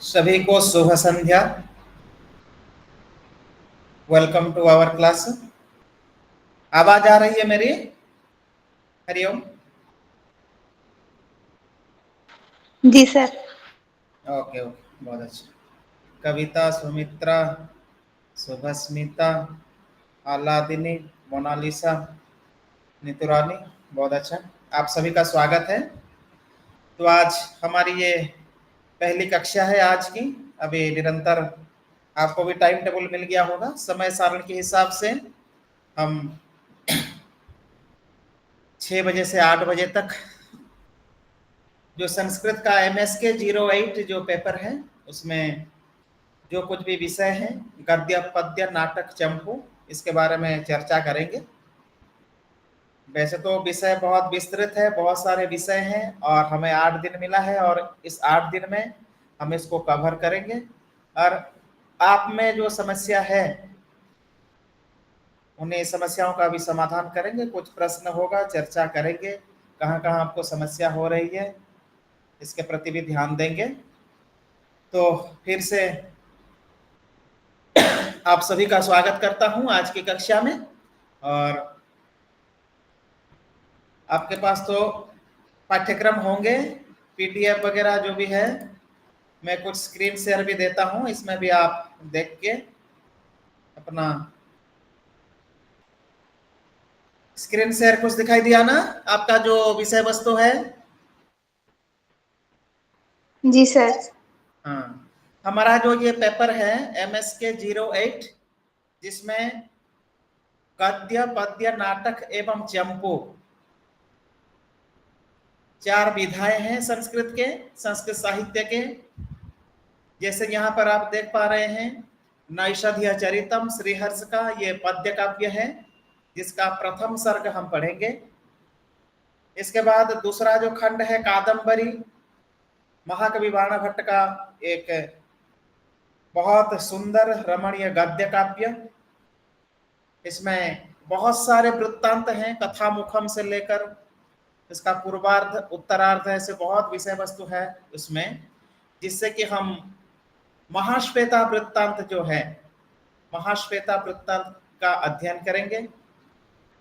सभी को शुभ संध्या। Welcome to our class. आवाज आ रही है मेरी? हरिओम। जी सर। ओके ओके, बहुत अच्छा। कविता, सुमित्रा, शुभस्मिता, आलादिनी, मोनालिसा, नितुरानी, बहुत अच्छा। आप सभी का स्वागत है। तो आज हमारी ये पहली कक्षा है आज की। अभी निरंतर आपको भी टाइम टेबल मिल गया होगा, समय सारणी के हिसाब से हम 6 बजे से 8 बजे तक जो संस्कृत का MSK 08 जो पेपर है उसमें जो कुछ भी विषय है, गद्य, पद्य, नाटक, चंपू, इसके बारे में चर्चा करेंगे। वैसे तो विषय बहुत विस्तृत है, बहुत सारे विषय हैं और हमें 8 दिन मिला है और इस 8 दिन में हम इसको कवर करेंगे। और आप में जो समस्या है उन्हें समस्याओं का भी समाधान करेंगे। कुछ प्रश्न होगा, चर्चा करेंगे, कहाँ कहाँ आपको समस्या हो रही है इसके प्रति भी ध्यान देंगे। तो फिर से आप सभी का स्वागत करता हूं आज की कक्षा में। और आपके पास तो पाठ्यक्रम होंगे, PDF वगैरह जो भी है। मैं कुछ स्क्रीन शेयर भी देता हूं, इसमें भी आप देख के अपना स्क्रीन शेयर। कुछ दिखाई दिया ना आपका जो विषय वस्तु है? जी सर। हाँ, हमारा जो ये पेपर है MSK 08, जिसमें गद्य, पद्य, नाटक एवं चंपू 4 विधाएं हैं संस्कृत के, संस्कृत साहित्य के। जैसे यहाँ पर आप देख पा रहे हैं, नैषधीय चरितम श्रीहर्ष का ये पद्य काव्य है, जिसका प्रथम सर्ग हम पढ़ेंगे। इसके बाद दूसरा जो खंड है कादम्बरी, महाकवि बाणभट्ट का एक बहुत सुंदर रमणीय गद्य काव्य। इसमें बहुत सारे वृत्तांत हैं, कथा मुखम से लेकर इसका पूर्वार्ध, उत्तरार्ध, ऐसे बहुत विषय वस्तु है उसमें, जिससे कि हम महाश्वेता वृत्तांत जो है, महाश्वेता वृत्तांत का अध्ययन करेंगे।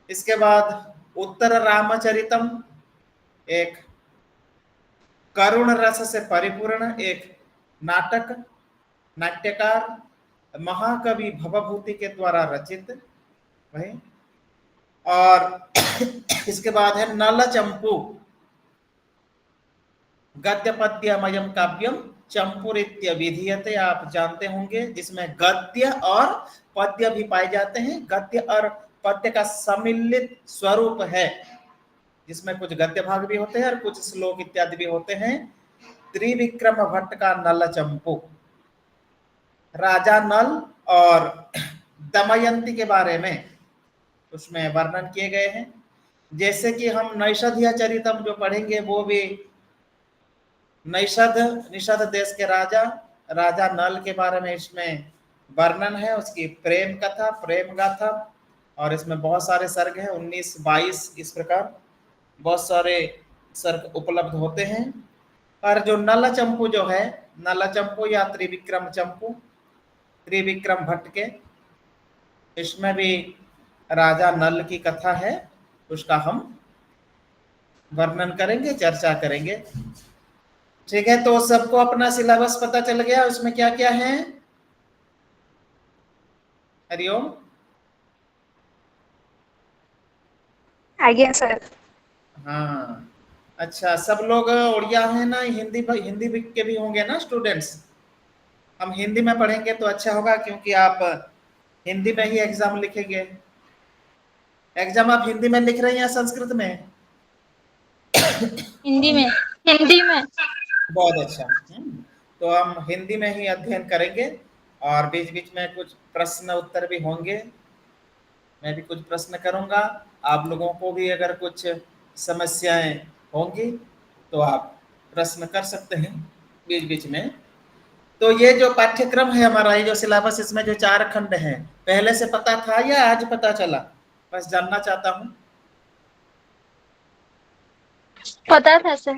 इसके बाद उत्तर रामचरितम, एक करुण रस से परिपूर्ण एक नाटक, नाट्यकार महाकवि भवभूति के द्वारा रचित वही। और इसके बाद है नल चंपू, गद्य पद्यमयम काव्यम चंपुरित्य विधीयते, आप जानते होंगे, जिसमें गद्य और पद्य भी पाए जाते हैं। गद्य और पद्य का सम्मिलित स्वरूप है, जिसमें कुछ गद्य भाग भी होते हैं और कुछ श्लोक इत्यादि भी होते हैं। त्रिविक्रम भट्ट का नल चंपू, राजा नल और दमयंती के बारे में उसमें वर्णन किए गए हैं। जैसे कि हम नैषधीय चरितम जो पढ़ेंगे वो भी निषद देश के राजा, राजा नल के बारे में इसमें वर्णन है, उसकी प्रेम कथा, प्रेम गाथा। और इसमें बहुत सारे सर्ग हैं, 19, 22, इस प्रकार बहुत सारे सर्ग उपलब्ध होते हैं। और जो नल चंपू जो है, नल चंपू या त्रिविक्रम चंपू, त्रिविक्रम भट्ट के, इसमें भी राजा नल की कथा है, उसका हम वर्णन करेंगे, चर्चा करेंगे। ठीक है, तो सबको अपना सिलेबस पता चल गया उसमें क्या क्या है? हरिओम। आज्ञा सर। हाँ, अच्छा, सब लोग उड़िया है ना? हिंदी हिंदी के भी होंगे ना स्टूडेंट्स? हम हिंदी में पढ़ेंगे तो अच्छा होगा, क्योंकि आप हिंदी में ही एग्जाम लिखेंगे। एग्जाम आप हिंदी में लिख रहे हैं या संस्कृत में? हिंदी में। हिंदी में। बहुत अच्छा। तो हम हिंदी में ही अध्ययन करेंगे और बीच बीच में कुछ प्रश्न उत्तर भी होंगे। मैं भी कुछ प्रश्न करूंगा, आप लोगों को भी अगर कुछ समस्याएं होंगी तो आप प्रश्न कर सकते हैं बीच बीच में। तो ये जो पाठ्यक्रम है हमारा, ये जो सिलेबस, इसमें जो 4 खंड हैं, पहले से पता था या आज पता चला? बस जानना चाहता हूँ। पता था सर।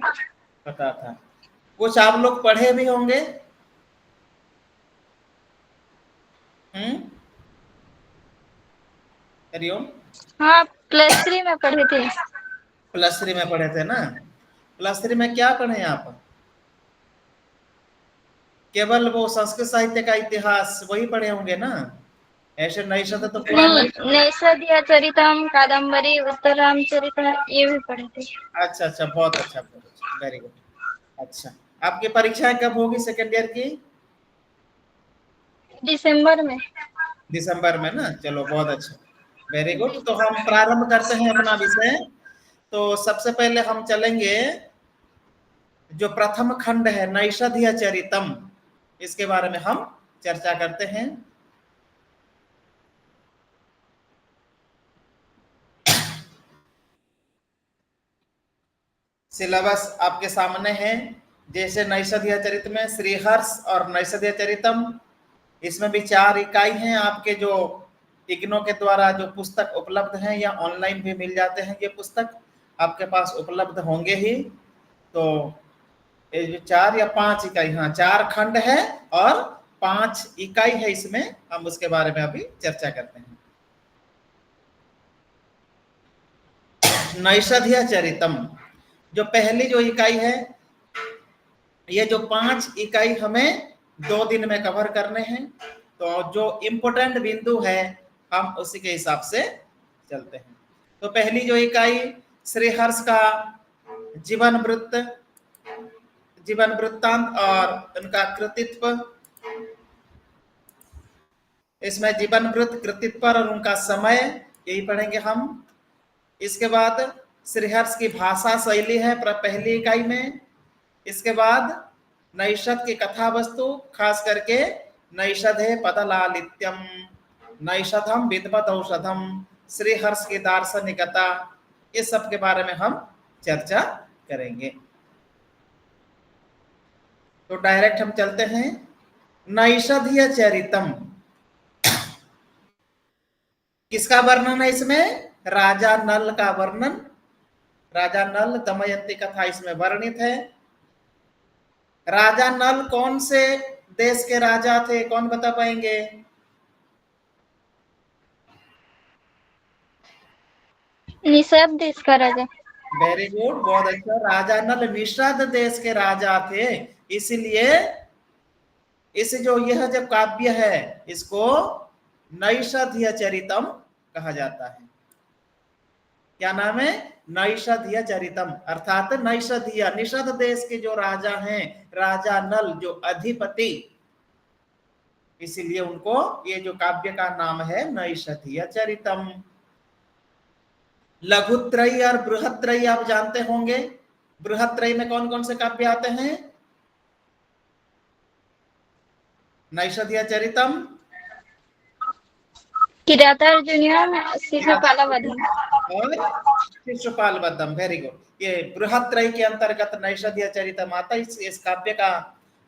पता था। कुछ आप लोग पढ़े भी होंगे, हरिओम। हाँ, +3 में पढ़े थे। +3 में पढ़े थे ना? +3 में क्या पढ़े आप? केवल वो संस्कृत साहित्य का इतिहास वही पढ़े होंगे ना? ऐसे नई शब्द तो पूरा नहीं। नैषधीयचरितम, कादम्बरी, उत्तररामचरित ये भी पढ़े थे। अच्छा अच्छा, बहुत अच्छा, वेरी गुड। अच्छा, आपकी परीक्षाएं कब होगी सेकेंड ईयर की? दिसंबर में। दिसंबर में ना? चलो बहुत अच्छा, वेरी गुड। तो हम प्रारंभ करते हैं अपना विषय। तो सबसे पहले हम चलेंगे, जो प्रथम खंड है नैषधीय चरितम, इसके बारे में हम चर्चा करते हैं। सिलेबस आपके सामने है। जैसे नैषधीय चरित में श्रीहर्ष और नैषधीय चरितम, इसमें भी 4 इकाई हैं आपके, जो इग्नो के द्वारा जो पुस्तक उपलब्ध हैं या ऑनलाइन भी मिल जाते हैं, ये पुस्तक आपके पास उपलब्ध होंगे ही। तो ये जो 4 या 5 इकाई, हाँ 4 खंड है और 5 इकाई है, इसमें हम उसके बारे में अभी चर्चा करते हैं। नैषधीय चरितम, जो पहली जो इकाई है, ये जो 5 इकाई हमें 2 दिन में कवर करने हैं। तो जो इम्पोर्टेंट बिंदु है हम उसी के हिसाब से चलते हैं। तो पहली जो इकाई श्रीहर्ष का जीवन वृत्तांत और उनका कृतित्व, इसमें जीवन वृत्त, कृतित्व और उनका समय, यही पढ़ेंगे हम। इसके बाद श्रीहर्ष की भाषा शैली है पहली इकाई में। इसके बाद नैषध की कथा वस्तु, खास करके नैषधे पदलालित्यम, नैषधम विद्वत औषधम, श्रीहर्ष की दार्शनिकता, इस सब के बारे में हम चर्चा करेंगे। तो डायरेक्ट हम चलते हैं नैषधीय चरितम। किसका वर्णन है इसमें? राजा नल का वर्णन। राजा नल दमयंती कथा इसमें वर्णित है। राजा नल कौन से देश के राजा थे, कौन बता पाएंगे? निषद देश का राजा। वेरी गुड, बहुत अच्छा। राजा नल निषद देश के राजा थे, इसलिए इस जो यह जब काव्य है, इसको नैषधीय चरितम कहा जाता है। क्या नाम है? नैषधीय चरितम, अर्थात नैषधीय, निषद देश के जो राजा हैं, राजा नल जो अधिपति, इसीलिए उनको ये जो काव्य का नाम है नैषधीय चरितम। लघुत्रयी और बृहत्रयी आप जानते होंगे। बृहत्रयी में कौन कौन से काव्य आते हैं? नैषधीय चरितम, किरातार्जुनीयम, शिशुपालवधम और शिशुपालवधम। Very good. ये बृहत्रयी के अंतर्गत नैषधीय चरितम आता है। इस काव्य का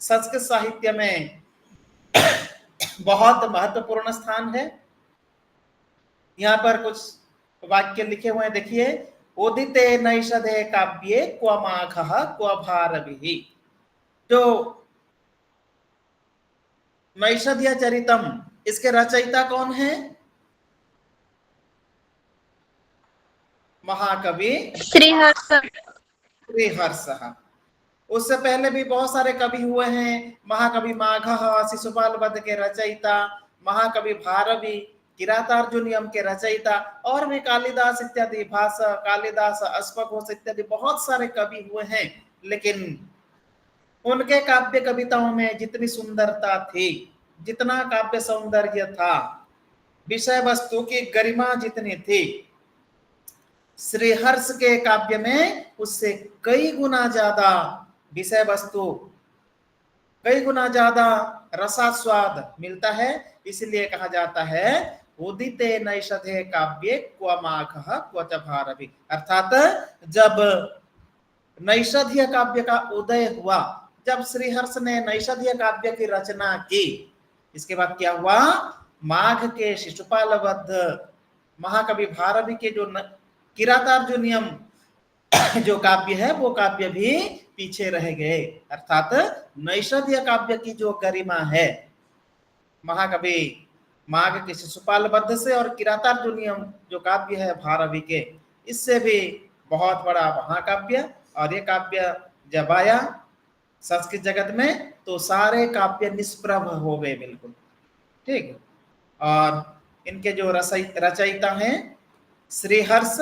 संस्कृत साहित्य में बहुत महत्वपूर्ण स्थान है। यहाँ पर कुछ वाक्य लिखे हुए हैं, देखिए। उदिते नैषधे काव्ये क्व माघः क्व भारविः। जो नैषधीय चरितम, इसके रचयिता कौन है? महाकवि श्रीहर्ष। उससे पहले भी बहुत सारे कवि हुए हैं। महाकवि माघः शिशुपाल वध के रचयिता, महाकवि भारवी किरातार्जुनीयम के रचयिता, और भी कालिदास इत्यादि, भाषा कालिदास, अश्वघोष इत्यादि बहुत सारे कवि हुए हैं। लेकिन उनके काव्य कविताओं में जितनी सुंदरता थी, जितना काव्य सौंदर्य था, विषय वस्तु की गरिमा जितनी थी, श्रीहर्ष के काव्य में उससे कई गुना ज्यादा विषय वस्तु, कई गुना ज्यादा रसास्वाद मिलता है। इसलिए कहा जाता है उदिते नैषधे काव्ये क्व माघः क्व च भारवी, अर्थात जब नैषधीय काव्य का उदय हुआ, जब श्रीहर्ष ने नैषधीय काव्य की रचना की, इसके बाद क्या हुआ? माघ के शिशुपाल वध, महाकवि भारवी के जो किरातार्जुनीयम जो काव्य है, वो काव्य भी पीछे रह गए। अर्थात नैषधीय काव्य की जो गरिमा है, महाकवि माघ के शिशुपाल वध से और किरातार्जुनीयम जो काव्य है भारवी के, इससे भी बहुत बड़ा महाकाव्य। और ये काव्य जब आया संस्कृत जगत में तो सारे काव्य निष्प्रभ हो गए बिल्कुल, ठीक। और इनके जो रचयिता हैं श्रीहर्ष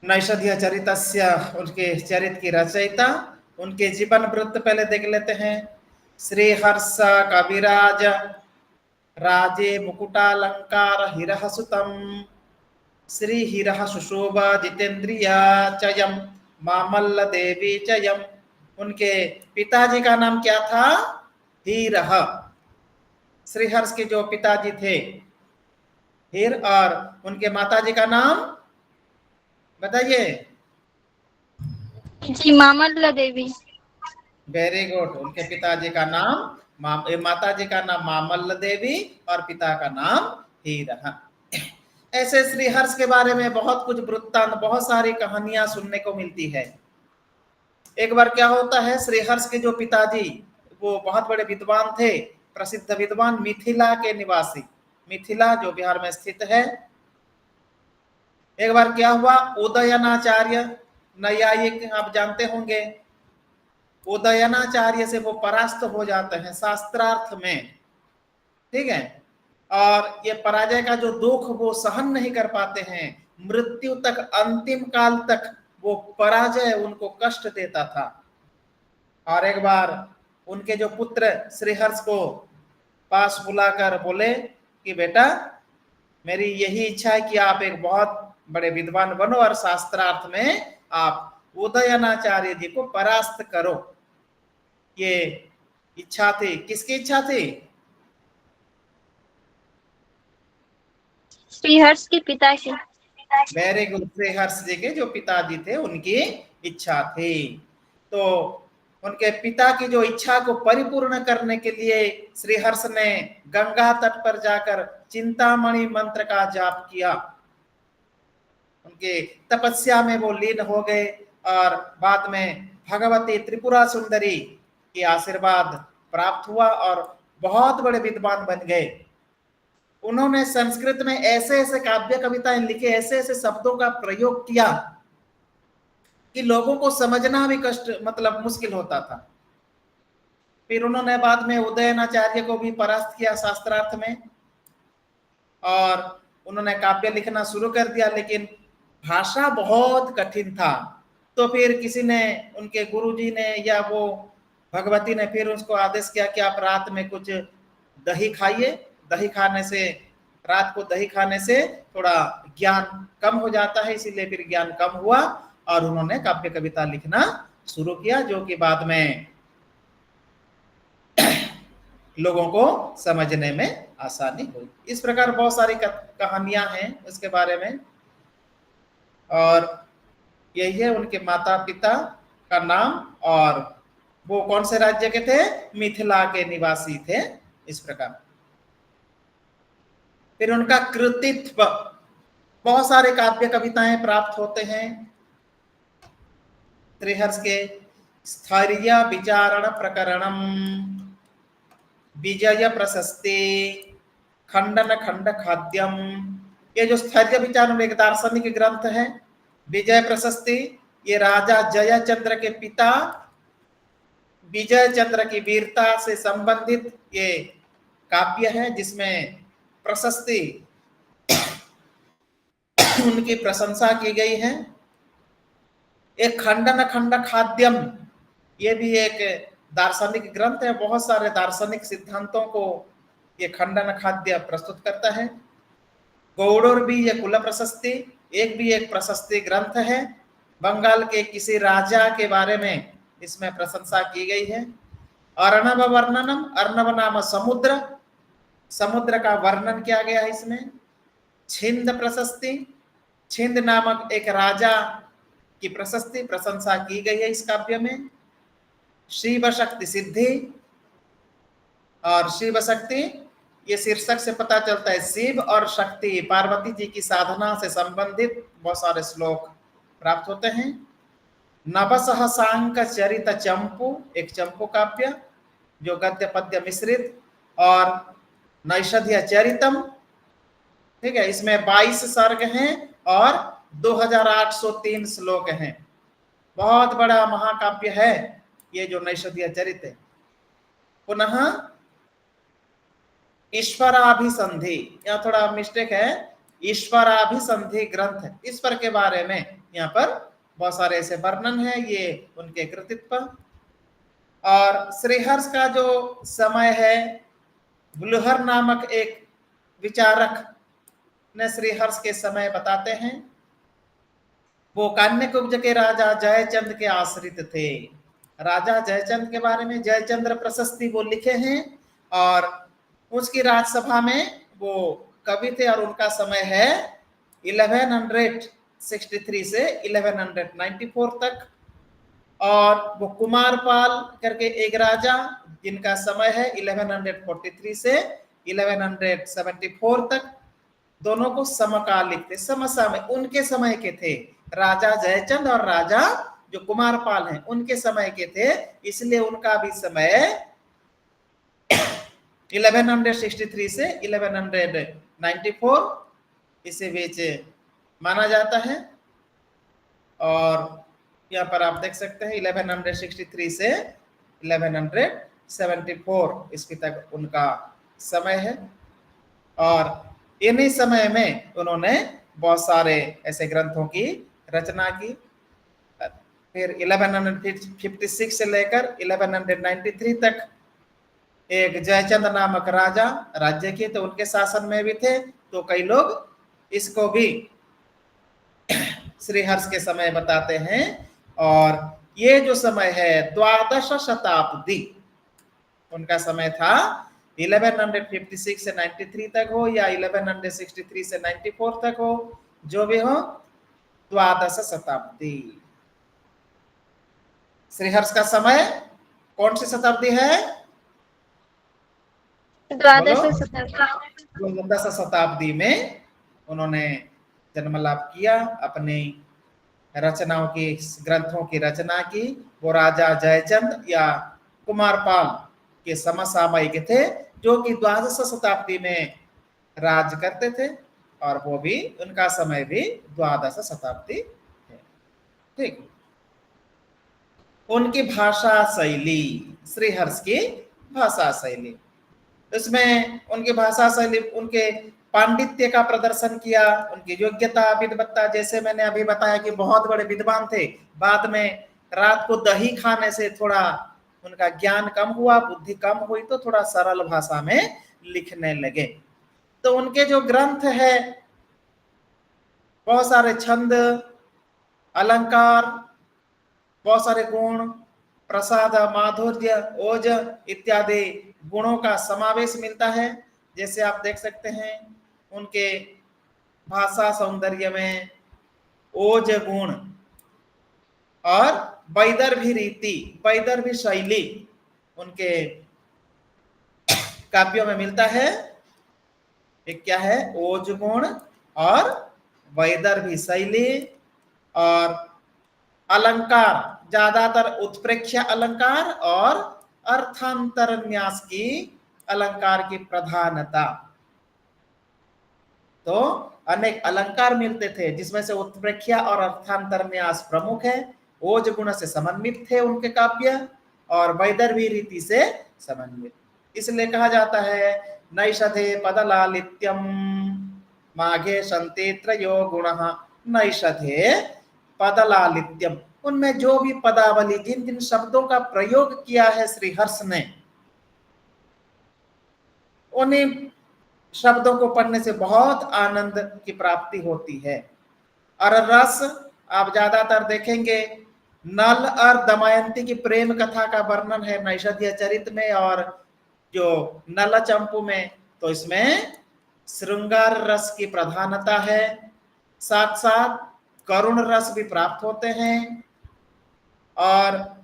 नैषधीय चरितस्य, उनके चरित की रचयिता, उनके जीवन वृत्त पहले देख लेते हैं। श्रीहर्ष कविराज राजे मुकुटालंकार हिरः सुतम श्री हिरः सुशोभ जितेंद्रिया चयम मामल्ल देवी चयम। उनके पिताजी का नाम क्या था? हीरः। श्रीहर्ष के जो पिताजी थे हीर, और उनके माताजी का नाम बताइए। जी मामल्ल देवी। Very good. उनके पिताजी का नाम माताजी का नाम मामल्ल देवी और पिता का नाम हीरः। ऐसे श्रीहर्ष के बारे में बहुत कुछ वृत्तांत, बहुत सारी कहानियां सुनने को मिलती है। एक बार क्या होता है, श्रीहर्ष के जो पिताजी वो बहुत बड़े विद्वान थे, प्रसिद्ध विद्वान, मिथिला के निवासी, मिथिला जो बिहार में स्थित है। एक बार क्या हुआ, उदयनाचार्य न्यायिक आप जानते होंगे, उदयनाचार्य से वो परास्त हो जाते हैं शास्त्रार्थ में, ठीक है। और ये पराजय का जो दुख वो सहन नहीं कर पाते हैं, मृत्यु तक, अंतिम काल तक वो पराजय उनको कष्ट देता था। और एक बार उनके जो पुत्र श्रीहर्ष को पास बुलाकर बोले कि बेटा मेरी यही इच्छा है कि आप एक बहुत बड़े विद्वान बनो और शास्त्रार्थ में आप उदयनाचार्य जी को परास्त करो। ये इच्छा थी, किसकी इच्छा थी? श्रीहर्ष के पिता की। Very good. श्रीहर्ष जी के जो पिताजी थे उनकी इच्छा थी। तो उनके पिता की जो इच्छा को परिपूर्ण करने के लिए श्रीहर्ष ने गंगा तट पर जाकर चिंतामणि मंत्र का जाप किया। उनके तपस्या में वो लीन हो गए और बाद में भगवती त्रिपुरा सुंदरी की आशीर्वाद प्राप्त हुआ और बहुत बड़े विद्वान बन गए। उन्होंने संस्कृत में ऐसे ऐसे काव्य कविताएं लिखे, ऐसे ऐसे शब्दों का प्रयोग किया कि लोगों को समझना भी कष्ट, मतलब मुश्किल होता था। फिर उन्होंने बाद में उदयनाचार्य को भी परास्त किया शास्त्रार्थ में और उन्होंने काव्य लिखना शुरू कर दिया, लेकिन भाषा बहुत कठिन था। तो फिर किसी ने, उनके गुरुजी ने या वो भगवती ने फिर उसको आदेश किया कि आप रात में कुछ दही खाइए, दही खाने से, रात को दही खाने से थोड़ा ज्ञान कम हो जाता है, इसीलिए फिर ज्ञान कम हुआ और उन्होंने काव्य कविता लिखना शुरू किया, जो कि बाद में लोगों को समझने में आसानी हुई। इस प्रकार बहुत सारी कहानियां हैं उसके बारे में। और यही है उनके माता पिता का नाम, और वो कौन से राज्य के थे? मिथिला के निवासी थे। इस प्रकार फिर उनका कृतित्व, बहुत सारे काव्य कविताएं प्राप्त होते हैं श्रीहर्ष के। स्थैर्य विचारण प्रकरणम, विजय प्रशस्ति, खंडन खंड खाद्यम। ये जो स्थैर्य विचारण एक दार्शनिक ग्रंथ है। विजय प्रशस्ति, ये राजा जयचंद्र के पिता विजय चंद्र की वीरता से संबंधित ये काव्य है, जिसमें प्रशस्ति उनकी प्रशंसा की गई है। एक खंडन खंड खाद्यम, ये भी एक दार्शनिक ग्रंथ है। बहुत सारे दार्शनिक सिद्धांतों को ये खंडन खाद्य प्रस्तुत करता है। गौड़ोर भी ये कुल प्रशस्ति, एक भी एक प्रशस्ति ग्रंथ है। बंगाल के किसी राजा के बारे में इसमें प्रशंसा की गई है। अर्णव वर्णनम, अर्णव नाम समुद्र, समुद्र का वर्णन किया गया है इसमें। छिंद प्रशस्ति, छिंद नामक एक राजा की प्रशस्ति, प्रशंसा की गई है इस काव्य में। शिव शक्ति सिद्धि, और शिव शक्ति ये शीर्षक से पता चलता है शिव और शक्ति पार्वती जी की साधना से संबंधित बहुत सारे श्लोक प्राप्त होते हैं। नवसह सांक चरित चंपू, एक चंपू काव्य जो गद्य पद्य मिश्रित और नैषधीय चरितम, ठीक है, इसमें 22 सर्ग हैं और 2803 श्लोक हैं। बहुत बड़ा महाकाव्य है ये जो नैषधीय चरित है। पुनः ईश्वराभिसंधि, यहाँ थोड़ा मिस्टेक है, ईश्वराभिसंधि ग्रंथ, ईश्वर के बारे में यहाँ पर बहुत सारे ऐसे वर्णन है, ये उनके कृतित्व। और श्रीहर्ष का जो समय है, ब्लूहर नामक एक विचारक ने श्रीहर्ष के समय बताते हैं। वो कान्यकुब्ज के राजा जयचंद के आश्रित थे। राजा जयचंद के बारे में जयचंद्र प्रशस्ति वो लिखे हैं और उसकी राजसभा में वो कवि थे और उनका समय है 1163 से 1194 तक। और वो कुमारपाल करके एक राजा जिनका समय है 1143 से 1174 तक, दोनों को समकालिक थे, समसामय उनके समय के थे। राजा जयचंद और राजा जो कुमारपाल हैं उनके समय के थे, इसलिए उनका भी समय 1163 से 1194 इसी बीच माना जाता है। और यहाँ पर आप देख सकते हैं 1163 से 1174 इसकी तक उनका समय है। और इन्हीं समय में उन्होंने बहुत सारे ऐसे ग्रंथों की रचना की। फिर 1156 से लेकर 1193 तक एक जयचंद नामक राजा राज्य किए, तो उनके शासन में भी थे, तो कई लोग इसको भी श्रीहर्ष के समय बताते हैं। और ये जो समय है 12 शताब्दी उनका समय था, 1156 से 93 तक हो या 1163 से 94 तक हो, जो भी हो 12 शताब्दी। श्रीहर्ष का समय कौन सी शताब्दी है? 12 शताब्दी। 12 शताब्दी में उन्होंने जन्म लाभ किया, अपनी रचनाओं की ग्रंथों की रचना की। वो राजा जयचंद या कुमारपाल के समसामयिक थे, जो कि 12 शताब्दी में राज करते थे, और वो भी उनका समय भी 12 शताब्दी है। ठीक, उनकी भाषा शैली, श्रीहर्ष की भाषा शैली, इसमें उनकी भाषा शैली उनके पांडित्य का प्रदर्शन किया, उनकी योग्यता विद्वत्ता। जैसे मैंने अभी बताया कि बहुत बड़े विद्वान थे, बाद में रात को दही खाने से थोड़ा उनका ज्ञान कम हुआ, बुद्धि कम हुई, तो थोड़ा सरल भाषा में लिखने लगे। तो उनके जो ग्रंथ है, बहुत सारे छंद, अलंकार, बहुत सारे गुण, प्रसाद, माधुर्य, ओज इत्यादि गुणों का समावेश मिलता है। जैसे आप देख सकते हैं उनके भाषा सौंदर्य में ओज गुण और वैदर्भी रीति, वैदर्भी शैली उनके काव्यों में मिलता है। एक क्या है? ओज गुण और वैदर्भी शैली। और अलंकार, ज्यादातर उत्प्रेक्ष्य अलंकार और अर्थांतर न्यास की अलंकार की प्रधानता। तो अनेक अलंकार मिलते थे, जिसमें से उत्प्रेक्ष्य और अर्थांतर न्यास प्रमुख है। ओज गुण से समन्वित थे उनके काव्य और वैदर्भी रीति से समन्वित, इसलिए कहा जाता है नैषधे पदलालित्यम माघे संते त्रयो गुणः नैषधे पदलालित्यम। उनमें जो भी पदावली, जिन जिन शब्दों का प्रयोग किया है श्रीहर्ष ने, उन्हीं शब्दों को पढ़ने से बहुत आनंद की प्राप्ति होती है। और रस आप ज्यादातर देखेंगे, नल और दमयंती की प्रेम कथा का वर्णन है नैषधीय चरित में, और जो नल चंपू में, तो इसमें श्रृंगार रस की प्रधानता है। साथ साथ करुण रस भी प्राप्त होते हैं। और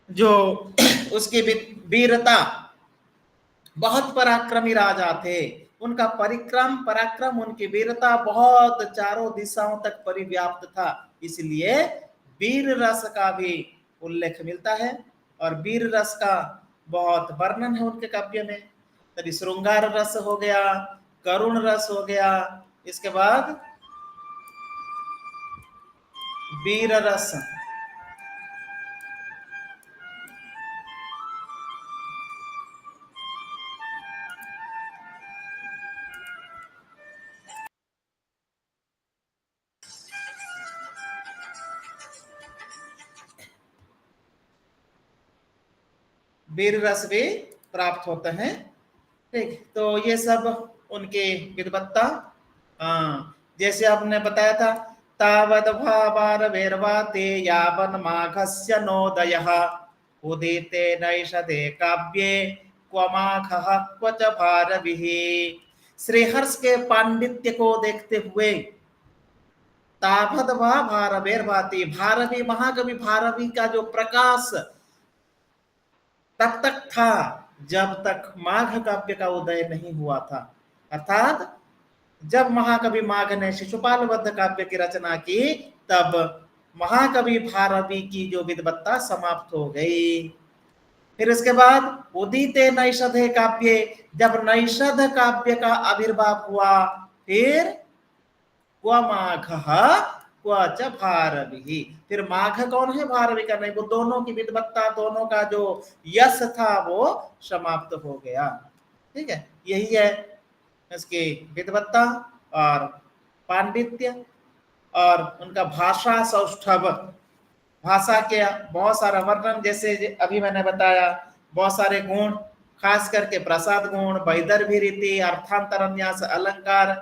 जो उसकी वीरता, बहुत पराक्रमी राजा थे, उनका पराक्रम, उनकी वीरता बहुत चारों दिशाओं तक परिव्याप्त था, इसलिए वीर रस का भी उल्लेख मिलता है। और वीर रस का बहुत वर्णन है उनके काव्य में। तभी श्रृंगार रस हो गया, करुण रस हो गया, इसके बाद वीर रस, वीर रस भी प्राप्त होते हैं। ठीक, तो ये सब उनके विद्वत्ता। हाँ, जैसे आपने बताया था, तावद भावार वेरवाते यावन माघस्य नोदयः उदिते नैषधे काव्ये क्व माघः क्व च भारविः। श्रीहर्ष के पांडित्य को देखते हुए तावद भारवेर भाति, भारवी महाकवि भारवी का जो प्रकाश तब तक था जब तक माघ काव्य का उदय नहीं हुआ था। अर्थात जब महाकवि माघ ने शिशुपाल वध काव्य की रचना की, तब महाकवि भारवी की जो विद्वत्ता समाप्त हो गई। फिर इसके बाद उदिते नैषधे काव्य, जब नैषध काव्य का आविर्भाव हुआ, फिर क्व माघः क्व च भारवी, फिर माघ कौन है, भारवी का नहीं, वो दोनों की विद्वत्ता, दोनों का जो यश था वो समाप्त हो गया। ठीक है, यही है इसकी विद्वत्ता और पांडित्य और उनका भाषा सौष्ठव, भाषा के बहुत सारा वर्णन, जैसे अभी मैंने बताया बहुत सारे गुण, खास करके प्रसाद गुण, वैदर्भी रीति, अर्थांतरन्यास अलंकार,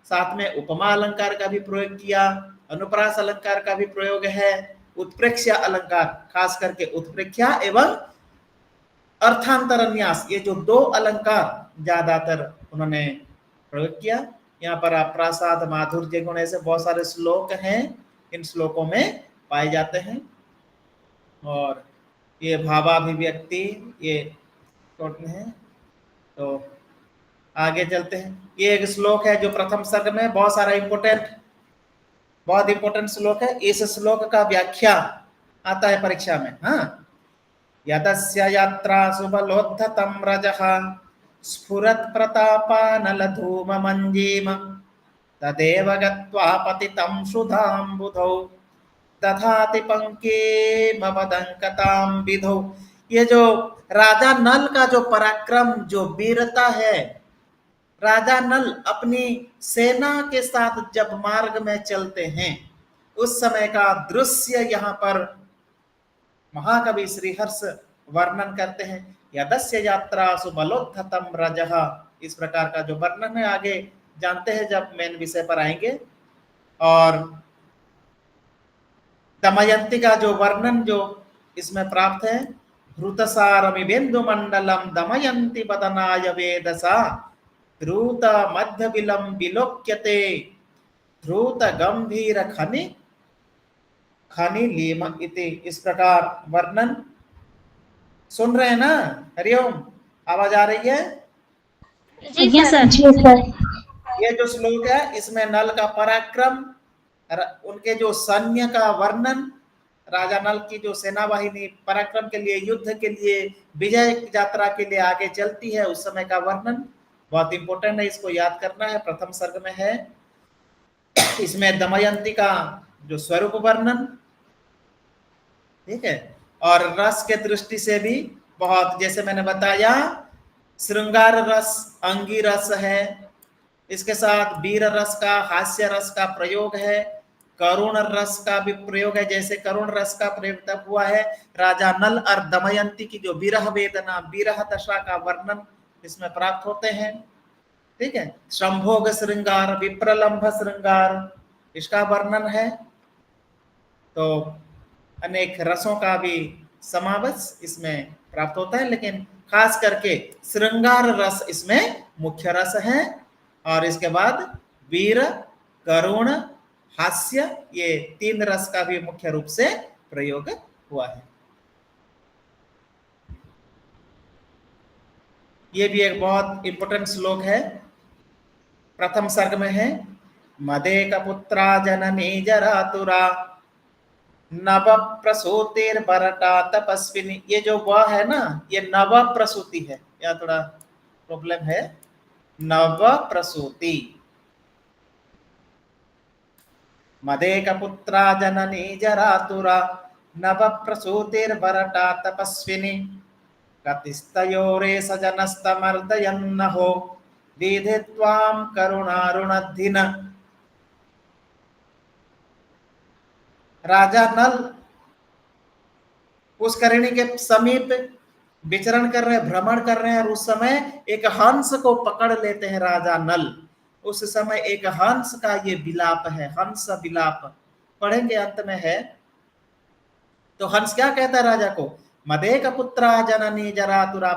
साथ में उपमा अलंकार का भी प्रयोग किया, अनुप्रास अलंकार का भी प्रयोग है, उत्प्रेक्ष्य अलंकार, खास करके उत्प्रेक्षा एवं अर्थांतरन्यास, ये जो दो अलंकार ज्यादातर उन्होंने प्रयोग किया। यहाँ पर आप प्रासाद, माधुर्य गुण, ऐसे बहुत सारे श्लोक हैं, इन श्लोकों में पाए जाते हैं। और ये भावाभिव्यक्ति ये टोटल है। तो आगे चलते हैं, ये एक श्लोक है जो प्रथम सर्ग में बहुत सारा बहुत इंपोर्टेंट श्लोक है। इस श्लोक का व्याख्या आता है परीक्षा में। हाँ, यदस्य यात्रा सुबलोद्धतं रजः स्फुरत् प्रतापानल धूम मंजीम तदेव गत्वा पतितं सुधाम्बुधौ दधाति पंकेमवदंकतां विधौ। ये जो राजा नल का जो पराक्रम, जो वीरता है, राजा नल अपनी सेना के साथ जब मार्ग में चलते हैं, उस समय का दृश्य यहाँ पर महाकवि श्रीहर्ष वर्णन करते हैं। यदस्य यात्रा सुबलोद्धतं रजः, इस प्रकार का जो वर्णन है आगे जानते हैं जब मेन विषय पर आएंगे। और दमयंती का जो वर्णन जो इसमें प्राप्त है, ध्रुतसारमिवेन्दु मंडलम दमयंती बदनाय वेदसा ध्रुत मध्य विलम विलोक्यते ध्रुत गंभीर खनि खनि लीम इति। इस प्रकार वर्णन सुन रहे हैं ना? हरिओम, आवाज आ रही है? जी सर। ये जो श्लोक है इसमें नल का पराक्रम, उनके जो सैन्य का वर्णन, राजा नल की जो सेना वाहिनी पराक्रम के लिए, युद्ध के लिए, विजय यात्रा के लिए आगे चलती है, उस समय का वर्णन बहुत इंपॉर्टेंट है, इसको याद करना है। प्रथम सर्ग में है। इसमें दमयंती का जो स्वरूप वर्णन, ठीक है, और रस के दृष्टि से भी बहुत, जैसे मैंने बताया, श्रृंगार रस, अंगी रस है, इसके साथ वीर रस का, हास्य रस का प्रयोग है, करुण रस का भी प्रयोग है। जैसे करुण रस का प्रयोग तब हुआ है राजा नल और दमयंती की जो विरह वेदना, विरह दशा का वर्णन इसमें प्राप्त होते हैं। ठीक है, संभोग श्रृंगार, विप्रलंभ श्रृंगार, इसका वर्णन है। तो अनेक रसों का भी समावेश इसमें प्राप्त होता है, लेकिन खास करके श्रृंगार रस इसमें मुख्य रस है। और इसके बाद वीर, करुण, हास्य, ये तीन रस का भी मुख्य रूप से प्रयोग हुआ है। ये भी एक बहुत इंपॉर्टेंट श्लोक है, प्रथम सर्ग में है। मदेक पुत्रा जननी जरातुरा नव प्रसूतिर बरटा तपस्विनी, ये जो वह है ना, ये नव प्रसूति है, या थोड़ा प्रॉब्लम है। नव प्रसूति। मदेक पुत्रा जननी जरातुरा, नव प्रसूतिर बरटा तपस्विनी, कतिस्तयोरे सजनस्तमर्दयन्नहो, विधित्वां करुणारुणधिन। राजा नल उस करिणी के समीप विचरण कर रहे, भ्रमण कर रहे हैं, और उस समय एक हंस को पकड़ लेते हैं राजा नल। उस समय एक हंस का ये विलाप है, हंस विलाप पढ़ेंगे, अंत में है। तो हंस क्या कहता है राजा को, मदेक पुत्रा जननी जरातुरा,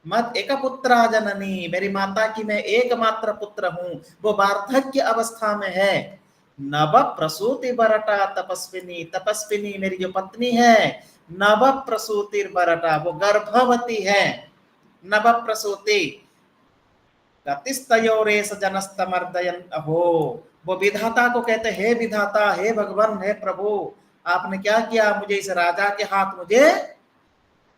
मत एक पुत्रा जननी, मेरी माता की मैं एकमात्र पुत्र हूं, वो वार्धक्य अवस्था में है। नव प्रसूति बरटा तपस्विनी, तपस्विनी मेरी जो पत्नी है, नव प्रसूति बरटा, वो गर्भवती है, नव प्रसूति। कतिस्तयोरेस जनस्तमर्दयन् अहो, वो विधाता को कहते, हे विधाता, हे भगवान, हे प्रभु, आपने क्या किया, मुझे इस राजा के हाथ मुझे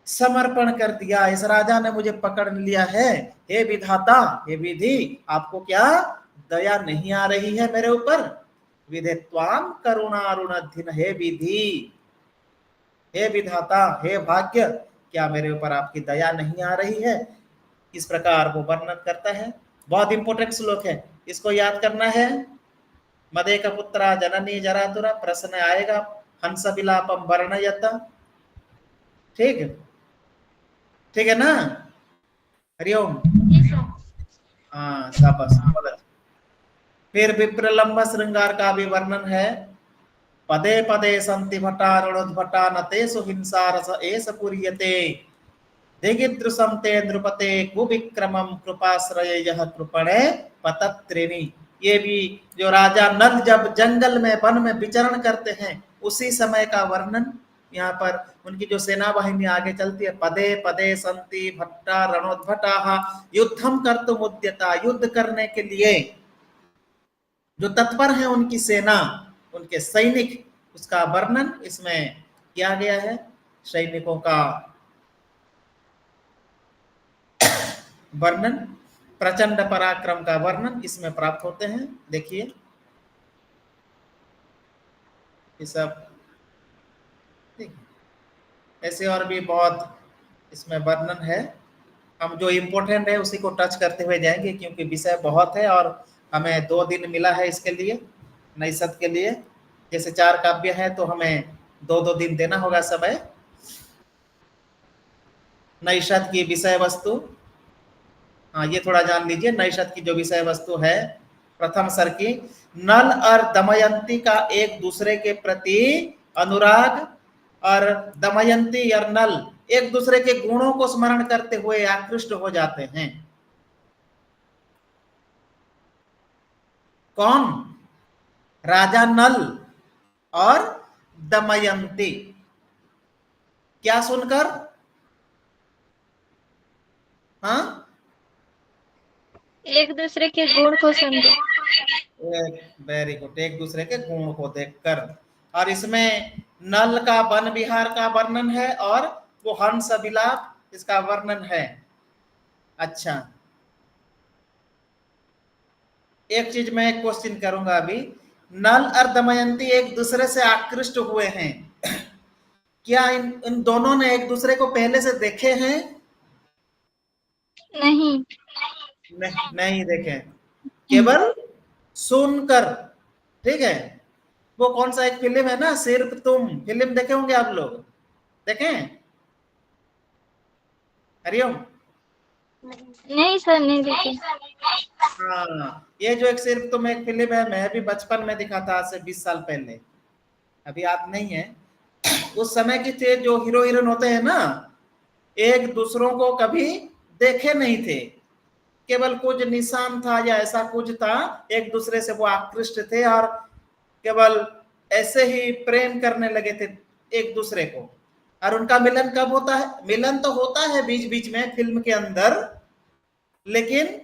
समर्पण कर दिया, इस राजा ने मुझे पकड़ लिया है, हे विधाता, हे विधि, आपको क्या दया नहीं आ रही है मेरे ऊपर। विधित्वाम करुणारुणधिन, हे विधि, हे विधाता, हे भाग्य, क्या मेरे ऊपर आपकी दया नहीं आ रही है। इस प्रकार वो वर्णन करता है। बहुत इंपॉर्टेंट श्लोक है, इसको याद करना है। मदेक पुत्रा जननी जरातुरा, प्रश्न आएगा, हंस विलापम वर्णयत। ठीक, ठीक है ना, हरिओम। हाँ, शाबाश। फिर विप्रलंब श्रृंगार का भी वर्णन है। पदे पदे संति भटा रणोद्भटा न तेषु हिंसा रस एष पूर्यते, दिगिदृशं ते नृपते कुविक्रमं कृपाश्रये यः कृपणे पतत्रिणी। ये भी जो राजा नल जब जंगल में, वन में विचरण करते हैं, उसी समय का वर्णन यहाँ पर। उनकी जो सेना वाहिनी आगे चलती है, पदे पदे संति भट्टा रणोद्भटा, युद्धम कर्तुम उद्यता, युद्ध करने के लिए जो तत्पर है उनकी सेना, उनके सैनिक, उसका वर्णन इसमें किया गया है। सैनिकों का वर्णन, प्रचंड पराक्रम का वर्णन इसमें प्राप्त होते हैं। देखिए ये सब, ठीक, ऐसे और भी बहुत इसमें वर्णन है। हम जो इम्पोर्टेंट है उसी को टच करते हुए जाएंगे, क्योंकि विषय बहुत है और हमें 2 दिन मिला है इसके लिए, नैषध के लिए। जैसे 4 काव्य है तो हमें 2-2 दिन देना होगा समय। नैषध की विषय वस्तु, हाँ ये थोड़ा जान लीजिए। नैषध की जो विषय वस्तु है, प्रथम सर्गी, नल और दमयंती का एक दूसरे के प्रति अनुराग, और दमयंती और नल एक दूसरे के गुणों को स्मरण करते हुए आकृष्ट हो जाते हैं। कौन, राजा नल और दमयंती, क्या सुनकर, हाँ, एक दूसरे के गुण को समझे। वेरी गुड, एक दूसरे के गुण को देखकर। और इसमें नल का वन विहार का वर्णन है, और वो हंस विलाप इसका वर्णन है। अच्छा, एक चीज मैं क्वेश्चन करूंगा अभी। नल और दमयंती एक दूसरे से आकृष्ट हुए हैं, क्या इन दोनों ने एक दूसरे को पहले से देखे हैं? नहीं, नहीं देखे, केवल सुनकर। ठीक है, वो कौन सा एक फिल्म है ना, सिर्फ तुम, फिल्म देखे होंगे आप लोग, देखे? हरिओम। नहीं सर, नहीं देखे। हाँ, ये जो एक सिर्फ तुम एक फिल्म है, मैं भी बचपन में दिखा था, आज से 20 साल पहले, अभी याद नहीं है। उस समय की थे जो हीरो हीरोइन होते हैं ना, एक दूसरों को कभी देखे नहीं थे, केवल कुछ निशान था या ऐसा कुछ था, एक दूसरे से वो आकृष्ट थे और केवल ऐसे ही प्रेम करने लगे थे एक दूसरे को। और उनका मिलन कब होता है? मिलन तो होता है बीच बीच में फिल्म के अंदर, लेकिन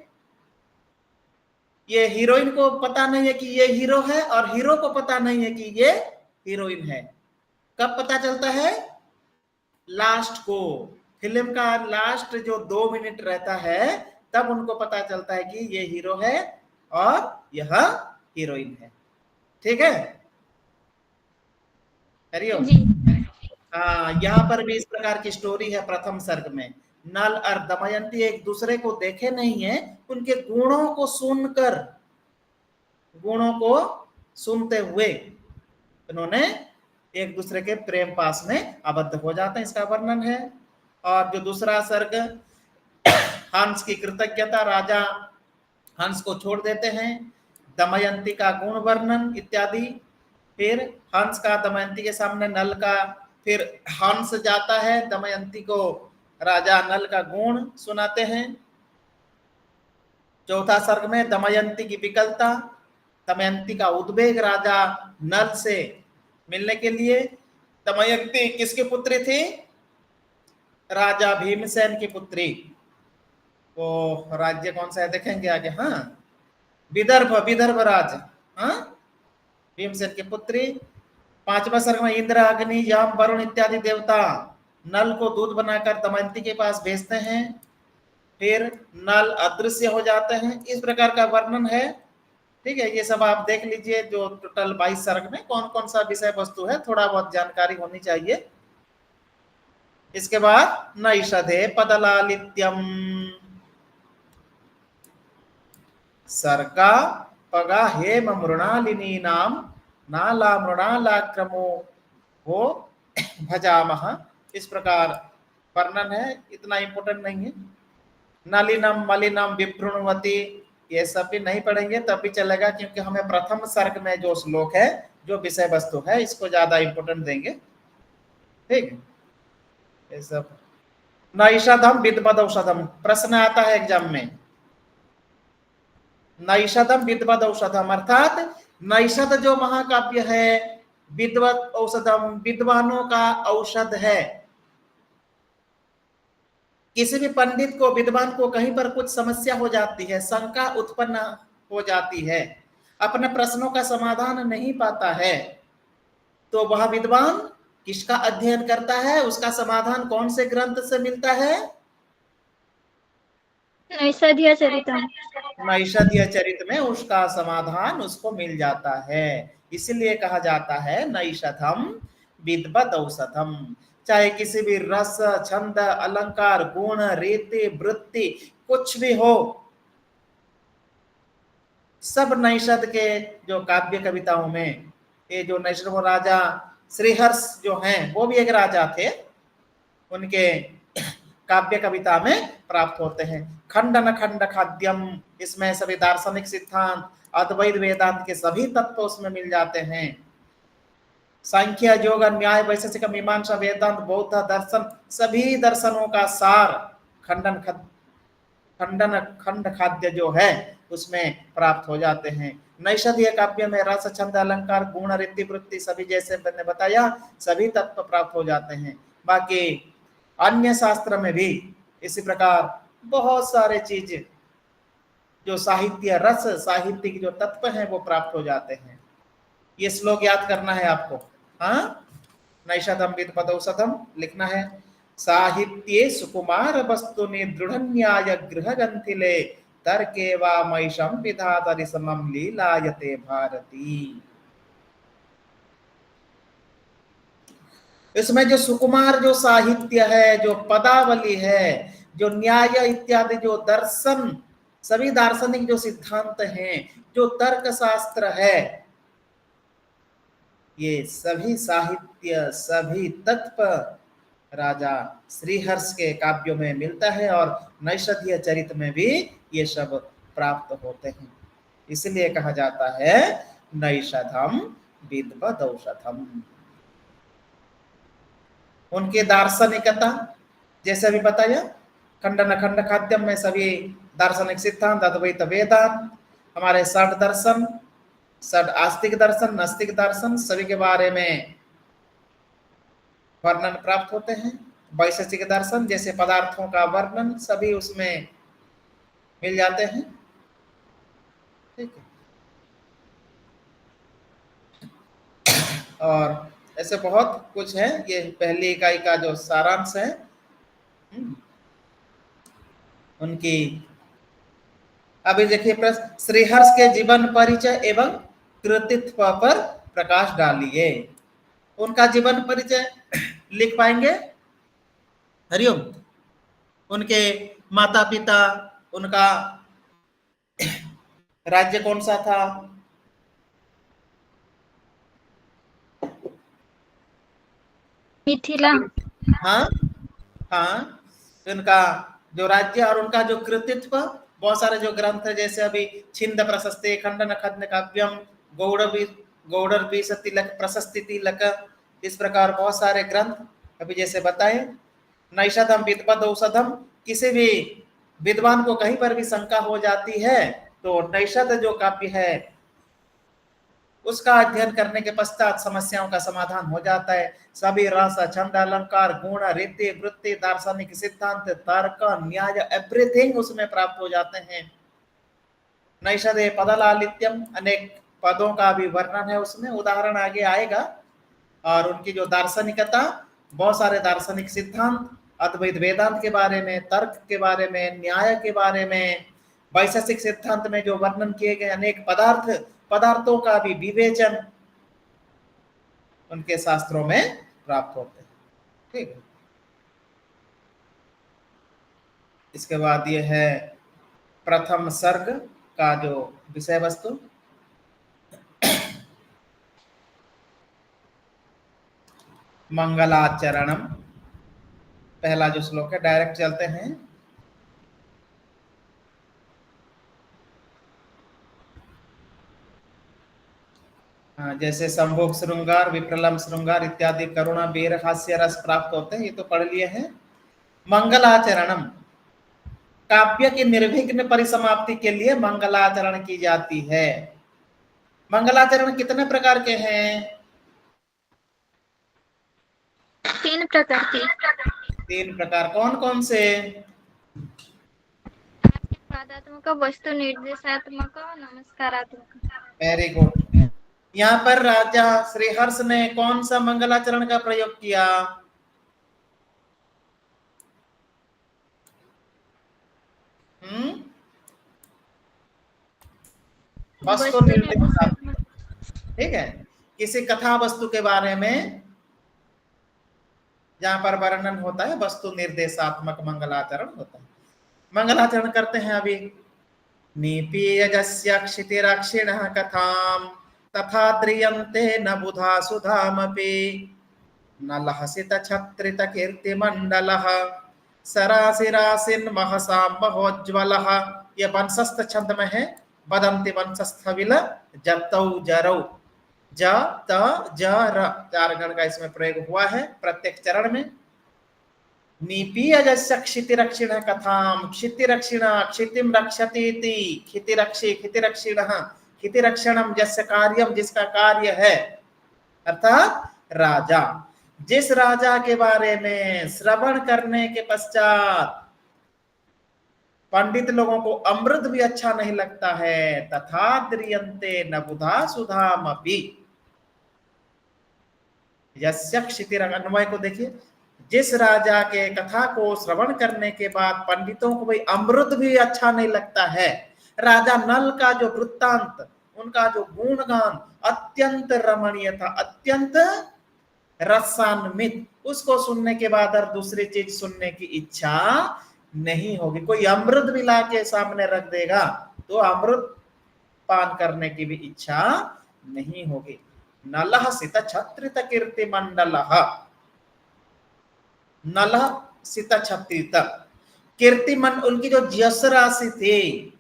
ये हीरोइन को पता नहीं है कि ये हीरो है, और हीरो को पता नहीं है कि ये हीरोइन है। कब पता चलता है? लास्ट को, फिल्म का लास्ट जो 2 मिनट रहता है तब उनको पता चलता है कि ये हीरो है और यह हीरोइन है। ठीक है, हरिओम। जी हाँ, यहाँ पर भी इस प्रकार की स्टोरी है। प्रथम सर्ग में नल और दमयंती एक दूसरे को देखे नहीं है, उनके गुणों को सुनकर, गुणों को सुनते हुए उन्होंने एक दूसरे के प्रेम पास में आबद्ध हो जाते हैं, इसका वर्णन है। और जो दूसरा सर्ग हंस की कृतज्ञता, राजा हंस को छोड़ देते हैं, दमयंती का गुण वर्णन इत्यादि। फिर हंस का दमयंती के सामने नल का, फिर हंस जाता है दमयंती को राजा नल का गुण सुनाते हैं। चौथा सर्ग में दमयंती की विकलता, दमयंती का उद्वेग राजा नल से मिलने के लिए। दमयंती किसकी पुत्री थी? राजा भीमसेन की पुत्री। वो राज्य कौन सा है देखेंगे आगे। हाँ, विदर्भ, विदर्भ राज। हाँ, भीमसेन की पुत्री। पांचवा सर्ग में इंद्र, अग्नि, यम, वरुण इत्यादि देवता नल को दूध बनाकर दमयंती के पास भेजते हैं, फिर नल अदृश्य हो जाते हैं, इस प्रकार का वर्णन है। ठीक है, ये सब आप देख लीजिए। जो टोटल 22 सर्ग में कौन कौन सा विषय वस्तु है, थोड़ा बहुत जानकारी होनी चाहिए। इसके बाद नैषधे पदलालित्यम, सर्गा पगा हेम मृणालिनी नाम नाला मृणालाक्रमो वो भजामह, इस प्रकार वर्णन है। इतना इंपोर्टेंट नहीं है। नलिनम मलिनम विभ्रुणवती, ये सब भी नहीं पढ़ेंगे तब भी चलेगा, क्योंकि हमें प्रथम सर्ग में जो श्लोक है, जो विषय वस्तु है, इसको ज्यादा इंपोर्टेंट देंगे। ठीक, ये सब। नैषधम विद्वद औषधम, प्रश्न आता है एग्जाम में। नैषधम विद्वद औषधम अर्थात नैषध जो महाकाव्य है, विद्वद औषधम विद्वानों का औषध है। किसी भी पंडित को, विद्वान को कहीं पर कुछ समस्या हो जाती है, शंका उत्पन्न हो जाती है, अपने प्रश्नों का समाधान नहीं पाता है, तो वह विद्वान किसका अध्ययन करता है? उसका समाधान कौन से ग्रंथ से मिलता है? नैषधीय चरितम। नैषधीय चरित में उसका समाधान उसको मिल जाता है। इसलिए कहा जाता है नैषधम विद्वद औषधम। चाहे किसी भी रस, छंद, अलंकार, गुण, रीति, वृत्ति कुछ भी हो, सब नैषध के जो काव्य कविताओं में, ये जो नैषध राजा श्रीहर्ष जो हैं, वो भी एक राजा थे, उनके काव्य कविता में प्राप्त होते हैं। खंडन खंड खाद्यम, इसमें सभी दार्शनिक सिद्धांत, अद्वैत वेदांत के सभी तत्व उसमें मिल जाते हैं। सांख्य, योग, न्याय, वैशेषिक, मीमांसा, वेदांत, बौद्ध दर्शन, सभी दर्शनों का सार खंडन खंड खाद्य जो है उसमें प्राप्त हो जाते हैं। नैषधीय काव्य में रस, छंद, अलंकार, गुण, रीति, वृत्ति सभी, जैसे मैंने बताया, सभी तत्व प्राप्त हो जाते हैं। बाकी अन्य शास्त्र में भी इसी प्रकार बहुत सारे चीज, जो साहित्य रस, साहित्य के जो तत्व हैं वो प्राप्त हो जाते हैं। ये श्लोक याद करना है आपको। हाँ, नैषधम विद्वद औषधम लिखना है। साहित्ये सुकुमार वस्तु दृढ़ न्याय गृह ग्रंथिले तर्के वा मैषम विधातरि समम लीलायते भारती। इसमें जो सुकुमार जो साहित्य है, जो पदावली है, जो न्याय इत्यादि जो दर्शन, सभी दार्शनिक जो सिद्धांत हैं, जो तर्क शास्त्र है, ये सभी साहित्य, सभी तत्व राजा श्रीहर्ष के काव्यों में मिलता है और नैषधीय चरित में भी ये सब प्राप्त होते हैं। इसलिए कहा जाता है नैषधम विद्वद औषधम। उनकी दार्शनिकता, जैसे अभी बताया, खंडन खंड खाद्यम में सभी दार्शनिक सिद्धांत, अद्वैत वेदांत, हमारे षड दर्शन, षड आस्तिक दर्शन, नास्तिक दर्शन, सभी के बारे में वर्णन प्राप्त होते हैं। वैशेषिक दर्शन, जैसे पदार्थों का वर्णन, सभी उसमें मिल जाते हैं। ठीक है, और ऐसे बहुत कुछ है। ये पहली इकाई का जो सारांश है उनकी। अभी देखिए प्रश्न, श्रीहर्ष के जीवन परिचय एवं कृतित्व पर प्रकाश डालिए। उनका जीवन परिचय लिख पाएंगे? हरिओम। उनके माता पिता, उनका राज्य कौन सा था? मिथिला। हाँ हाँ, उनका जो राज्य और उनका जो कृतित्व, बहुत सारे जो ग्रंथ है जैसे अभी छिंद प्रशस्ति, खंडन खंड काव्यम, गौड़र तिलक, प्रशस्ति तिलक, इस प्रकार बहुत सारे ग्रंथ अभी जैसे बताए। नैषधम विद्वद औषधम, किसी भी विद्वान को कहीं पर भी शंका हो जाती है तो नैषध जो काव्य है उसका अध्ययन करने के पश्चात समस्याओं का समाधान हो जाता है। सभी रस, छंद, अलंकार, गुण, रीति, वृत्ति, दार्शनिक सिद्धांत, तर्क, न्याय, एवरीथिंग उसमें प्राप्त हो जाते हैं। नैषधे पदलालित्यम, अनेक पदों का भी वर्णन है उसमें, उदाहरण आगे आएगा। और उनकी जो दार्शनिकता, बहुत सारे दार्शनिक सिद्धांत, अद्वैत वेदांत के बारे में, तर्क के बारे में, न्याय के बारे में, वैशेषिक सिद्धांत में जो वर्णन किए गए अनेक पदार्थों का भी विवेचन उनके शास्त्रों में प्राप्त होते हैं। ठीक है। इसके बाद ये है प्रथम सर्ग का जो विषय वस्तु, मंगलाचरणम। पहला जो श्लोक है, डायरेक्ट चलते हैं। जैसे संभोग श्रृंगार, विप्रलम श्रृंगार इत्यादि करुणा, वीर, हास्य रस प्राप्त होते हैं, ये तो पढ़ लिए हैं। मंगलाचरणम, काव्य की निर्विघ्न परिसमाप्ति के लिए मंगलाचरण की जाती है। मंगलाचरण कितने प्रकार के हैं? 3 प्रकार के। 3 प्रकार, कौन कौन से? पादात्मक, वस्तु निर्देशात्मक, नमस्कारात्मक। Very good. यहाँ पर राजा श्रीहर्ष ने कौन सा मंगलाचरण का प्रयोग किया? वस्तु निर्देशात्मक। ठीक है, किसी कथा वस्तु के बारे में जहां पर वर्णन होता है वस्तु निर्देशात्मक मंगलाचरण होता है। मंगलाचरण करते हैं अभी। निपीयजस्य क्षितिरक्षिणः कथां तथा द्रियन्ते न बुधा सुधामपि न लहसित छत्रित कीर्तिमंडलः सरासिरासिन महसां महोज्ज्वलः। ये वंशस्थ छंद में है। वदन्ति वंशस्थविल जतौ जरौ, ज त ज र, 4 गण का इसमें प्रयोग हुआ है प्रत्येक चरण में। निपीयजस्य क्षितिरक्षिण कथाम, क्षितिरक्षिण क्षितिम रक्षतीति, क्षितिरक्षी क्षितिरक्षिणः, क्षितिरक्षणम जस्य कार्यम, जिसका कार्य है, अर्थात राजा। जिस राजा के बारे में श्रवण करने के पश्चात पंडित लोगों को अमृत भी अच्छा नहीं लगता है, तथा द्रियन्ते न बुधा सुधामपि। यस्य क्षितिर, अन्वय को देखिए, जिस राजा के कथा को श्रवण करने के बाद पंडितों को भाई अमृत भी अच्छा नहीं लगता है। राजा नल का जो वृत्तांत, उनका जो गुणगान अत्यंत रमणीय था, अत्यंत रसान्वित, उसको सुनने के बाद और दूसरी चीज सुनने की इच्छा नहीं होगी। कोई अमृत भी ला के सामने रख देगा तो अमृत पान करने की भी इच्छा नहीं होगी। नलः सित छत्रित कीर्ति मंडलः, नलः सित छत्रित कीर्तिमन, उनकी जो यश राशि थी,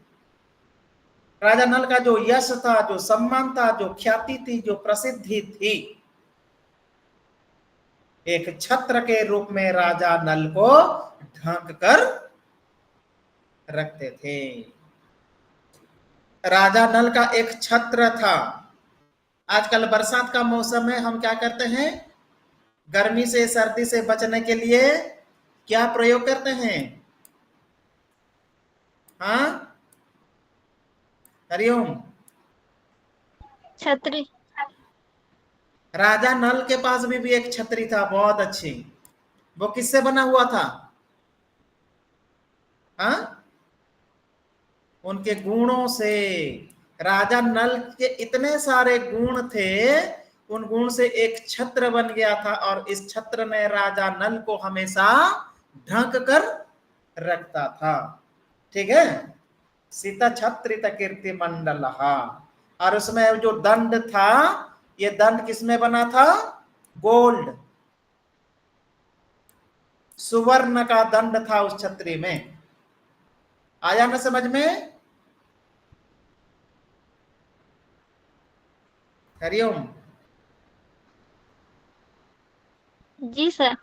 राजा नल का जो यश था, जो सम्मान था, जो ख्याति थी, जो प्रसिद्धि थी, एक छत्र के रूप में राजा नल को ढक कर रखते थे। राजा नल का एक छत्र था। आजकल बरसात का मौसम है, हम क्या करते हैं, गर्मी से सर्दी से बचने के लिए क्या प्रयोग करते हैं? हाँ, हरिओम। छतरी। राजा नल के पास भी एक छतरी था बहुत अच्छी। वो किससे बना हुआ था? हाँ, उनके गुणों से। राजा नल के इतने सारे गुण थे, उन गुण से एक छत्र बन गया था, और इस छत्र ने राजा नल को हमेशा ढक कर रखता था। ठीक है, सीता छत्रित कीर्ति मंडल। और उसमें जो दंड था, ये दंड किसमें बना था? गोल्ड, सुवर्ण का दंड था उस छत्री में। आया ना समझ में? हरिओम। जी सर।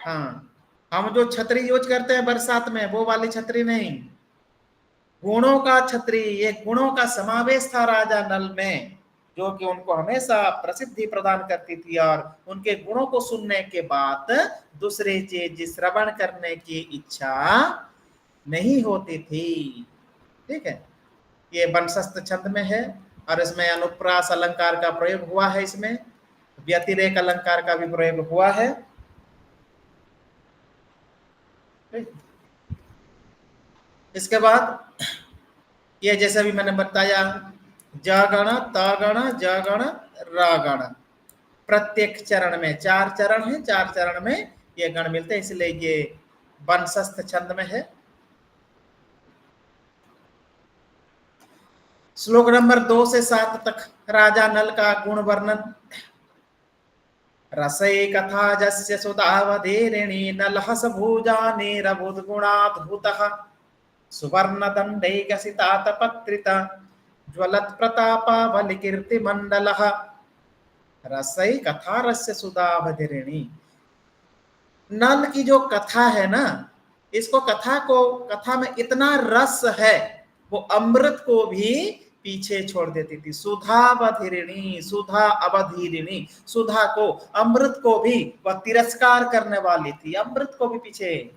हाँ, हम जो छतरी यूज करते हैं बरसात में, वो वाली छतरी नहीं, गुणों का छतरी। ये गुणों का समावेश था राजा नल में, जो कि उनको हमेशा प्रसिद्धि प्रदान करती थी, और उनके गुणों को सुनने के बाद दूसरे चीज श्रवण करने की इच्छा नहीं होती थी। ठीक है, ये वंशस्थ छंद में है, और इसमें अनुप्रास अलंकार का प्रयोग हुआ है, इसमें व्यतिरेक अलंकार का भी प्रयोग हुआ है। इसके बाद ये जैसे भी मैंने बताया, जगण, तगण, जगण, रागण, प्रत्येक चरण में 4 चरण है, 4 चरण में ये गण मिलते हैं, इसलिए ये वंशस्थ छंद में है। श्लोक नंबर 2 से 7 तक राजा नल का गुण वर्णन। रसै कथा जस्य सुधावधेरिणी नलहस भुजानेरबुद्गुणाद्भुतः सुवर्ण दंडैकसितात पत्रित ज्वलत प्रतापावलि कीर्ति मंडलः। रसै कथा रस्य सुधावधेरिणी। नल की जो कथा है ना, इसको कथा में इतना रस है, वो अमृत को भी पीछे छोड़ देती थी। सुधावधिरिणी, सुधा अवधिरिणी, सुधा को, अमृत को भी वह तिरस्कार करने वाली थी, अमृत को भी पीछे।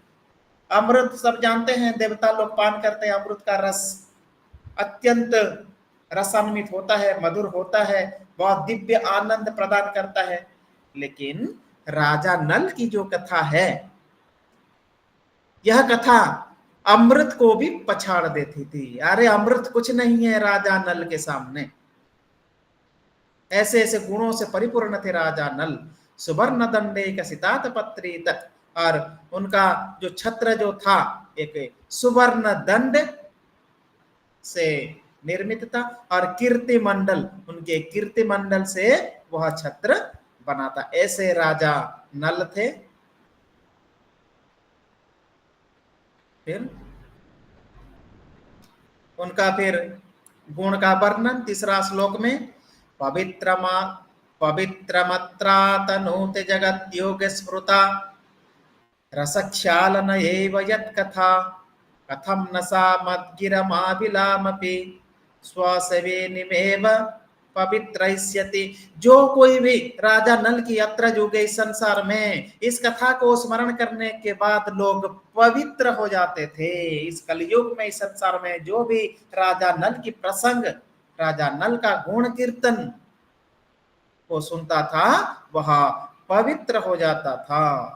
अमृत सब जानते हैं, देवता लोग पान करते हैं अमृत का रस, अत्यंत रसान्वित होता है, मधुर होता है, बहुत दिव्य आनंद प्रदान करता है। लेकिन राजा नल की जो कथा है, यह कथा अमृत को भी पछाड़ देती थी। अरे अमृत कुछ नहीं है राजा नल के सामने। ऐसे ऐसे गुणों से परिपूर्ण थे राजा नल। सुवर्ण दंडे कसितात पत्री तक, और उनका जो छत्र जो था, एक सुवर्ण दंड से निर्मित था, और कीर्ति मंडल, उनके कीर्ति मंडल से वह छत्र बना था। ऐसे राजा नल थे। फिर उनका फिर गुण का वर्णन तीसरा श्लोक में। पवित्रमा पवित्रमत्रा तनोते जगत योग स्मृता रसख्यालन एव यत्कथा कथम न सा मद्गिरमाभिलामपि स्वसेवेनिमेव पवित्रयिष्यति। जो कोई भी राजा नल की यात्रा जो गई संसार में, इस कथा को स्मरण करने के बाद लोग पवित्र हो जाते थे। इस कलयुग में, इस संसार में जो भी राजा नल की प्रसंग, राजा नल का गुण कीर्तन को सुनता था, वह पवित्र हो जाता था।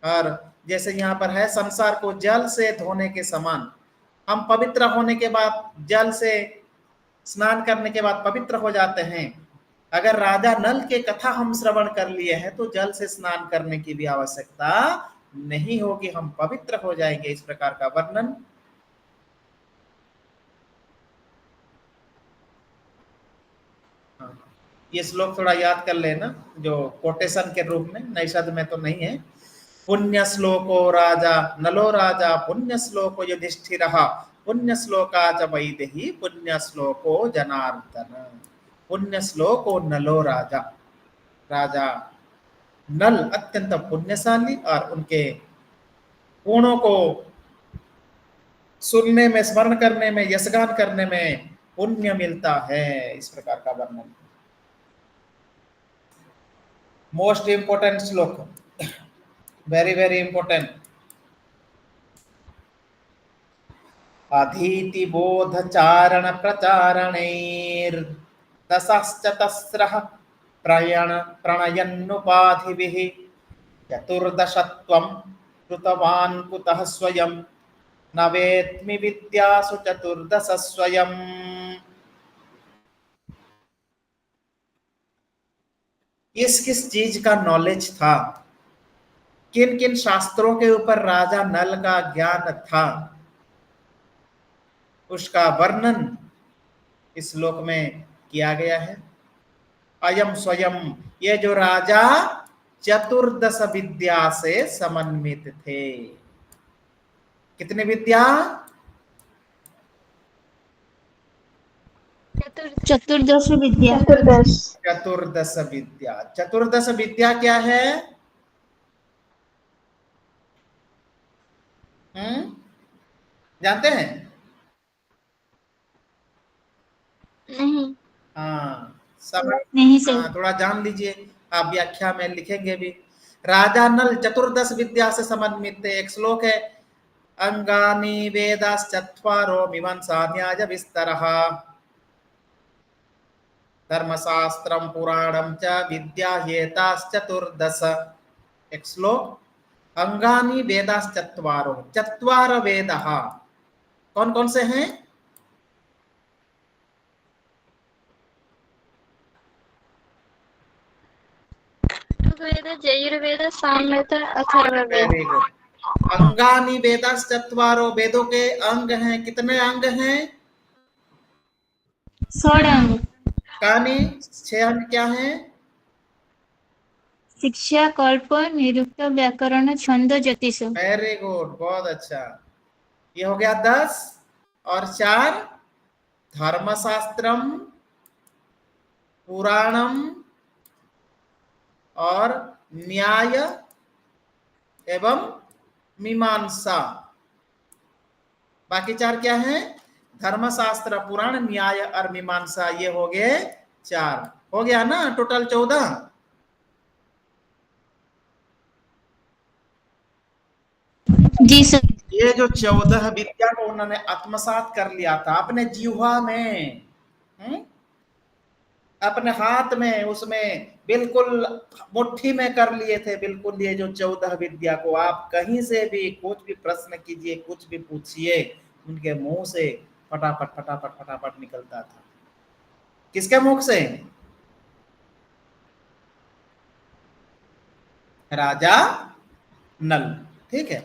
और जैसे यहाँ पर है, संसार को जल से धोने के समान, हम पवित्र होने के बाद, जल से स्नान करने के बाद पवित्र हो जाते हैं। अगर राजा नल के कथा हम श्रवण कर लिए हैं, तो जल से स्नान करने की भी आवश्यकता नहीं होगी, हम पवित्र हो जाएंगे। इस प्रकार का वर्णन। ये श्लोक थोड़ा याद कर लेना, जो कोटेशन के रूप में, नैषद में तो नहीं है। पुण्य श्लोको राजा नलो राजा पुण्य श्लोको युधिष्ठिर पुण्य श्लोका च वैदेही पुण्य श्लोको जनार्दन। पुण्य श्लोको नलो राजा, राजा नल अत्यंत पुण्यशाली, और उनके गुणों को सुनने में, स्मरण करने में, यशगान करने में पुण्य मिलता है। इस प्रकार का वर्णन। मोस्ट इंपोर्टेंट श्लोक, वेरी वेरी इंपोर्टेंट। अधीति बोध चारण प्रचारणैर्दशश्चतस्रः प्रणयन्नुपाधिभिः चतुर्दशत्वं कृतवान् कुतः स्वयं न वेत्मि विद्यासु चतुर्दश स्वयं। किस किस चीज का नॉलेज था, किन किन शास्त्रों के ऊपर राजा नल का ज्ञान था, उसका वर्णन इस श्लोक में किया गया है। अयम स्वयं, ये जो राजा चतुर्दश विद्या से समन्वित थे। कितने विद्या? चतुर्दश विद्या। चतुर्दश विद्या। चतुर्दश विद्या क्या है? जानते हैं? नहीं। हाँ, सब नहीं सर। हाँ, थोड़ा जान लीजिए, आप व्याख्या में लिखेंगे भी। राजा नल चतुर्दश विद्या से समन्वित थे। एक श्लोक है, अंगानि वेदाश्चत्वारो मीमांसा न्याय विस्तरः धर्मशास्त्रम पुराणम च विद्या हेताश्चतुर्दश। एक श्लोक, अंगानि वेदाश्चत्वारो, चत्वार वेदः कौन कौन से हैं? ऋग्वेद, यजुर्वेद, सामवेद, अथर्ववेद। Very good. अंगानि वेदाश्चत्वारो, वेदों के अंग हैं। कितने अंग हैं? 16 अंग। कानि 6 अंग क्या हैं? शिक्षा, कल्प, निरुक्त, व्याकरण, छंद, ज्योतिष। वेरी गुड, बहुत अच्छा। ये हो गया 10 और 4 धर्मशास्त्रम, पुराणम और न्याय एवं मीमांसा। बाकी 4 क्या हैं? धर्मशास्त्र, पुराण, न्याय और मीमांसा। ये हो गए 4। हो गया ना टोटल 14। जी सर। ये जो 14 विद्या को उन्होंने आत्मसात कर लिया था अपने जीवा में, अपने हाथ में, उसमें बिल्कुल मुट्ठी में कर लिए थे बिल्कुल। ये जो 14 विद्या को आप कहीं से भी कुछ भी प्रश्न कीजिए, कुछ भी पूछिए, उनके मुंह से फटाफट फटाफट फटाफट निकलता था। किसके मुख से? राजा नल। ठीक है,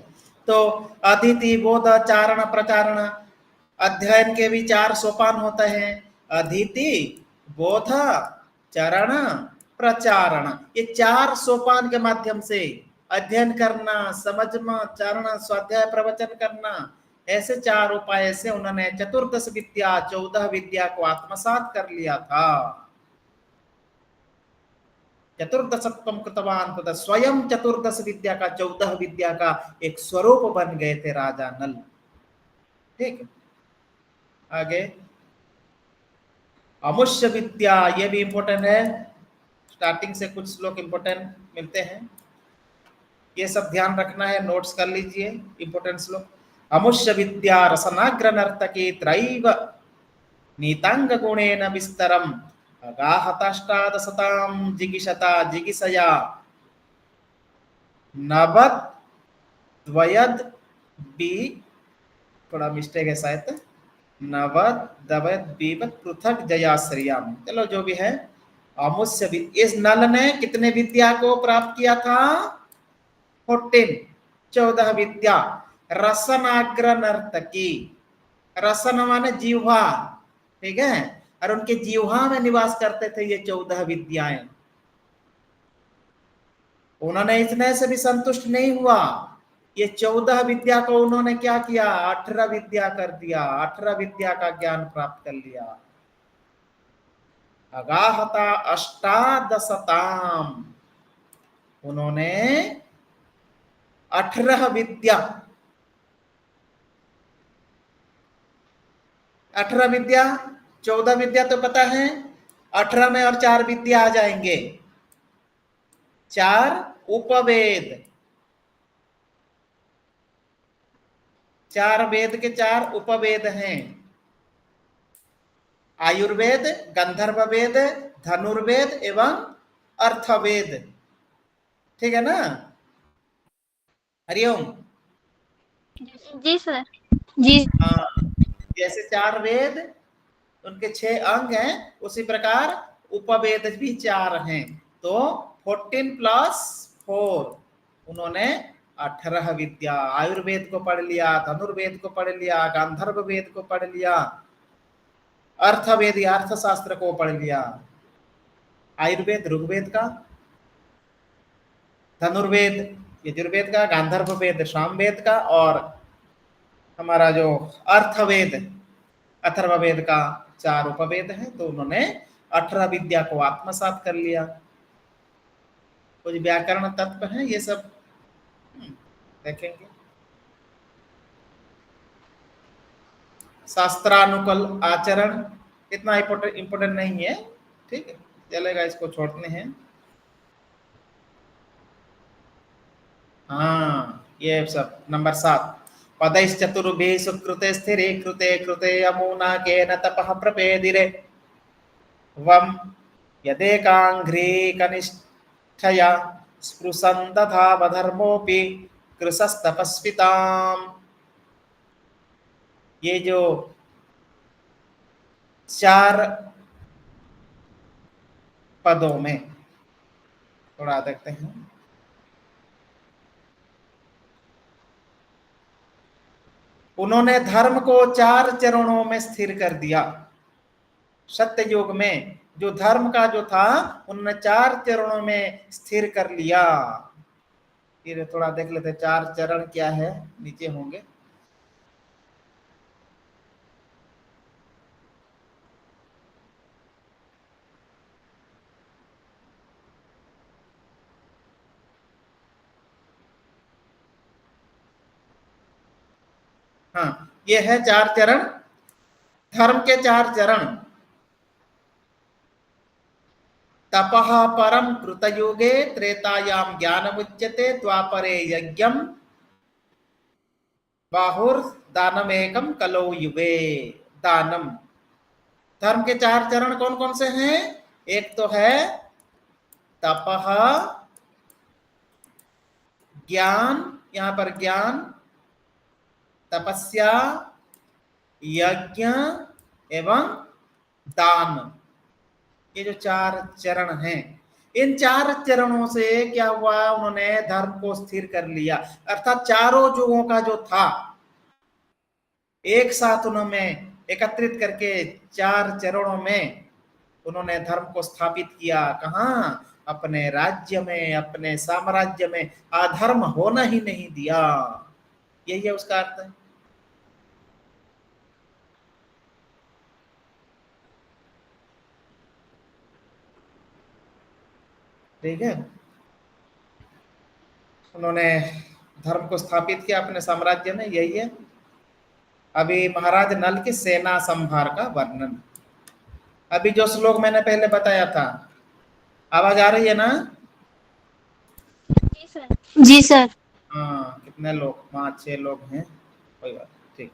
तो अदिति, बोध, चारण, प्रचारण, अध्ययन के भी 4 सोपान होते हैं। अदिति, बोध, चरण, प्रचारण। ये 4 सोपान के माध्यम से अध्ययन करना, समझना, चारण, स्वाध्याय, प्रवचन करना, ऐसे 4 उपाय से उन्होंने चतुर्दश विद्या, 14 विद्या को आत्मसात कर लिया था। चतुर्दशत्वं कृतवान कुतः स्वयं चतुर्दश विद्या का, 14 विद्या का एक स्वरूप बन गए थे राजा नल। ठीक, आगे अमुष्य विद्या, ये भी इंपॉर्टेंट है। स्टार्टिंग से कुछ श्लोक इंपॉर्टेंट मिलते हैं, ये सब ध्यान रखना है, नोट्स कर लीजिए। इंपॉर्टेंट श्लोक, अमुष्य विद्या रसनाग्र नर्तकी त्रैव नीतांग गुणेन विस्तरम अगाहताष्टादशतां जिगिषता जिगिषया नवद द्वयद बी, थोड़ा मिस्टेक है शायद, नवद दवद बीवत पृथक जयाश्रियाम। चलो जो भी है, अमुष्य, इस नल ने कितने विद्या को प्राप्त किया था? 14, 14 विद्या। रसनाग्र नर्तकी, रसन माने जीवा, ठीक है, और उनके जीवा में निवास करते थे ये 14 विद्याएं। उन्होंने इतने से भी संतुष्ट नहीं हुआ, ये 14 विद्या को उन्होंने क्या किया? 18 विद्या कर दिया, 18 विद्या का ज्ञान प्राप्त कर लिया। अगाहता अष्टादशताम, उन्होंने 18 विद्या, 18 विद्या, 14 विद्या तो पता है, 18 में और 4 विद्या आ जाएंगे, 4 उपवेद, 4 वेद के 4 उपवेद हैं। आयुर्वेद, गंधर्व वेद, धनुर्वेद एवं अर्थवेद, ठीक है ना? हरिओम। जी सर। जी। हाँ, जैसे 4 वेद उनके 6 अंग हैं, उसी प्रकार उपवेद भी 4 हैं। तो 14 प्लस 4 उन्होंने 18 विद्या, आयुर्वेद को पढ़ लिया, धनुर्वेद को पढ़ लिया, गांधर्व वेद को पढ़ लिया, अर्थवेद या अर्थशास्त्र को पढ़ लिया, आयुर्वेद ऋग्वेद का, धनुर्वेद यजुर्वेद का, गांधर्व वेद सामवेद का, और हमारा जो अर्थवेद अथर्ववेद का 4 उपवेद है। तो उन्होंने 18 विद्या को आत्मसात कर लिया। कुछ व्याकरण तत्व हैं, ये सब देखेंगे। शास्त्रानुकूल आचरण इतना इंपोर्टेंट नहीं है, ठीक है, चलेगा, इसको छोड़ते हैं। हाँ, ये सब नंबर 7, पदैश्चतुर्भिः सुकृते स्थिरे कृते कृते यमुना केन तपः प्रपेदिरे वम यदेकांघ्री कनिष्ठया स्पृशन् दधावधर्मोऽपि कृशस्तपस्विताम्। ये जो 4 पदों में थोड़ा देखते हैं। उन्होंने धर्म को 4 चरणों में स्थिर कर दिया। सत्य युग में जो धर्म का जो था, उन्होंने 4 चरणों में स्थिर कर लिया। फिर थोड़ा देख लेते, 4 चरण क्या है, नीचे होंगे। हाँ, ये है 4 चरण, धर्म के 4 चरण। तपः परम कृतयुगे त्रेतायां ज्ञानमुच्यते द्वापरे यज्ञम बाहुर्दानमेकम कलौ युगे। दानम, धर्म के 4 चरण कौन कौन से हैं? एक तो है तपः, ज्ञान, यहां पर ज्ञान, तपस्या, यज्ञ एवं दान। ये जो 4 चरण हैं, इन 4 चरणों से क्या हुआ, उन्होंने धर्म को स्थिर कर लिया। अर्थात चारों युगों का जो था, एक साथ उन्होंने एकत्रित करके 4 चरणों में उन्होंने धर्म को स्थापित किया। कहाँ? अपने राज्य में, अपने साम्राज्य में अधर्म होना ही नहीं दिया। यही है उसका अर्थ है। ठीक है, उन्होंने धर्म को स्थापित किया अपने साम्राज्य में, यही है। अभी महाराज नल की सेना संभार का वर्णन, अभी जो श्लोक मैंने पहले बताया था, आवाज आ रही है ना? जी सर। जी सर। हाँ, कितने लोग, 5-6 लोग हैं, कोई बात ठीक।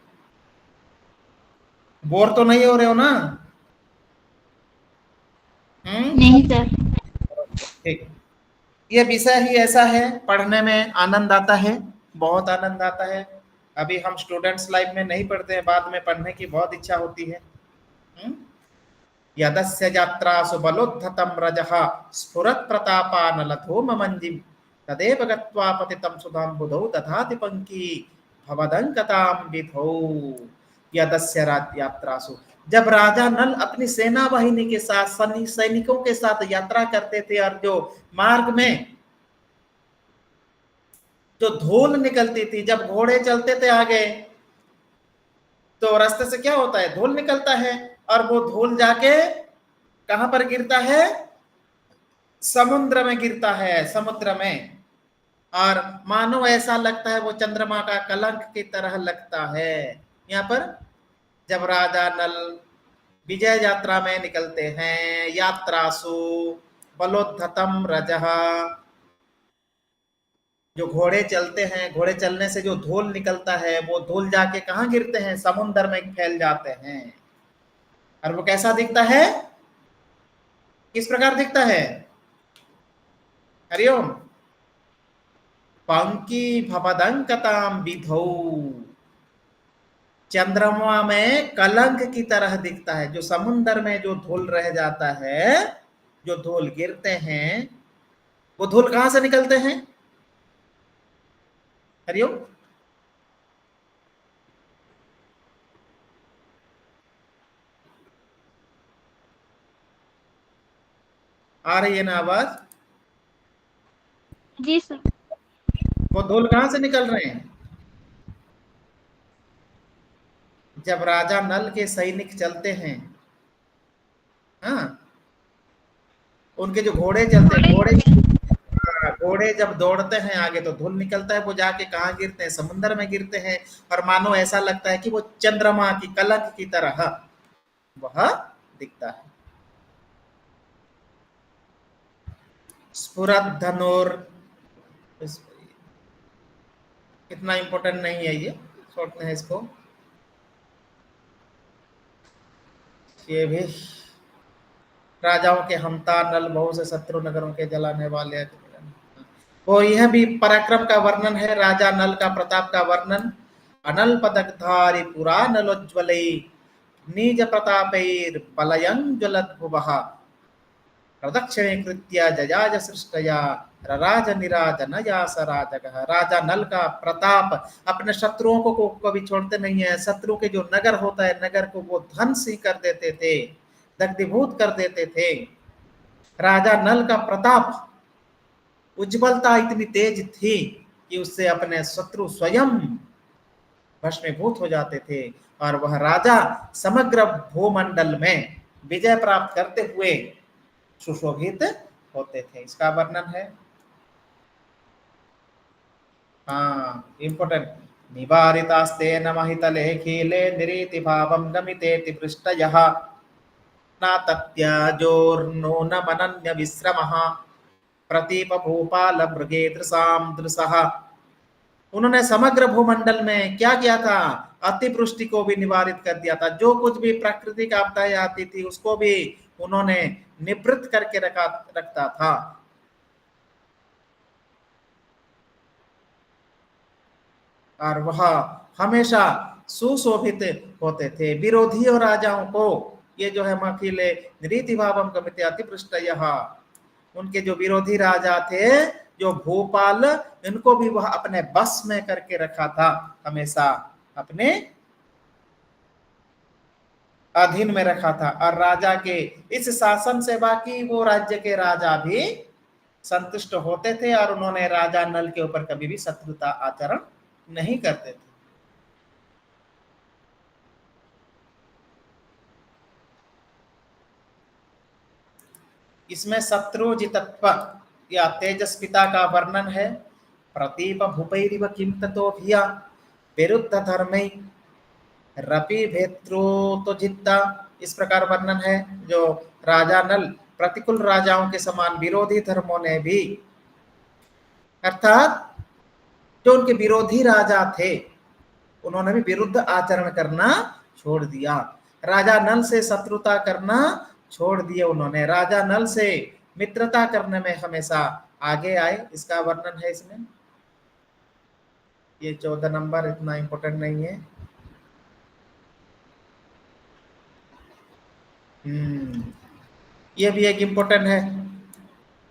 बोर तो नहीं हो रहे हो ना? नहीं सर। ठीक। ये विषय ही ऐसा है, पढ़ने में आनंद आता है, बहुत आनंद आता है। अभी हम स्टूडेंट्स लाइफ में नहीं पढ़ते हैं, बाद में पढ़ने की बहुत इच्छा होती है। यदस्य यात्रासु बलोद्धतं रजः स्फुरत् प्रतापानलधूममञ्जिं तदेव गत्वा पतितं सुधाम्बुधौ दधाति पंकी भवदंकतां विधौ। यदस्य यात्रासु, जब राजा नल अपनी सेना वाहिनी के साथ, सैनिकों के साथ यात्रा करते थे, और जो मार्ग में जो धूल निकलती थी, जब घोड़े चलते थे आगे, तो रास्ते से क्या होता है, धूल निकलता है, और वो धूल जाके कहां पर गिरता है? समुद्र में गिरता है, समुद्र में। और मानो ऐसा लगता है वो चंद्रमा का कलंक की तरह लगता है। यहाँ पर जब राजा नल विजय यात्रा में निकलते हैं, यात्रासु बलोद्धतम रजः, जो घोड़े चलते हैं, घोड़े चलने से जो धूल निकलता है, वो धूल जाके कहाँ गिरते हैं? समुद्र में फैल जाते हैं। और वो कैसा दिखता है? किस प्रकार दिखता है? हरिओम। पंकी भवदंकताम विधौ, चंद्रमा में कलंक की तरह दिखता है। जो समुन्द्र में जो धूल रह जाता है, जो धूल गिरते हैं, वो धूल कहां से निकलते हैं? हरिओम। आ रही है ना आवाज? जी सर। वो धूल कहां से निकल रहे हैं? जब राजा नल के सैनिक चलते हैं, हाँ, उनके जो घोड़े चलते हैं, घोड़े। घोड़े जब दौड़ते हैं आगे तो धूल निकलता है, वो जाके कहाँ गिरते हैं? समुद्र में गिरते हैं। और मानो ऐसा लगता है कि वो चंद्रमा की कलक की तरह वह दिखता है। स्फुरत धनुर, इतना इंपॉर्टेंट नहीं है ये, छोड़ते हैं इसको। ये भी राजाओं के हमता, नल बहु से शत्रु नगरों के जलाने वाले। वो यह भी पराक्रम का वर्णन है, राजा नल का प्रताप का वर्णन। अनल पदकधारी पुरा नलोज्वलै, निज प्रतापैर बलयं ज्वलत भुवः, प्रदक्षिणे कृत्या जयाज सृष्टया, राज निराज न यास राजगः। राजा नल का प्रताप, अपने शत्रुओं को कभी छोड़ते नहीं है। शत्रु के जो नगर होता है, नगर को वो ध्वंस ही कर देते थे, दग्धीभूत कर देते थे। राजा नल का प्रताप, उज्ज्वलता इतनी तेज थी कि उससे अपने शत्रु स्वयं भस्मीभूत हो जाते थे। और वह राजा समग्र भूमंडल में विजय प्राप्त करते हुए सुशोभित होते थे। इसका वर्णन है। हाँ, इंपॉर्टेंट। निवारितास्तेन महितले खीले निरीति भावं गमितेति पृष्टयः, न तत्याजोर्नूनमनन्य विश्रमः, प्रतीप भूपाल मृगेदृशाम दृशः। उन्होंने समग्र भूमंडल में क्या किया था? अतिवृष्टि को भी निवारित कर दिया था। जो कुछ भी प्राकृतिक आपदाएं आती थी उसको भी उन्होंने निवृत्त करके रखता था। और वह हमेशा सुशोभित होते थे। विरोधियों राजाओं को ये जो है मखिले रीति भावम गमिते अतिपृष्ट, उनके जो विरोधी राजा थे, जो भोपाल, इनको भी वह अपने बस में करके रखा था, हमेशा अपने अधीन में रखा था। और राजा के इस शासन से बाकी वो राज्य के राजा भी संतुष्ट होते थे, और उन्होंने राजा नल के ऊपर कभी भी शत्रुता आचरण नहीं करते थे। इसमें शत्रुजितत्व या तेजस्विता का वर्णन है। प्रतीप भूपैरिव किम ततो भिया, विरुद्ध धर्मै रपि भेत्रो तो जित्ता। इस प्रकार वर्णन है। जो राजा नल प्रतिकूल राजाओं के समान विरोधी धर्मों ने भी, अर्थात जो उनके विरोधी राजा थे, उन्होंने भी विरुद्ध आचरण करना छोड़ दिया। राजा नल से शत्रुता करना छोड़ दिए उन्होंने, राजा नल से मित्रता करने में हमेशा आगे आए। इसका वर्णन है इसमें। ये 14 नंबर इतना इंपॉर्टेंट नहीं है। ये भी एक इंपॉर्टेंट है।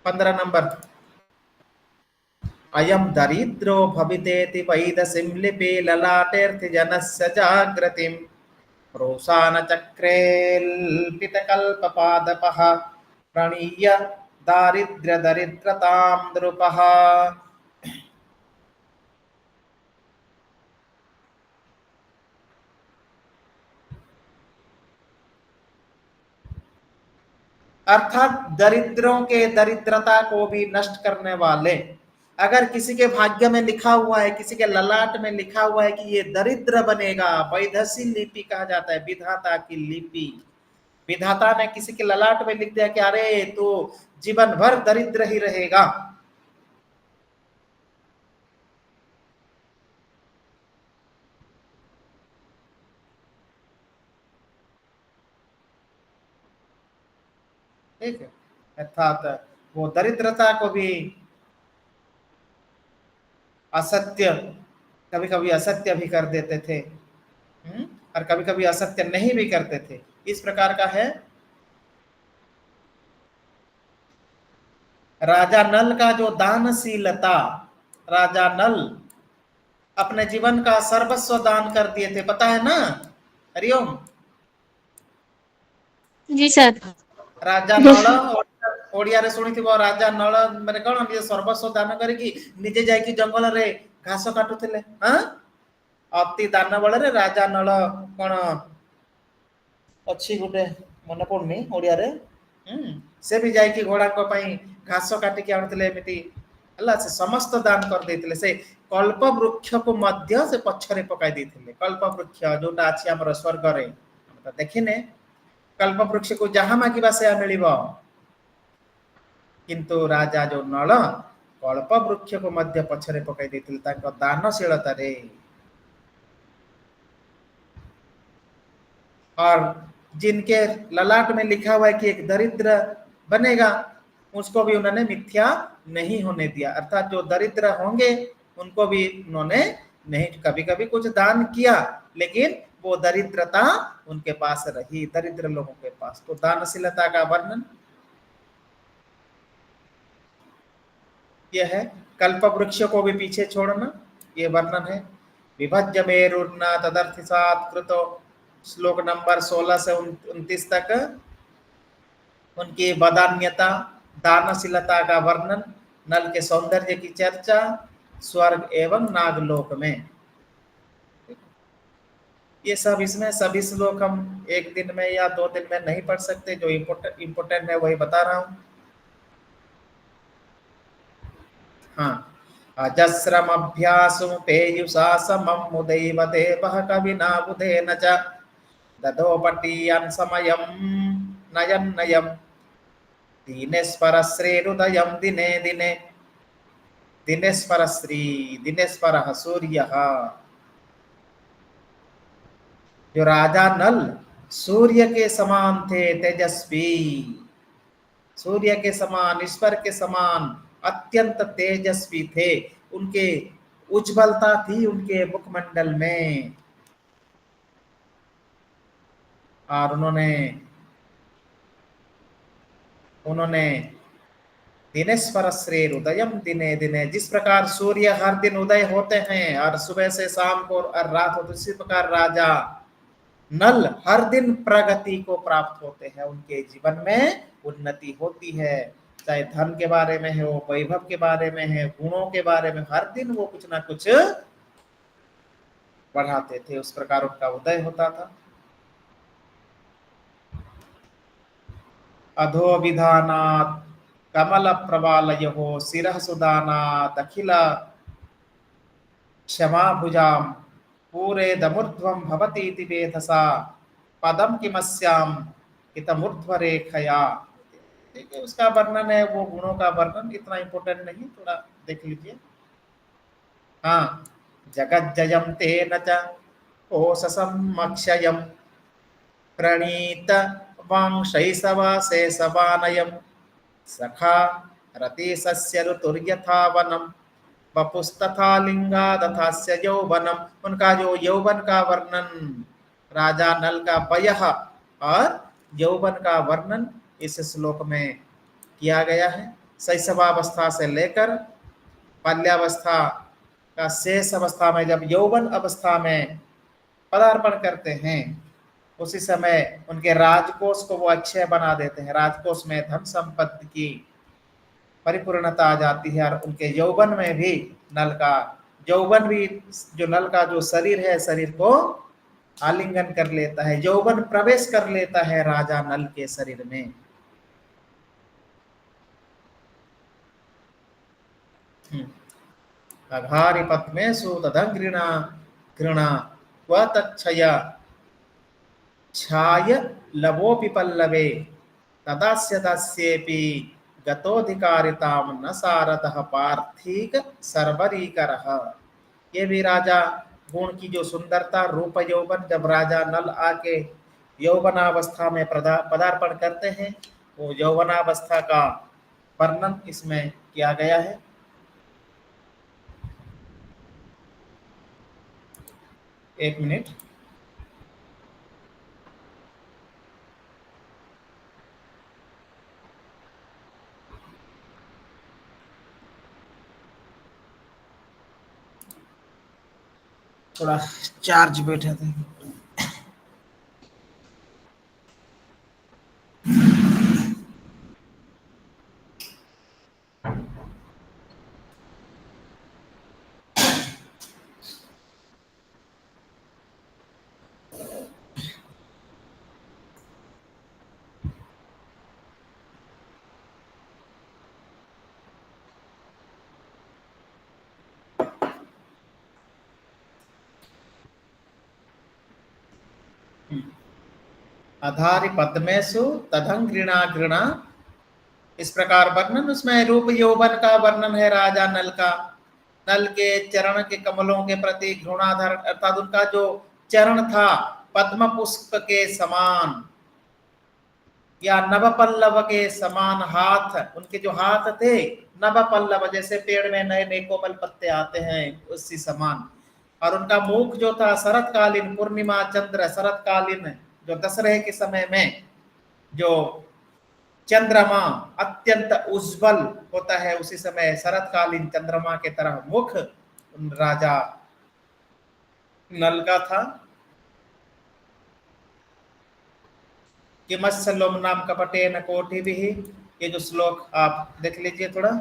15 नंबर। अयम दरिद्रो भवितेति वैदसिं लिपि ललाटेऽर्थ जनस्य जाग्रतिं, रोषान चक्रेल्पितकल्पपादपः, प्रणीय दारिद्र्य दरिद्रतां नृपः। अर्थात दरिद्रों के दरिद्रता को भी नष्ट करने वाले। अगर किसी के भाग्य में लिखा हुआ है, किसी के ललाट में लिखा हुआ है कि ये दरिद्र बनेगा, वैधसी लिपि कहा जाता है, विधाता की लिपि। विधाता ने किसी के ललाट में लिख दिया कि अरे तो जीवन भर दरिद्र ही रहेगा, ठीक है, अर्थात वो दरिद्रता को भी असत्य, कभी कभी असत्य भी कर देते थे, और कभी कभी असत्य नहीं भी करते थे, इस प्रकार का है। राजा नल का जो दानशीलता, राजा नल अपने जीवन का सर्वस्व दान कर दिए थे, पता है ना? हरिओम। जी सर। राजा नल ओडिया शुणी राजा नल मैंने कौन निज सर्वस्व दान करके निजे जाकि जंगल रे घास काटुले। हाँ, अति दान बल राजा नल कौन अच्छी गोटे मन पड़नी ओडिया रे, से भी जाकि घोड़ा को पई घास काटिक आनुले, एमती है से समस्त दान कर देते। से कल्प वृक्ष को मध्य से पछरे पकाई देते। कल्प वृक्ष जोटा अच्छी आम स्वर्ग रे देखिने, कल्प वृक्ष को जहाँ मागिबा से मिल, किंतु राजा जो नल कल्प वृक्ष को मध्य पछरे पकाई देते दानशीलता रे। और जिनके ललाट में लिखा हुआ है कि एक दरिद्र बनेगा, उसको भी उन्होंने मिथ्या नहीं होने दिया, अर्थात जो दरिद्र होंगे उनको भी उन्होंने नहीं, कभी कभी कुछ दान किया लेकिन वो दरिद्रता उनके पास रही, दरिद्र लोगों के पास। तो दानशीलता का वर्णन यह है। कल्प वृक्ष को भी पीछे छोड़ना, ये वर्णन है। विभज्य मेरुर्न तदर्थिसात् कृतो, श्लोक नंबर 16 से 29 तक उनकी वदान्यता, दानशीलता का वर्णन, नल के सौंदर्य की चर्चा स्वर्ग एवं नागलोक में। ये सब इसमें सभी श्लोक हम एक दिन में या 2 दिन में नहीं पढ़ सकते, जो इम्पोर्टेंट है वही बता रहा हूं। हाँ, अजस्रम अभ्यासुम पेयुषा समम मुदैव देवः कविना बुधेन च ददोपटीयन् समयं नयन नयम दिनेश्वर श्रीरुदयम दिने दिने, दिनेश्वर श्री, दिनेश्वर सूर्य। जो राजा नल सूर्य के समान थे, तेजस्वी, सूर्य के समान, ईश्वर के समान अत्यंत तेजस्वी थे। उनके उज्ज्वलता थी उनके मुखमंडल में, और उन्होंने दिनेश्वर श्रेर उदयम दिने दिने, जिस प्रकार सूर्य हर दिन उदय होते हैं और सुबह से शाम को और रात होती, उसी प्रकार राजा नल हर दिन प्रगति को प्राप्त होते हैं, उनके जीवन में उन्नति होती है, चाहे धन के बारे में हो, वैभव के बारे में है, गुणों के बारे में, हर दिन वो कुछ ना कुछ बढ़ाते थे, उस प्रकार उनका उदय होता था। अधो विधानात् कमल प्रवालयो शिरः सुदानात् अखिल क्षमा भुजाम पूरे दमुर्ध्वं भवति इति वेधसा पदम किमस्याम कितमुर्ध्व रेखया। ठीक है, उसका वर्णन है, वो गुणों का वर्णन इतना इंपॉर्टेंट नहीं, थोड़ा देख लीजिए। हाँ, जगज्जयम तेन च कोशसम अक्षयम प्रणीत वांशैसवासेसवानयम सखा रतिसस्य ऋतुर्यथा वनम वपुस्तथा लिंगादथास्य यौवनम। उनका जो यौवन का वर्णन, राजा नल का वयः और यौवन का वर्णन इस श्लोक में किया गया है। शैशवावस्था से लेकर बाल्यावस्था का शेष अवस्था में, जब यौवन अवस्था में पदार्पण करते हैं, उसी समय उनके राजकोष को वो अक्षय बना देते हैं। राजकोष में धन संपत्ति की परिपूर्णता आ जाती है, और उनके यौवन में भी नल का यौवन भी, जो नल का जो शरीर है, शरीर को आलिंगन कर लेता है, यौवन प्रवेश कर लेता है राजा नल के शरीर में। अघारि पद्मेषु तदघृणा घृणा क्व तच्छया छाय लवोपि पल्लवे तदास्य दास्येपि गतोधिकारितां न सारदः पार्थिक सर्वरीकरः। ये भी राजा गुण की जो सुंदरता, रूप यौवन, जब राजा नल आके यौवनावस्था में पदार्पण करते हैं, वो यौवनावस्था का वर्णन इसमें किया गया है। एक मिनट। थोड़ा चार्ज बैठा था। अधारि पद्मेषु तदं घृणा घृणा, इस प्रकार वर्णन। उसमें रूप यौवन का वर्णन है राजा नल का। नल के चरण के कमलों के प्रति घृणाधार, अर्थात उनका जो चरण था पद्म पुष्प के समान या नवपल्लव के समान, हाथ उनके जो हाथ थे नवपल्लव, जैसे पेड़ में नए नए कोमल पत्ते आते हैं उसी समान। और उनका मुख जो था शरतकालीन, पूर्णिमा चंद्र शरतकालीन जो दशहरे के समय में जो चंद्रमा अत्यंत उज्जवल होता है, उसी समय शरतकालीन चंद्रमा के तरह मुख उन राजा नल का था। किमस्सलोम नाम कपटेन कोटि भी, ये जो श्लोक आप देख लीजिए थोड़ा,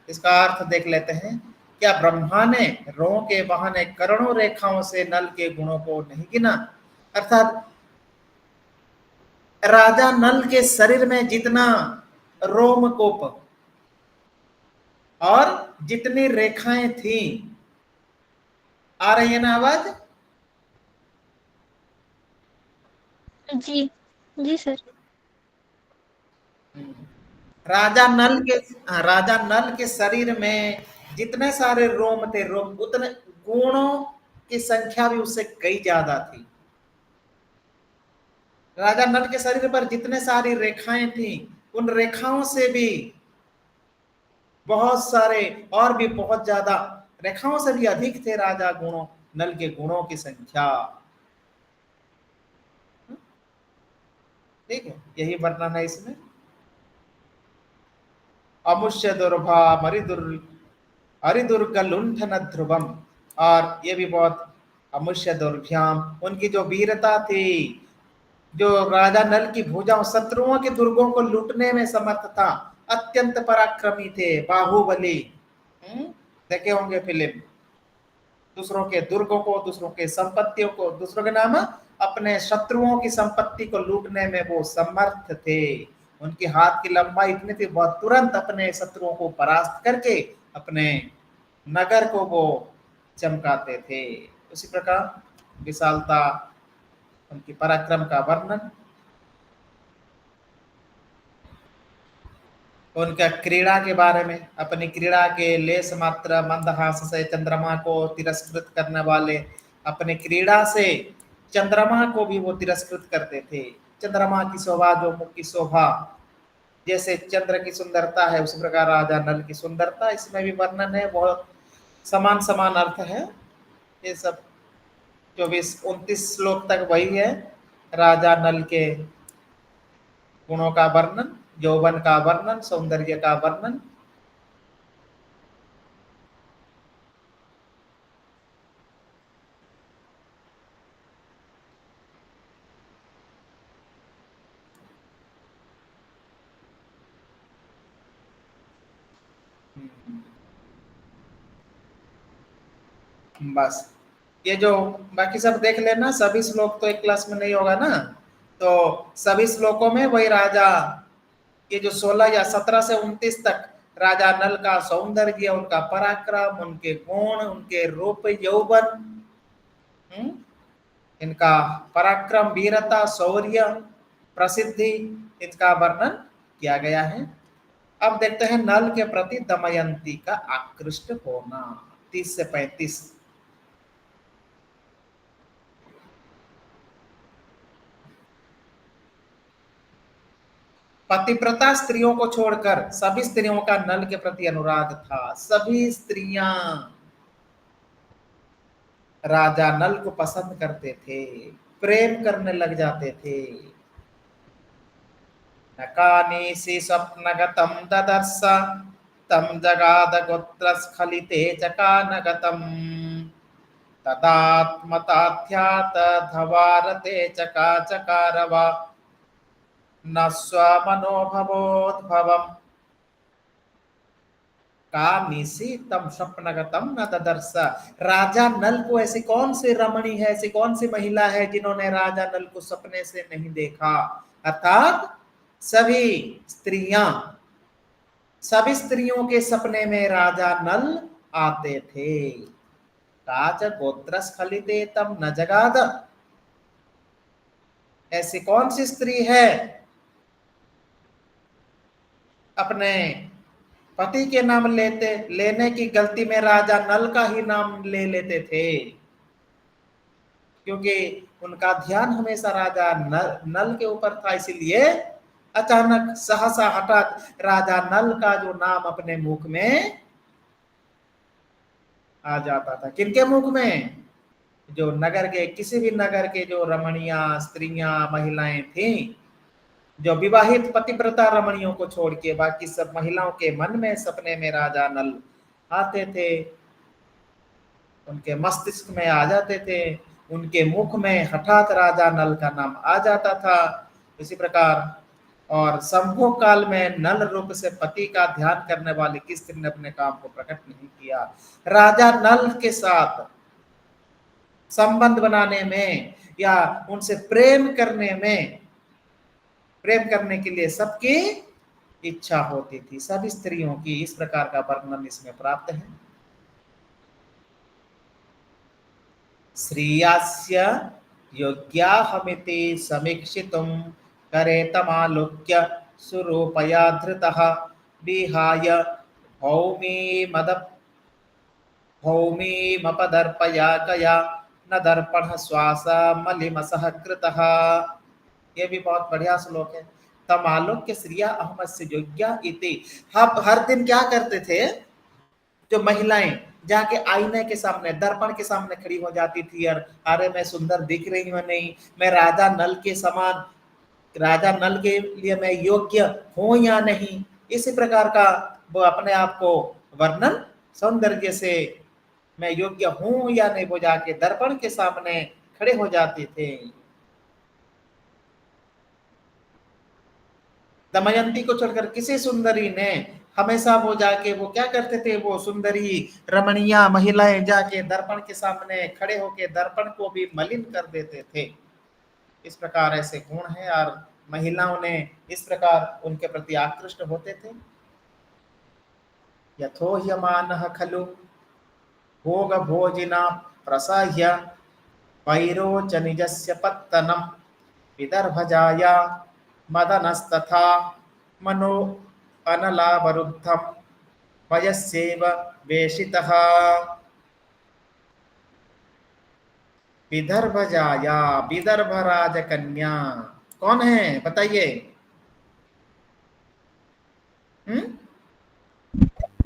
इसका अर्थ देख लेते हैं। क्या ब्रह्मा ने रो के बहाने करोड़ों रेखाओं से नल के गुणों को नहीं गिना? अर्थात राजा नल के शरीर में जितना रोमकूप और जितनी रेखाएं थी, आ रही है ना आवाज? जी जी सर। राजा नल के शरीर में जितने सारे रोम थे, रोम उतने गुणों की संख्या भी उससे कई ज्यादा थी। राजा नल के शरीर पर जितने सारी रेखाएं थी, उन रेखाओं से भी बहुत सारे और भी बहुत ज्यादा, रेखाओं से भी अधिक थे राजा गुणों नल के गुणों की संख्या। ठीक है, यही वर्णन है इसमें। अमुष्य दुर्भा हरिदुर्ग लुंठन ध्रुवम, और ये भी बहुत अमुष्य दुर्भ्याम, उनकी जो वीरता थी, जो राजा नल की भुजाओं शत्रुओं के दुर्गों को लूटने में समर्थ था, अत्यंत पराक्रमी थे, बाहुबली। देखे होंगे फिल्म, दूसरों के दुर्गों को, दूसरों के संपत्तियों को, दूसरों के नाम अपने शत्रुओं की संपत्ति को लूटने में वो समर्थ थे। उनकी हाथ की लंबाई इतनी थी, वह तुरंत अपने शत्रुओं को परास्त करके अपने नगर को वो चमकाते थे। उसी प्रकार विशालता, उनकी पराक्रम का वर्णन। उनका क्रीड़ा के बारे में, अपनी क्रीड़ा के लेस मात्र मंदहास से चंद्रमा को तिरस्कृत करने वाले, अपनी क्रीड़ा से चंद्रमा को भी वो तिरस्कृत करते थे। चंद्रमा की शोभा, जो मुख की शोभा, जैसे चंद्र की सुंदरता है उसी प्रकार राजा नल की सुंदरता, इसमें भी वर्णन है। बहुत समान समान अर्थ है ये सब। 24-29 श्लोक तक वही है, राजा नल के गुणों का वर्णन, यौवन का वर्णन, सौंदर्य का वर्णन। बस ये जो बाकी सब देख लेना, सभी श्लोक तो एक क्लास में नहीं होगा ना, तो सभी श्लोकों में वही राजा, ये जो 16 या 17 से 29 तक राजा नल का सौंदर्य, उनका पराक्रम, उनके गुण, उनके रूप यौवन, इनका पराक्रम, वीरता, शौर्य, प्रसिद्धि, इनका वर्णन किया गया है। अब देखते हैं नल के प्रति दमयंती का आकृष्ट होना, 30 से 35। पतिव्रता स्त्रियों को छोड़कर सभी स्त्रियों का नल के प्रति अनुराग था। सभी स्त्रियां राजा नल को पसंद करते थे, प्रेम करने लग जाते थे। नकानीसी स्वप्नगतं ददर्श तं जगाद गोत्रस्खलिते चकानगतम् तदात्मताध्यात धवारते चकाचकारवा न स्वमनोभवोद्भवम् कामीसी तम स्वप्नगतम न ददर्श। राजा नल को ऐसी कौन सी रमणी है, ऐसी कौन सी महिला है जिन्होंने राजा नल को सपने से नहीं देखा। अर्थात सभी स्त्रियों के सपने में राजा नल आते थे। राज गोत्रस्खलिते तम न जगाद, ऐसी कौन सी स्त्री है अपने पति के नाम लेने की गलती में राजा नल का ही नाम ले लेते थे, क्योंकि उनका ध्यान हमेशा राजा नल के ऊपर था। इसीलिए अचानक सहसा हठात राजा नल का जो नाम अपने मुख में आ जाता था। किनके मुख में? जो नगर के, किसी भी नगर के जो रमणियां, स्त्रियां, महिलाएं थी, जो विवाहित पतिव्रता रमणियों को छोड़ के बाकी सब महिलाओं के मन में सपने में राजा नल आते थे, उनके मस्तिष्क में आ जाते थे, उनके मुख में हठात राजा नल का नाम आ जाता था। इसी प्रकार और संभोग काल में नल रूप से पति का ध्यान करने वाली किस स्त्री ने अपने काम को प्रकट नहीं किया। राजा नल के साथ संबंध बनाने में या उनसे प्रेम करने के लिए सबकी इच्छा होती थी, सभी स्त्रियों की। इस प्रकार का वर्णन इसमें प्राप्त है। श्रियास्य योग्याहमिति समीक्षितुं करेतमालोक्य सुरूपया धृतः विहाय भौमीमपदर्पया कया न दर्पण श्वास मलिमसः कृतः। ये भी बहुत बढ़िया श्लोक है। तमालोक्य श्रिया अहमस्य योग्या इति। हर दिन क्या करते थे जो महिलाएं, जाके आईने के सामने, दर्पण के सामने खड़ी हो जाती थी और अरे मैं सुंदर दिख रही हूं नहीं, मैं राजा नल के समान, राजा नल के लिए मैं योग्य हूं या नहीं, इसी प्रकार का वो अपने आप को वर्णन सौंदर्य से मैं योग्य हूं या नहीं, वो जाके दर्पण के सामने खड़े हो जाते थे। दमयंती को छोड़कर किसी सुंदरी ने हमेशा वो जाके वो क्या करते थे, वो सुंदरी रमणिया महिलाएं जाके दर्पण के सामने खड़े होके दर्पण को भी मलिन कर देते थे। इस प्रकार ऐसे गुण हैं और महिलाओं ने इस प्रकार उनके प्रति आकृष्ट होते थे। यथोह्यमानः खलु भोग भोजिना प्रसाह्य वैरोच निजस्य पत्तनम विदर्भजाया मदनस्तथा मनो अनलावरुद्धम वयस्येव वेशितः। विदर्भजाया, विदर्भ राजकन्या कौन है बताइए?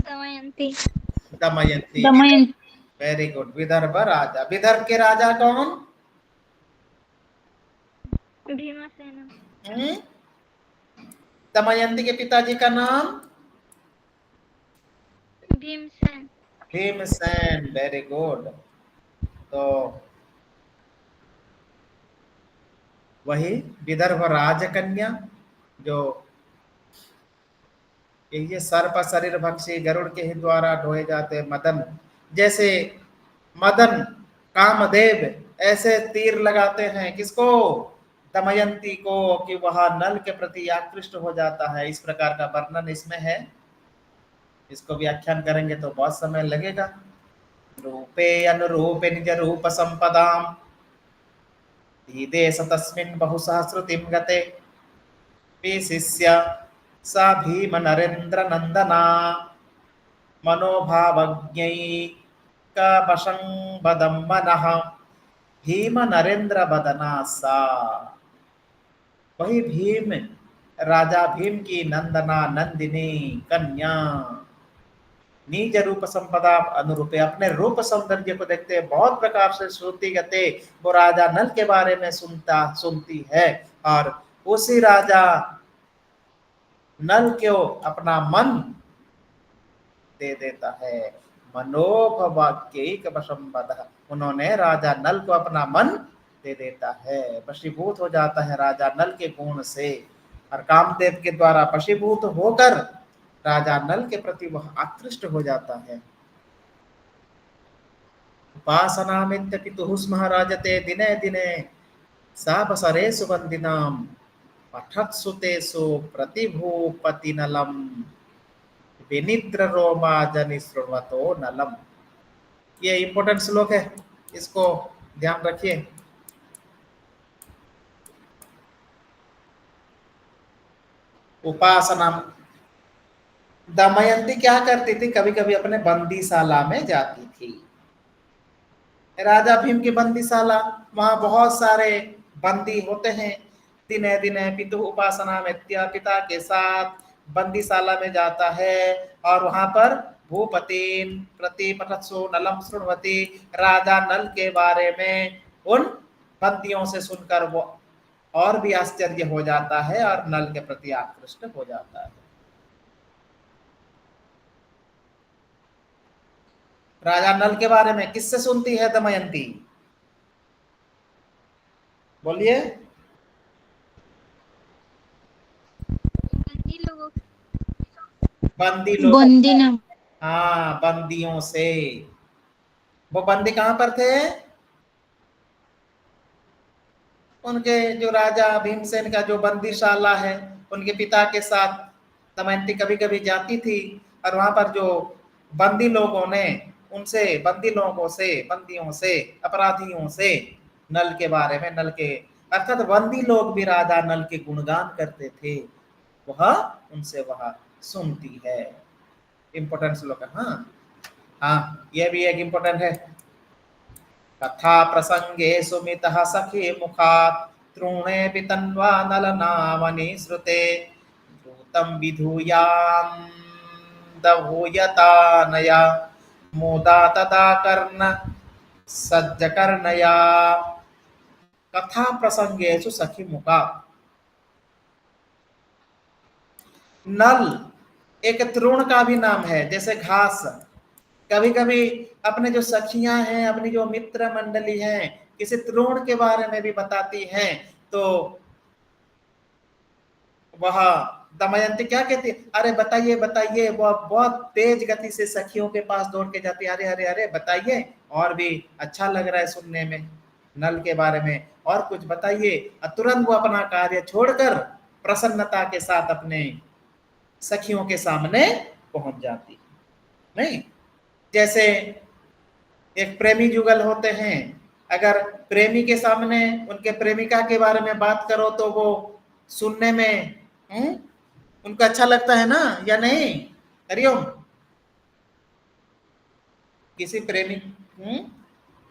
दमयंती। दमयंती। Very good. विदर्भ राजा, विदर्भ के राजा कौन? भीमसेन। दमयंती के पिताजी का नाम? भीमसेन। भीमसेन। Very good. तो वही विदर्भ राजकन्या जो ये सर्प शरीर भक्षी गरुड़ के ही द्वारा ढोए जाते मदन, जैसे मदन कामदेव ऐसे तीर लगाते हैं किसको? दमयंती को, कि वह नल के प्रति आकृष्ट हो जाता है। इस प्रकार का वर्णन इसमें है। इसको व्याख्यान करेंगे तो बहुत समय लगेगा। रूपे अनुरूपे निज रूप संपदाम धीदेश तस्मिन् बहुसहस्रुतिं गते विशिष्य सा भीम नरेंद्र नंदना मनोभावज्ञैकवशं बदं मनः भीम नरेंद्र बदना सा। वही भीम, राजा भीम की नंदना, नंदिनी कन्या। निज रूप संपदा अनुरूपे, अपने रूप सौंदर्य को देखते हैं, बहुत प्रकार से श्रुति गते वो राजा नल के बारे में सुनती है, और उसी राजा नल को अपना मन दे देता है। मनोभवाक्यैक वशंबदः, उन्होंने राजा नल को अपना मन दे देता है, वशीभूत हो जाता है राजा नल के गुण से, और कामदेव के द्वारा वशीभूत होकर राजा नल के प्रति वह आकृष्ट हो जाता है। उपासनामित्य पितुः स्मः राजते दिने दिने सापसरेषु वन्दिनां पठत्सुतेषु प्रतिभूपति नलम विनिद्र रोमा जनि श्रृण्वतो नलम। ये इंपॉर्टेंट श्लोक है, इसको ध्यान रखिए। उपासना, दमयंती क्या करती थी, कभी कभी अपने बंदीशाला में जाती थी, राजा भीम की बंदीशाला, वहां बहुत सारे बंदी होते हैं। दिने दिने पितु उपासना में पिता के साथ बंदीशाला में जाता है, और वहां पर भूपतिन प्रति पठत्सु नलम शृण्वति, राजा नल के बारे में उन बंदियों से सुनकर वो और भी आश्चर्य हो जाता है और नल के प्रति आकृष्ट हो जाता है। राजा नल के बारे में किससे सुनती है दमयंती, बोलिए। बंदी लोग, बंदी ना, हाँ बंदियों से। वो बंदी कहां पर थे, उनके जो राजा भीमसेन का जो बंदीशाला है, उनके पिता के साथ दमयंती कभी कभी जाती थी, और वहां पर जो बंदी लोगों ने उनसे, बंदी लोगों से, बंदियों से, अपराधियों से नल के बारे में, नल के अर्थात बंदी लोग भी राजा नल के गुणगान करते थे, वह उनसे वह सुनती है। इंपॉर्टेंट श्लोक है। हाँ हाँ, यह भी एक इंपॉर्टेंट है। कथा प्रसंगे सुमितः सखी मुखात् तृणे पितन्वा नलनामनि श्रुते द्रुतं विधूयां दभूयतानया मोदा तदा कर्ण सज्जकर्णया। कथा प्रसंगेषु सखी मुखात्, नल एक तृण का भी नाम है, जैसे घास। कभी कभी अपने जो सखियां हैं, अपनी जो मित्र मंडली हैं, किसी तृण के बारे में भी बताती हैं, तो वह दमयंती क्या कहती, अरे बताइए बताइए, वह बहुत तेज गति से सखियों के पास दौड़ के जाती, अरे अरे अरे बताइए, और भी अच्छा लग रहा है सुनने में, नल के बारे में और कुछ बताइए। तुरंत वो अपना कार्य छोड़कर प्रसन्नता के साथ अपने सखियों के सामने पहुंच जाती। नहीं, जैसे एक प्रेमी जुगल होते हैं, अगर प्रेमी के सामने उनके प्रेमिका के बारे में बात करो तो वो सुनने में उनको अच्छा लगता है ना, या नहीं, हरिओम। किसी प्रेमी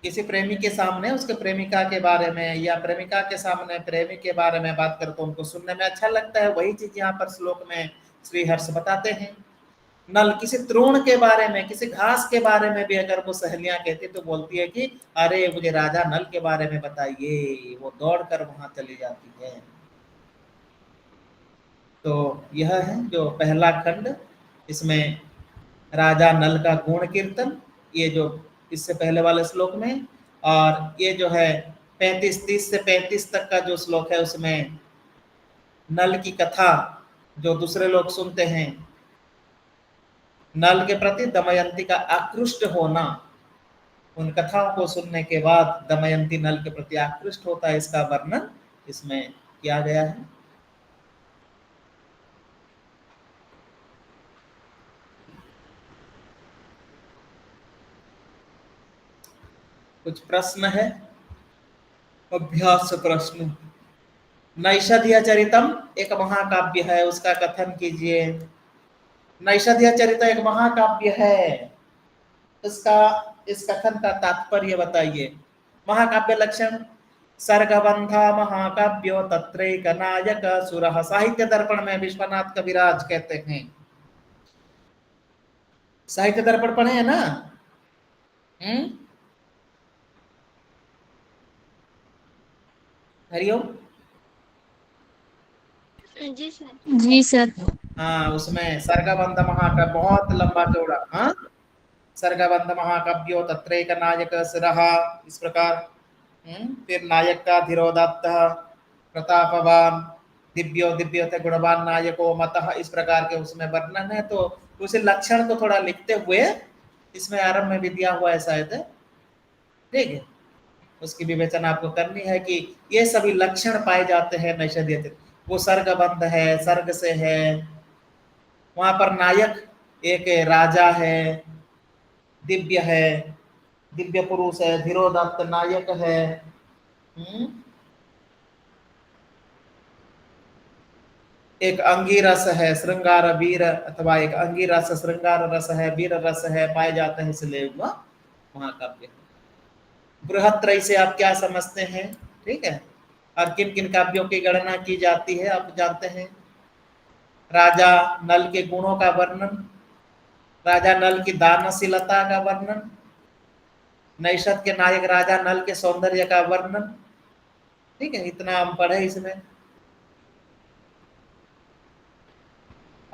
किसी प्रेमी के सामने उसके प्रेमिका के बारे में, या प्रेमिका के सामने प्रेमी के बारे में बात करो तो उनको सुनने में अच्छा लगता है। वही चीज यहाँ पर श्लोक में श्री हर्ष बताते हैं। नल किसी तृण के बारे में, किसी घास के बारे में भी अगर वो सहेलियां कहती तो बोलती है कि अरे मुझे राजा नल के बारे में बताइए, वो दौड़कर वहां चली जाती है। तो यह है जो पहला खंड, इसमें राजा नल का गुण कीर्तन, ये जो इससे पहले वाले श्लोक में, और ये जो है 30 से 35 तक का जो श्लोक है, उसमें नल की कथा जो दूसरे लोग सुनते हैं, नल के प्रति दमयंती का आकृष्ट होना, उन कथाओं को सुनने के बाद दमयंती नल के प्रति आकृष्ट होता है, इसका वर्णन इसमें किया गया है। कुछ प्रश्न है, अभ्यास प्रश्न। नैषधीय चरितम एक महाकाव्य है, उसका कथन कीजिए। नैषधीय चरित एक महाकाव्य है, उसका इस कथन का तात्पर्य बताइए। महाकाव्य लक्षण, सर्गबंधा महाकाव्यो तत्रैक नायक सुरः, साहित्य दर्पण में विश्वनाथ कविराज कहते हैं। साहित्य दर्पण पढ़े हैं ना? हरिओम। जी सर। जी सर। हाँ, उसमें सर्गबंध महाकाव्य बहुत लंबा चौड़ा, हाँ, सर्गबंध महाकाव्यो तत्रैक नायक रहा, इस प्रकार। फिर नायक का धीरोदात्त, प्रतापवान, दिव्यो दिव्य गुणवान नायको मतः, इस प्रकार के उसमें वर्णन है। तो उसे लक्षण को थोड़ा लिखते हुए इसमें आरंभ में भी दिया हुआ है शायद, ठीक है। उसकी विवेचना आपको करनी है कि ये सभी लक्षण पाए जाते हैं नैषधीय। वो सर्गबंध है, सर्ग से है, वहां पर नायक एक राजा है, दिव्य है, दिव्य पुरुष है, धीरोदात्त नायक है। एक अंगिरस है, श्रृंगार वीर, अथवा एक अंगिरस श्रृंगार रस है, वीर रस है, पाए जाते हैं, इसलिए वह महाकाव्य है। बृहत्रय से आप क्या समझते हैं, ठीक है। और किन किन काव्यों की गणना की जाती है आप जानते हैं। राजा नल के गुणों का वर्णन, राजा नल की दानशीलता का वर्णन, नैषध के नायक राजा नल के सौंदर्य का वर्णन, ठीक है। इतना हम पढ़े इसमें।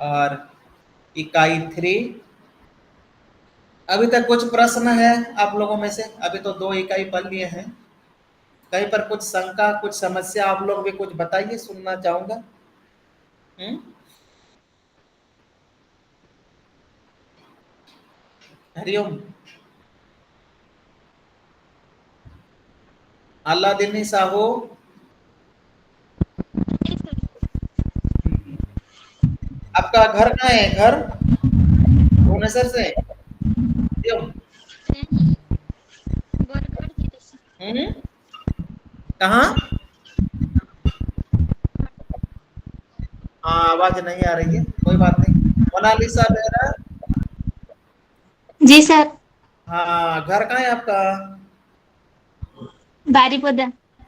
और इकाई 3, अभी तक कुछ प्रश्न है आप लोगों में से? अभी तो 2 इकाई पढ़ लिए हैं, कहीं पर कुछ शंका, कुछ समस्या आप लोग भी कुछ बताइए, सुनना चाहूंगा। हरिओम। अल्लादीनी साहू, आपका घर कहाँ है? घर भुवनेश्वर से? कहाँ? हाँ, आवाज नहीं आ रही है, कोई बात नहीं। मोनालिसा बेहरा। जी सर। हाँ, घर कहाँ है आपका? बारीपदा।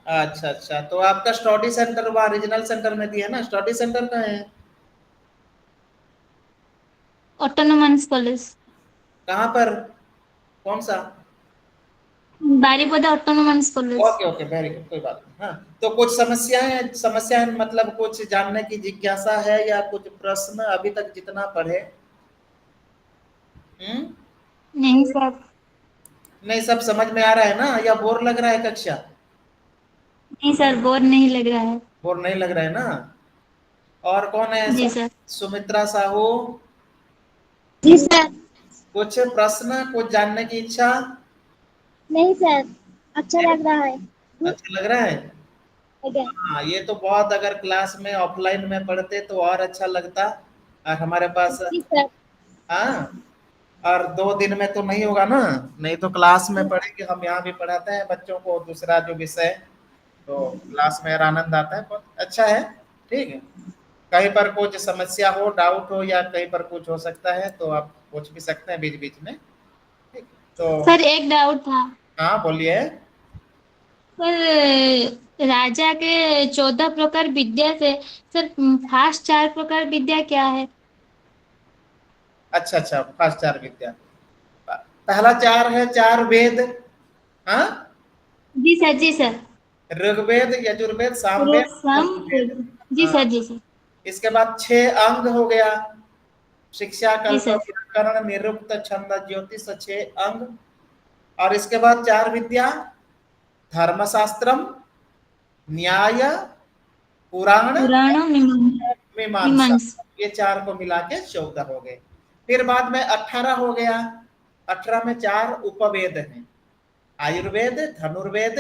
अच्छा अच्छा, तो आपका स्टडी सेंटर वहाँ रीजनल सेंटर में दिया है ना? स्टडी सेंटर कहाँ है? Autonomous college. कहाँ पर? कौन सा? Baripada autonomous college. Okay okay, very good, कोई बात नहीं। हाँ, तो कुछ समस्याएं मतलब कुछ जानने की जिज्ञासा है या कुछ प्रश्न अभी तक जितना पढ़े? नहीं सर। नहीं, सब समझ में आ रहा है ना, या बोर लग रहा है कक्षा? नहीं सर, बोर नहीं लग रहा है। बोर नहीं लग रहा है ना? और कौन है जी ऐसा? सर। सुमित्रा साहू, जी सर। कुछ प्रश्न, कुछ जानने की इच्छा? नहीं सर, अच्छा लग रहा है। अच्छा लग रहा है। हाँ, ये तो बहुत, अगर क्लास में ऑफलाइन में पढ़ते तो और अच्छा लगता। और हमारे पास, जी सर। हाँ, और 2 दिन में तो नहीं होगा ना, नहीं तो क्लास में पढ़ेंगे। हम यहाँ भी पढ़ाते हैं बच्चों को दूसरा जो विषय, तो क्लास में आनंद आता है, बहुत अच्छा है, ठीक है। कहीं पर कुछ समस्या हो, डाउट हो, या कहीं पर कुछ हो सकता है तो आप पूछ भी सकते हैं बीच बीच में, ठीक। तो सर एक डाउट था। हाँ, बोलिए। सर राजा के 14 प्रकार विद्या से सर फास्ट 4 प्रकार विद्या क्या है? अच्छा अच्छा, फास्ट 4 विद्या, पहला 4 है 4 वेद, हाँ, जी सर। जी सर। ऋग्वेद, यजुर्वेद, सामवेद, पूर्वोत्तम अथर्ववेद। जी हाँ, सर। जी सर। इसके बाद 6 अंग हो गया, शिक्षा, जी कल्प, सर। व्याकरण, निरुक्त, छंद, ज्योतिष, 6 अंग। और इसके बाद 4 विद्या, धर्मशास्त्रम, न्याय, पुराण, पुराण मीमांसा, मीमांसा। ये 4 को मिला के 14 हो गए। फिर बाद में 18 हो गया। 18 में 4 उपवेद हैं, आयुर्वेद, धनुर्वेद,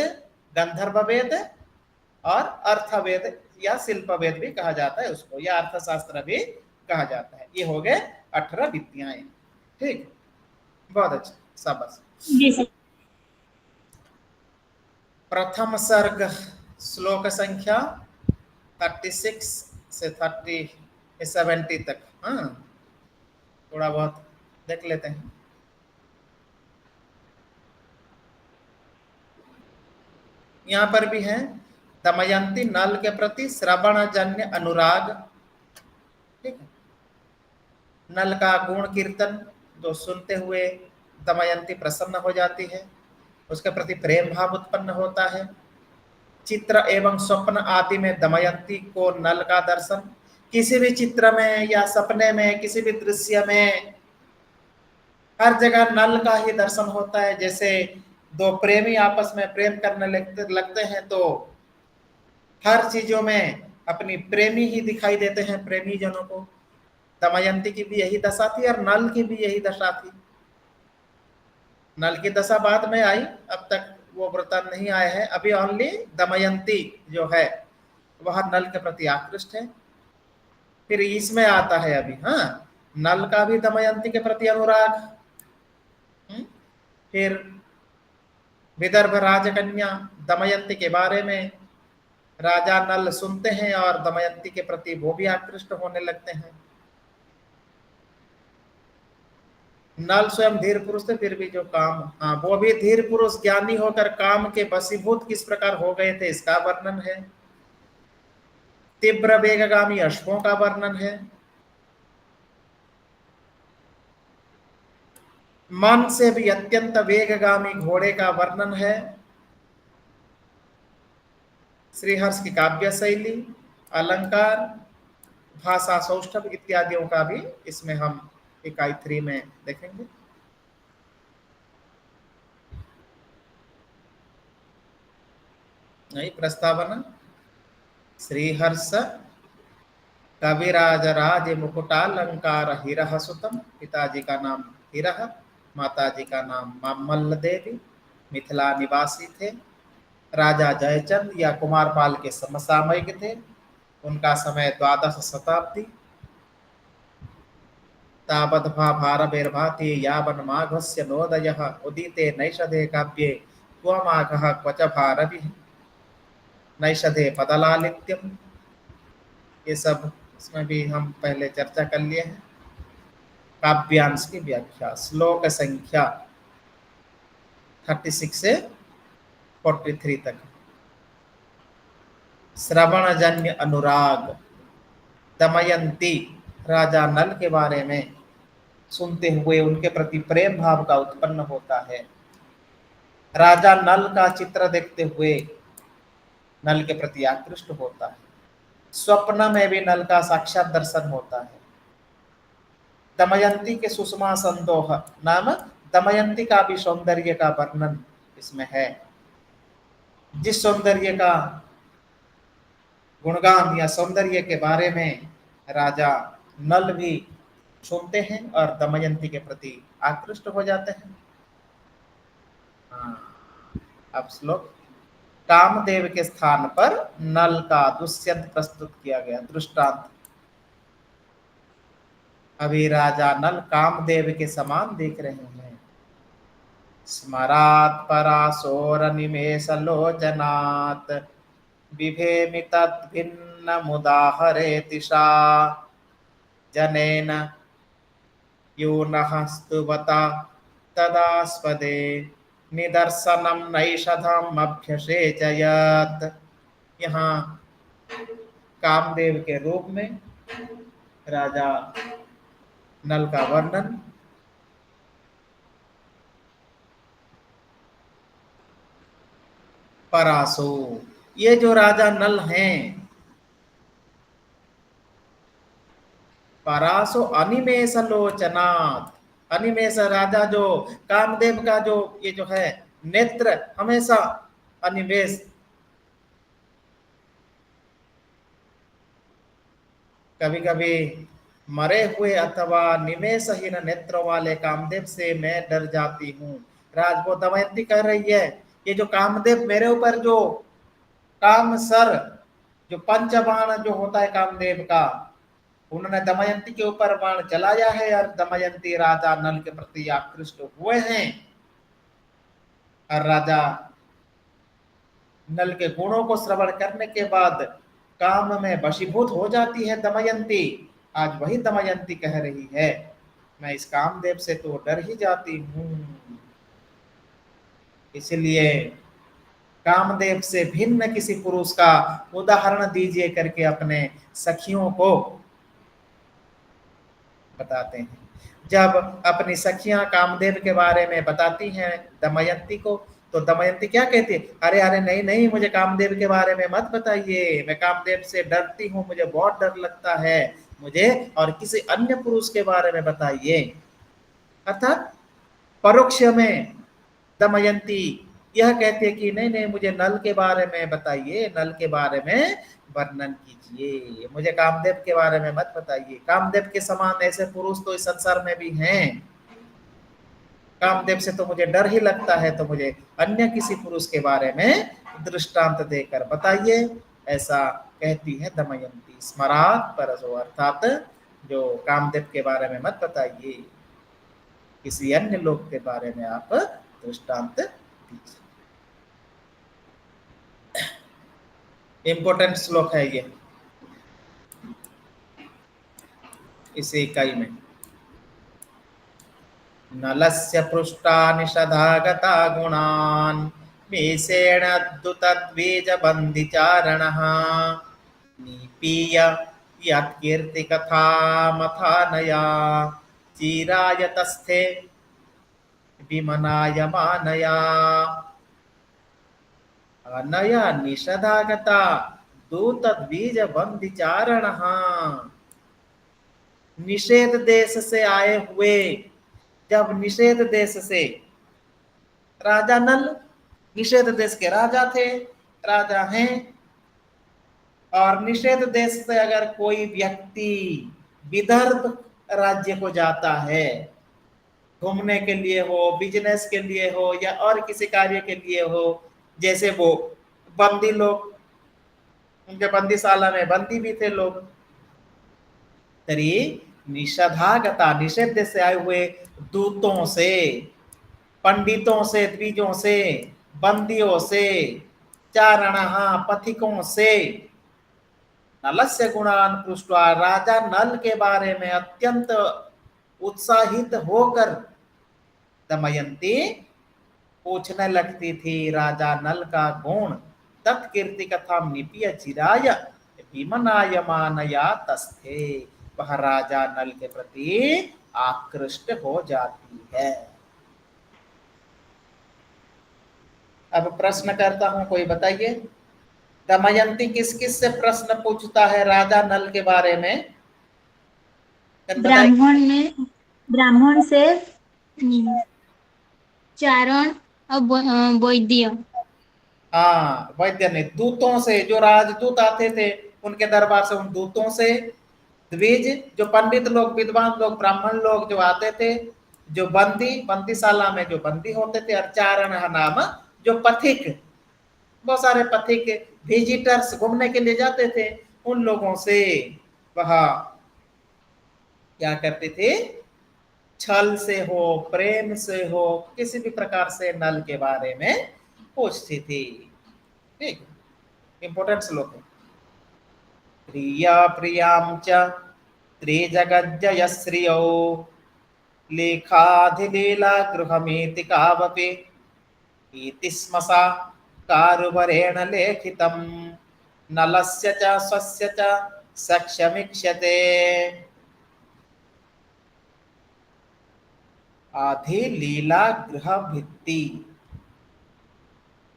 गंधर्व वेद, और अर्थवेद या शिल्पवेद भी कहा जाता है उसको, या अर्थशास्त्र भी कहा जाता है। ये हो गए 18 विद्याएं, ठीक, बहुत अच्छा, शाबाश। जी सर। प्रथम सर्ग, श्लोक संख्या 36 से 70 तक, हाँ, थोड़ा बहुत देख लेते हैं। यहाँ पर भी है, दमयंती नल के प्रति श्रवणजन्य अनुराग, ठीक है। नल का गुण कीर्तन, जो सुनते हुए दमयंती प्रसन्न हो जाती है, उसके प्रति प्रेम भाव उत्पन्न होता है। चित्र एवं स्वप्न आदि में दमयंती को नल का दर्शन, किसी भी चित्र में या सपने में, किसी भी दृश्य में, हर जगह नल का ही दर्शन होता है। जैसे दो प्रेमी आपस में प्रेम करने लगते हैं तो हर चीजों में अपनी प्रेमी ही दिखाई देते हैं प्रेमी जनों को। दमयंती की भी यही दशा थी और नल की भी यही दशा थी। नल की दशा बाद में आई, अब तक वो वृतांत नहीं आए हैं। अभी ओनली दमयंती जो है वह नल के प्रति आकृष्ट है। फिर इसमें आता है अभी, हाँ, नल का भी दमयंती के प्रति अनुराग। फिर विदर्भ राजकन्या दमयंती के बारे में राजा नल सुनते हैं और दमयंती के प्रति वो भी आकृष्ट होने लगते हैं। नल स्वयं धीर पुरुष थे, फिर भी जो काम, हाँ, वो भी धीर पुरुष ज्ञानी होकर काम के वशीभूत किस प्रकार हो गए थे इसका वर्णन है। तीव्र वेगगामी अश्वों का वर्णन है। मन से भी अत्यंत वेगगामी घोड़े का वर्णन है। श्रीहर्ष की काव्य शैली, अलंकार, भाषा, सौष्ठव इत्यादियों का भी इसमें हम इकाई 3 में देखेंगे। नहीं, प्रस्तावना, श्रीहर्ष कविराज राज मुकुटालंकार हिरह सुतम, पिताजी का नाम हिरह, माताजी का नाम मल्ल देवी, मिथिला निवासी थे। राजा जयचंद या कुमारपाल के समसामयिक थे। उनका समय 12वीं शताब्दी। तावद्भा भारवेर्भाति यावन् माघस्य नोदयः उदिते नैषधे काव्ये त्वमाघः क्वच भारविः नैषधे पदलालित्यम। ये सब इसमें भी हम पहले चर्चा कर लिए हैं। काव्यांश की व्याख्या, श्लोक संख्या 36 से 43 तक। श्रवणजन्य अनुराग, दमयंती राजा नल के बारे में सुनते हुए उनके प्रति प्रेम भाव का उत्पन्न होता है। राजा नल का चित्र देखते हुए नल के प्रति आकृष्ट होता है। स्वप्न में भी नल का साक्षात दर्शन होता है। दमयंती के सुषमा संदोह नाम दमयंती का भी सौंदर्य का वर्णन इसमें है। जिस सौंदर्य का गुणगान या सौंदर्य के बारे में राजा नल भी सुनते हैं और दमयंती के प्रति आकृष्ट हो जाते हैं। अब श्लोक, कामदेव के स्थान पर नल का दुष्यंत प्रस्तुत किया गया दृष्टांत। अभी राजा नल कामदेव के समान दिख रहे हैं। स्मरात् पराशोर निमेष लोचनात् बिभेमि तद्भिन्न मुदाहरे तिषा जनेन यूनः स्तुवता तदास्पदे निदर्शनम नैषधम अभ्यसेचयत्। यहाँ कामदेव के रूप में राजा नल का वर्णन। परासो, ये जो राजा नल हैं, परासो अनिमेष लोचनात्, अनिमेष राजा जो कामदेव का जो ये जो है नेत्र हमेशा अनिमेष, कभी कभी मरे हुए अथवा निमेषहीन नेत्रों वाले कामदेव से मैं डर जाती हूँ। राज वो दमयंती कह रही है, ये जो कामदेव मेरे ऊपर जो काम सर जो पंचबाण जो होता है कामदेव का, उन्होंने दमयंती के ऊपर बाण चलाया है और दमयंती राजा नल के प्रति आकृष्ट हुए हैं। और राजा नल के गुणों को श्रवण करने के बाद काम में वशीभूत हो जाती है दमयंती। आज वही दमयंती कह रही है, मैं इस कामदेव से तो डर ही जाती हूँ। इसलिए कामदेव से भिन्न किसी पुरुष का उदाहरण दीजिए करके अपने सखियों को बताते हैं। जब अपनी सखियां कामदेव के बारे में बताती हैं दमयंती को, तो दमयंती क्या कहती है, अरे अरे नहीं नहीं, मुझे कामदेव के बारे में मत बताइए, मैं कामदेव से डरती हूँ, मुझे बहुत डर लगता है, मुझे और किसी अन्य पुरुष के बारे में बताइए। अर्थात परोक्ष में दमयंती यह कहती है कि नहीं नहीं, मुझे नल के बारे में बताइए, नल के बारे में वर्णन कीजिए, मुझे कामदेव के बारे में मत बताइए, कामदेव के समान ऐसे पुरुष तो इस संसार में भी हैं, कामदेव से तो मुझे डर ही लगता है, तो मुझे अन्य किसी पुरुष के बारे में दृष्टांत देकर बताइए, ऐसा कहती है दमयंती। स्मरात परसो, अर्थात जो कामदेव के बारे में मत बताइए, किसी अन्य लोग के बारे में आप दृष्टांत दीजिए। इंपोर्टेंट श्लोक है ये इसी इकाई में। नलस्य पृष्ठानिषधागता गुणान् मीसेण द्युतद्वीजबन्दिचारणः निपीय यत्कीर्तिकथामथानया चिरायतस्थे विमनायमानया। अनया निषधागता दूतद्वीजबन्दिचारणः, निषेध देश से आए हुए, जब निषेध देश से राजा नल निषेध देश के राजा थे, राजा हैं, और निषेध देश से अगर कोई व्यक्ति विदर्भ राज्य को जाता है, घूमने के लिए हो, बिजनेस के लिए हो, या और किसी कार्य के लिए हो, जैसे वो बंदी लोग, उनके बंदीशाला में बंदी भी थे लोग, तरी निषधागता, निषेध देश से आए हुए दूतों से, पंडितों से, द्विजों से, बंदियों से, चारणहा पथिकों से, नलस्य गुणान पृष्ठा, राजा नल के बारे में अत्यंत उत्साहित होकर दमयंती पूछने लगती थी राजा नल का गुण। तत्कीर्ति कथा निपिय चिराय विमनायमानया तस्थे, वह राजा नल के प्रति आकृष्ट हो जाती है। अब प्रश्न करता हूं, कोई बताइए, दमयंती किस किस से प्रश्न पूछता है राजा नल के बारे में? ब्राह्मण से, चारण और वैद्य। हाँ, वैद्य ने, दूतों से, जो राजदूत आते थे उनके दरबार से, उन दूतों से, द्विज जो पंडित लोग, विद्वान लोग, ब्राह्मण लोग जो आते थे, जो बंदीशाला में जो बंदी होते थे, और चारण नाम जो पथिक, बहुत सारे पथिक विजिटर्स घूमने के लिए जाते थे, उन लोगों से वह क्या करते थे, छल से हो, प्रेम से हो, किसी भी प्रकार से नल के बारे में पूछती थी। ठीक, इंपोर्टेंट श्लोक है। प्रिया प्रियां च त्रिजगज्जयश्रियौ लेखाधिलीला गृहमेति कावपि इति स्म सा कारुवरेण लेखितं नलस्य च स्वस्य च सख्यमीक्ष्यते। अधिलीला गृहभित्ति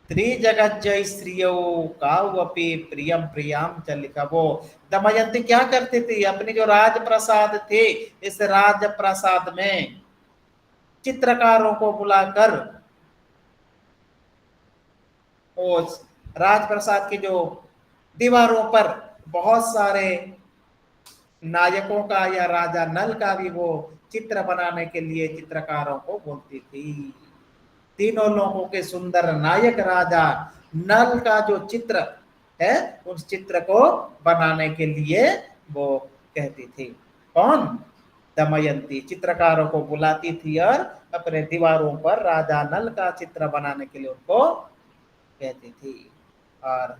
त्रिजगज्जय स्त्रियो कावपि प्रियम प्रियाम च लिखा। वो दमयंती क्या करती थी, अपनी जो राजप्रसाद थे, इस राजप्रसाद में चित्रकारों को बुलाकर उस राजप्रसाद की जो दीवारों पर बहुत सारे नायकों का या राजा नल का भी वो चित्र बनाने के लिए चित्रकारों को बोलती थी। तीनों लोगों के सुंदर नायक राजा नल का जो चित्र है, उस चित्र को बनाने के लिए वो कहती थी। कौन? दमयंती चित्रकारों को बुलाती थी और अपने दीवारों पर राजा नल का चित्र बनाने के लिए उनको कहती थी। और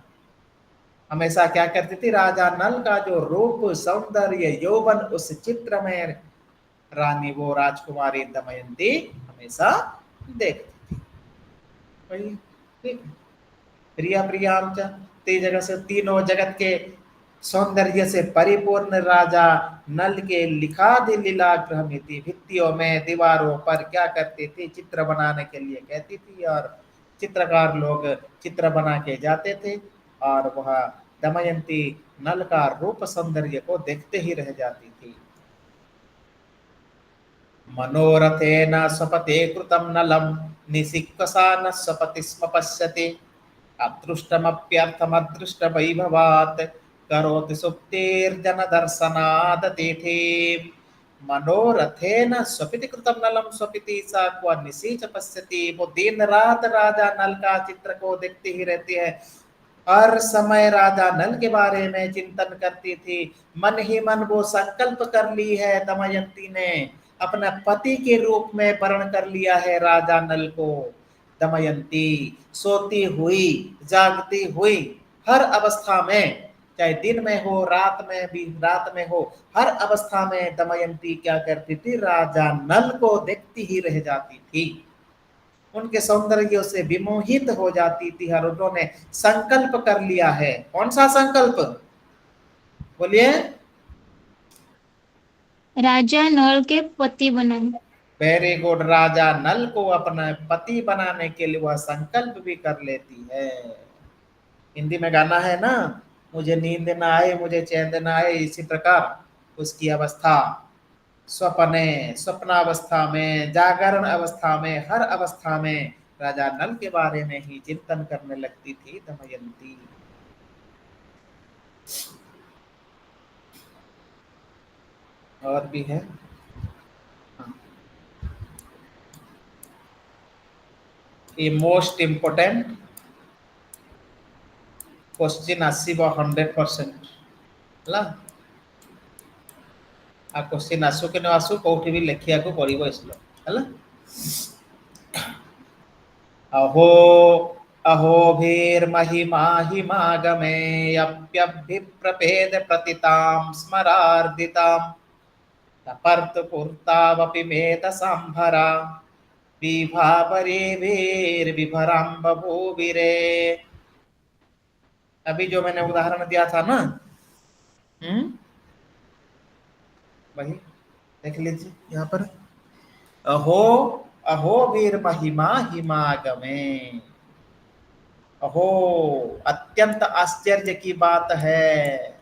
हमेशा क्या करती थी, राजा नल का जो रूप, सौंदर्य, यौवन, उस चित्र में रानी, वो राजकुमारी दमयंती हमेशा देखती थी। प्रिया प्रियाम च, जगह से, तीनों जगत के सौंदर्य से परिपूर्ण राजा नल के लिखादि लीलाग्रह में थी। भित्तियों में दीवारों पर क्या करती थी, चित्र बनाने के लिए कहती थी, और चित्रकार लोग चित्र बना के जाते थे, और वह दमयंती नल का रूप सौंदर्य को देखते ही रह जाती थी। मनोरथेन स्वपते कृतं नलं निसिक्वसा न स्वपति स्म पश्यति अदृष्टमप्यर्थमदृष्टवैभवात् करोति सुप्तिर्जनदर्शनादतिथि। मनोरथेन स्वपिति कृतं नलं स्वपिति सा को निशी च पश्यति। वो दिन रात राजा नल का चित्र को देखती ही रहती है, हर समय राजा नल के बारे में चिंतन करती थी। मन ही मन वो संकल्प कर ली है दमयंती ने, अपना पति के रूप में वर्ण कर लिया है राजा नल को। दमयंती सोती हुई जागती हुई हर अवस्था में, चाहे दिन में हो रात में भी, रात में हो, हर अवस्था में दमयंती क्या करती थी, राजा नल को देखती ही रह जाती थी, उनके सौंदर्य से विमोहित हो जाती थी। और उन्होंने संकल्प कर लिया है। कौन सा संकल्प, बोलिए। राजा नल के पति बनाए। Very good. राजा नल को अपना पति बनाने के लिए वह संकल्प भी कर लेती है। हिंदी में गाना है ना, मुझे नींद ना आए मुझे चैन ना आए, इसी प्रकार उसकी अवस्था स्वप्ने, स्वप्नावस्था में, जागरण अवस्था में, हर अवस्था में राजा नल के बारे में ही चिंतन करने लगती थी दमयंती। और भी है। ये मोस्ट इम्पोर्टेंट क्वेश्चन आसव 100% है। आ क्वेश्चन आसु कि न आसु कौटी भी लिखिया को पड़िबो इसलो है। अहो अहो भीर्महिमा हिमागमे अप्यभिप्रपेद प्रतितां स्मरार्दितां तपर्तुपुर्तावपि मेधसाम्भरा विभावरेभिर्विभरां बभूविरे। अभी जो मैंने उदाहरण दिया था ना, वही देख लीजिए यहाँ पर। अहो अहो वीर महिमा हिमागमे। अहो अत्यंत आश्चर्य की बात है।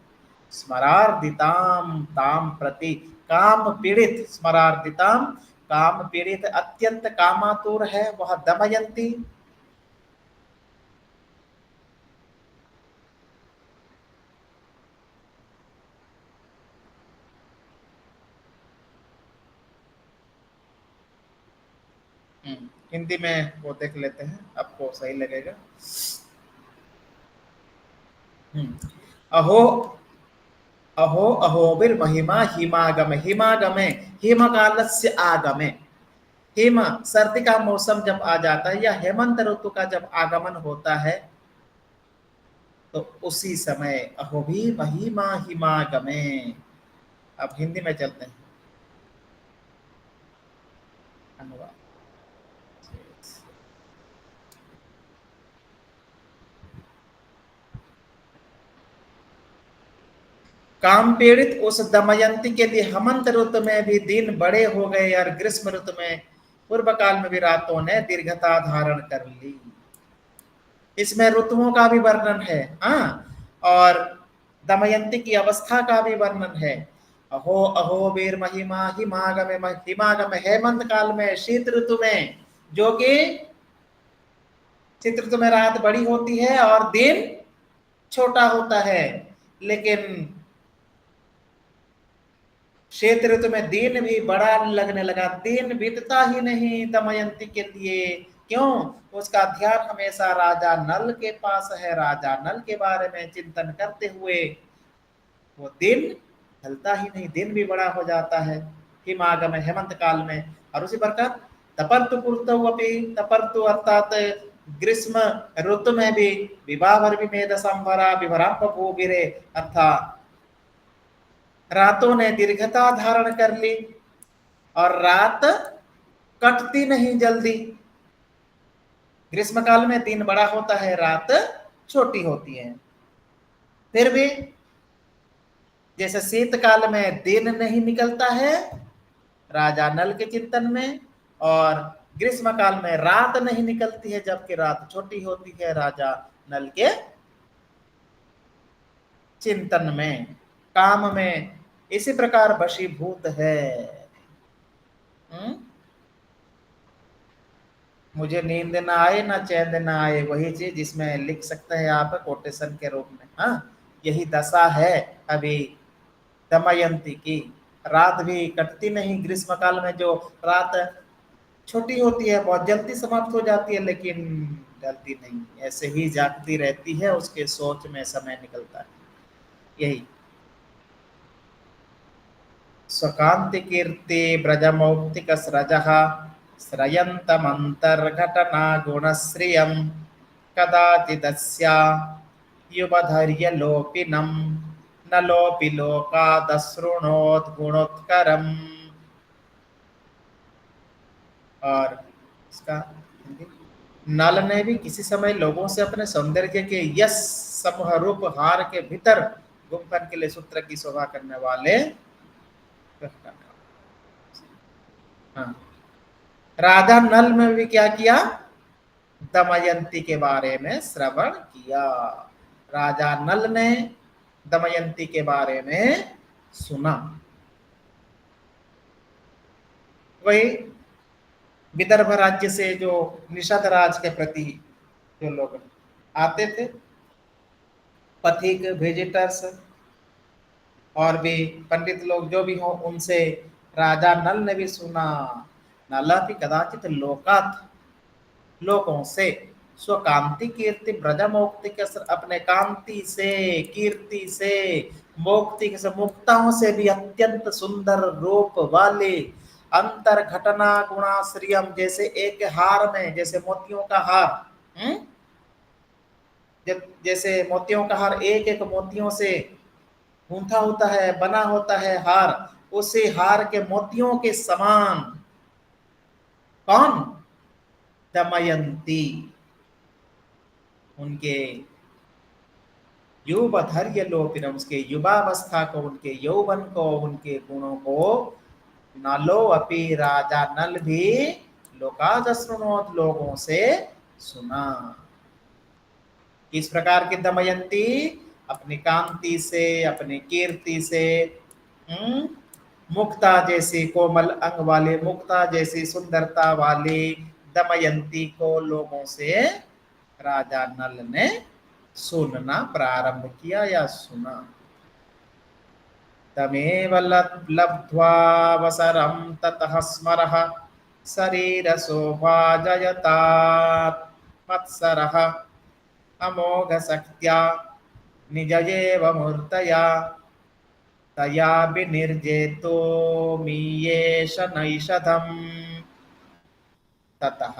स्मरार्दिताम ताम प्रति, काम पीड़ित, स्मरार्दिताम काम पीड़ित, अत्यंत कामातुर है वह दमयंती। हिंदी में वो देख लेते हैं, आपको सही लगेगा। अहो अहो अहोबिर महिमा हिमागमे। हिमागमे हिमकालस्य आगमे। हिम सर्दी का मौसम जब आ जाता है या हेमंत ऋतु का जब आगमन होता है तो उसी समय अहोभी महिमा हिमागमे। अब हिंदी में चलते हैं। अनुवाद। काम पीड़ित उस दमयंती के लिए हेमंत ऋतु में भी दिन बड़े हो गए और ग्रीष्म ऋतु में, पूर्व काल में भी रातों ने दीर्घता धारण कर ली। इसमें ऋतुओं का भी वर्णन है, हाँ, और दमयंती की अवस्था का भी वर्णन है। अहो अहो वीर महिमा हिमागम, हिमागम हेमंत काल में, शीत ऋतु में, जो कि शीत ऋतु में रात बड़ी होती है और दिन छोटा होता है, लेकिन शीत ऋतु में दिन भी बड़ा लगने लगा, दिन बीतता ही नहीं दमयंती के लिए। क्यों? उसका ध्यान हमेशा राजा नल के पास है। राजा नल के बारे में चिंतन करते हुए वो दिन ढलता ही नहीं, दिन भी बड़ा हो जाता है हिमागम हेमंत काल में। और उसी प्रकार तपर्तु पुर्तवपि, तपर्तु अर्थात ग्रीष्म ऋतु में भी विवाह भी मेद संभरा विभराप भूगिरे, अर्थात रातों ने दीर्घता धारण कर ली और रात कटती नहीं जल्दी। ग्रीष्म काल में दिन बड़ा होता है, रात छोटी होती है। फिर भी जैसे शीतकाल में दिन नहीं निकलता है राजा नल के चिंतन में, और ग्रीष्म काल में रात नहीं निकलती है जबकि रात छोटी होती है राजा नल के चिंतन में, काम में इसी प्रकार वशीभूत है। मुझे नींद ना आए ना चैन ना आए, वही चीज जिसमें लिख सकते हैं आप कोटेशन के रूप में। हाँ, यही दशा है अभी दमयंती की। रात भी कटती नहीं ग्रीष्म काल में, जो रात छोटी होती है बहुत जल्दी समाप्त हो जाती है, लेकिन डरती नहीं, ऐसे ही जागती रहती है, उसके सोच में समय निकलता है। यही स्वकांति कीर्ति ब्रजमौक्तिक स्रजः श्रयन्तमन्तर्घटना गुणश्रियं कदाचिदस्या युवधैर्यलोपिनं नलोपि लोकादशृणोद्गुणोत्करम्। और इसका नल ने भी किसी समय लोगों से अपने सौंदर्य के यश समूह रूप हार के भीतर गुम्फन के लिए सूत्र की शोभा करने वाले। हाँ, राजा नल में भी क्या किया, दमयंती के बारे में श्रवण किया। राजा नल ने दमयंती के बारे में सुना। वही विदर्भ राज्य से जो निषाद राज के प्रति जो लोग आते थे, पथिक विजिटर्स और भी पंडित लोग जो भी हो, उनसे राजा नल ने भी सुना। नलापि कदाचित लोकात, लोगों से स्वकांति कीर्ति ब्रजमोक्ति के अपने कांति से कीर्ति से मोक्ति से मुक्ताओं से भी अत्यंत सुंदर रूप वाले अंतर घटना गुणाश्रियम, जैसे एक हार में, जैसे मोतियों का हार, जैसे मोतियों का हार एक एक मोतियों से गूंथा होता है, बना होता है हार, उसे हार के मोतियों के समान कौन, दमयंती, उनके युवधैर्य लोपिनम, उसके युवावस्था को, उनके यौवन को, उनके गुणों को नलो अपि, राजा नल भी लोकादशृणोत, लोगों से सुना। इस प्रकार की दमयंती अपनी कांति से, अपनी कीर्ति से, मुक्ता जैसी कोमल अंग वाले, मुक्ता जैसी सुंदरता वाली दमयंती को लोगों से राजा नल ने सुनना प्रारंभ किया या सुना। तमेव लब्ध्वावसरं ततः स्मरः शरीर शोभा जयतात् मत्सरः अमोघ शक्त्या निजयेव मूर्तया तया विनिर्जेतो मीयेष नैषधम्। ततः,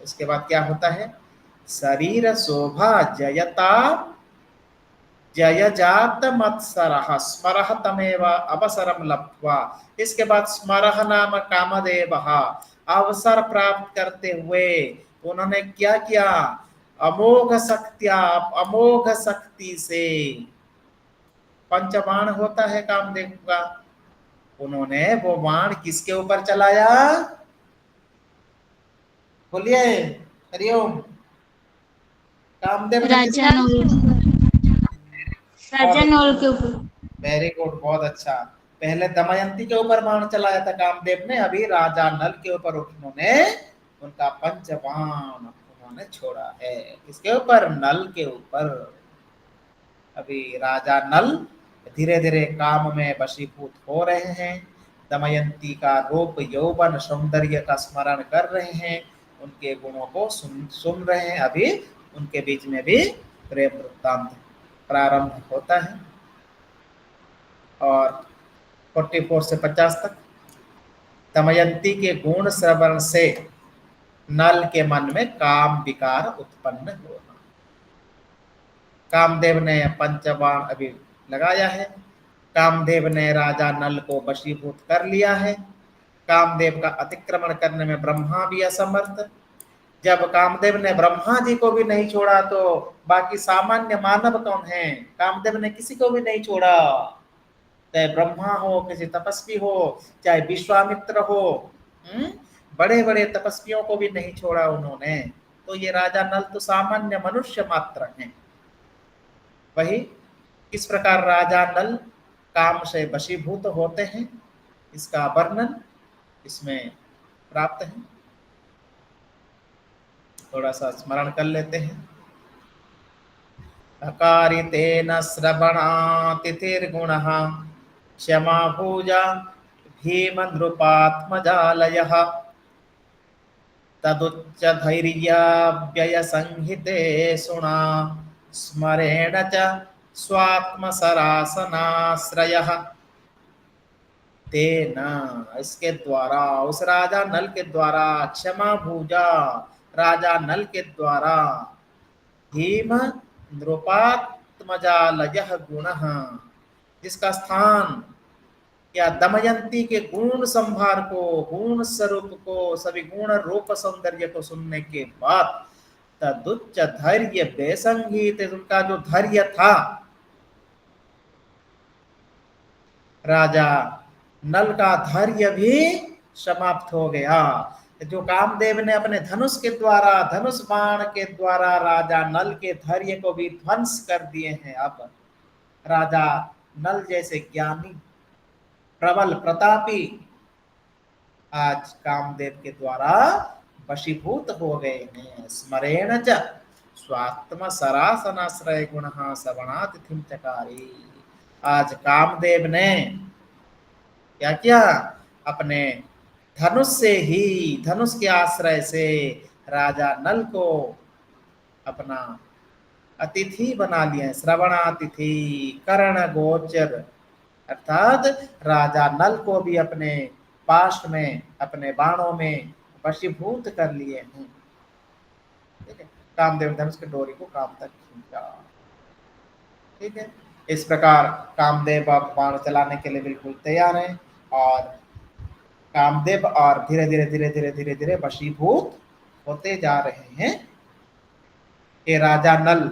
उसके बाद क्या होता है, शरीर शोभा जयता जय जात मत्सरः स्मरः तमेव अवसरम लब्ध्वा। इसके बाद स्मरः नाम कामदेवः, अवसर प्राप्त करते हुए उन्होंने क्या किया, अमोघ शक्तिया, अमोघ शक्ति से, पंचबाण होता है कामदेव का, उन्होंने वो बाण किसके ऊपर चलाया, बोलिए हरिओम। कामदेव राजा नल के ऊपर। वेरी गुड, बहुत अच्छा। पहले दमयंती के ऊपर बाण चलाया था कामदेव ने, अभी राजा नल के ऊपर उन्होंने उनका पंचबाण उन्होंने छोड़ा है। किसके ऊपर, नल के ऊपर। अभी राजा नल धीरे धीरे काम में वशीभूत हो रहे हैं, दमयंती का रूप यौवन सौंदर्य का स्मरण कर रहे हैं, उनके गुणों को सुन रहे हैं। अभी उनके बीच में भी प्रेम वृत्तांत प्रारंभ होता है। और 44 से 50 तक दमयंती के गुण श्रवण से नल के मन में काम विकार उत्पन्न होना। कामदेव ने पंचबाण अभी लगाया है, कामदेव ने राजा नल को वशीभूत कर लिया है। कामदेव का अतिक्रमण करने में ब्रह्मा भी असमर्थ। जब कामदेव ने ब्रह्मा जी को भी नहीं छोड़ा तो बाकी सामान्य मानव कौन है, कामदेव ने किसी को भी नहीं छोड़ा। चाहे ब्रह्मा हो, किसी तपस्वी हो, चाहे विश्वामित्र हो, बड़े बड़े तपस्वियों को भी नहीं छोड़ा उन्होंने। तो ये राजा नल तो सामान्य मनुष्य मात्र हैं। वही किस प्रकार राजा नल काम से वशीभूत होते हैं, इसका वर्णन इसमें प्राप्त है। थोड़ा सा स्मरण कर लेते हैं। अकारितेन श्रवणातिथिर्गुणः क्षमा भूजा भीमनृपात्मजालयः तदुच्च धैर्याव्ययसंहिते सुणा स्मरेण च स्वात्मसरासनाश्रयः तेन, इसके द्वारा, उस राजा नल के द्वारा, क्षमा भूजा राजा नल के द्वारा, भीम नृपात्मजालयः गुणः, जिसका स्थान या दमयंती के गुण संभार को, गुण स्वरूप को, सभी गुण रूप सौंदर्य को सुनने के बाद तदुच्च धैर्य बेसंगीत, उनका जो धैर्य था, राजा नल का धैर्य भी समाप्त हो गया। जो कामदेव ने अपने धनुष के द्वारा, धनुष बाण के द्वारा राजा नल के धैर्य को भी ध्वंस कर दिए हैं। अब राजा नल जैसे ज्ञानी, प्रबल, प्रतापी आज कामदेव के द्वारा वशीभूत हो गए हैं। स्मरेण च स्वात्म सरासनाश्रय गुणः श्रवणातिथिं चकारी। आज कामदेव ने क्या किया, अपने धनुष से ही, धनुष के आश्रय से राजा नल को अपना अतिथि बना लिया। श्रवणातिथि, कर्ण गोचर, अर्थात राजा नल को भी अपने पाश में, अपने बाणों में वशीभूत कर लिए हैं। ठीक है, कामदेव धनुष की डोरी को काम तक खींचा। ठीक है, इस प्रकार कामदेव अब बाण चलाने के लिए बिल्कुल तैयार हैं और कामदेव और धीरे धीरे धीरे धीरे धीरे धीरे वशीभूत होते जा रहे हैं। ये राजा नल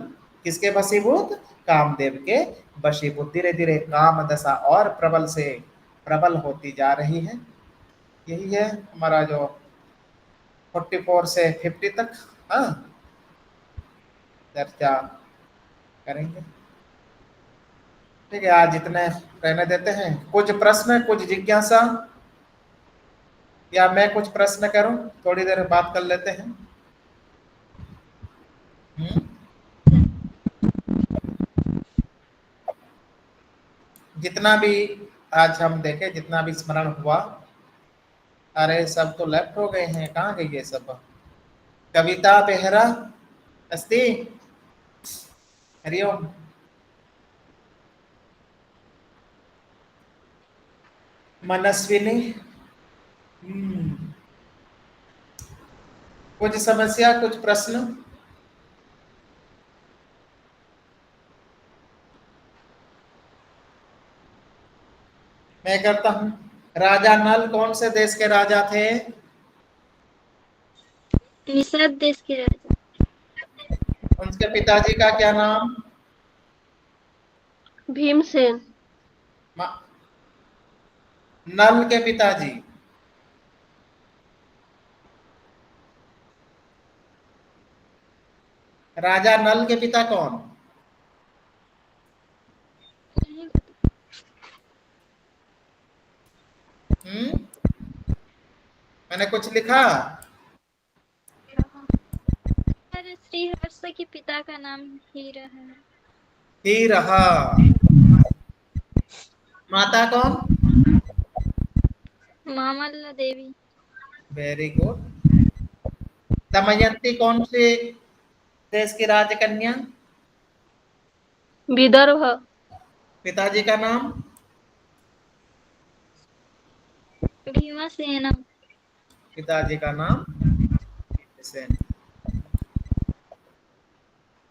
किसके वशीभूत, कामदेव के वशीभूत। धीरे धीरे काम दशा और प्रबल से प्रबल होती जा रही है। यही है हमारा जो 44 से 50 तक चर्चा करेंगे। ठीक है, आज इतने रहने देते हैं। कुछ प्रश्न, कुछ जिज्ञासा, या मैं कुछ प्रश्न करूं, थोड़ी देर बात कर लेते हैं। जितना भी आज हम देखे, जितना भी स्मरण हुआ, अरे सब तो लेफ्ट हो गए हैं, कहाँ गई ये सब। कविता बेहरा अस्ति, हरिओम। मनस्विनी, कुछ समस्या, कुछ प्रश्न। मैं करता हूं। राजा नल कौन से देश के राजा थे? निषद देश के राजा। उनके पिताजी का क्या नाम? भीमसेन। नल के पिताजी? राजा नल के पिता कौन? मैंने कुछ लिखा? श्रीहर्ष के पिता का नाम हीरा है। हीरा। माता कौन? मामल्ला देवी। Very good. दमयंती कौन से देश की राजकन्या? विदर्भ। पिताजी का नाम? भीमसेन। पिताजी का नाम भीमसेन।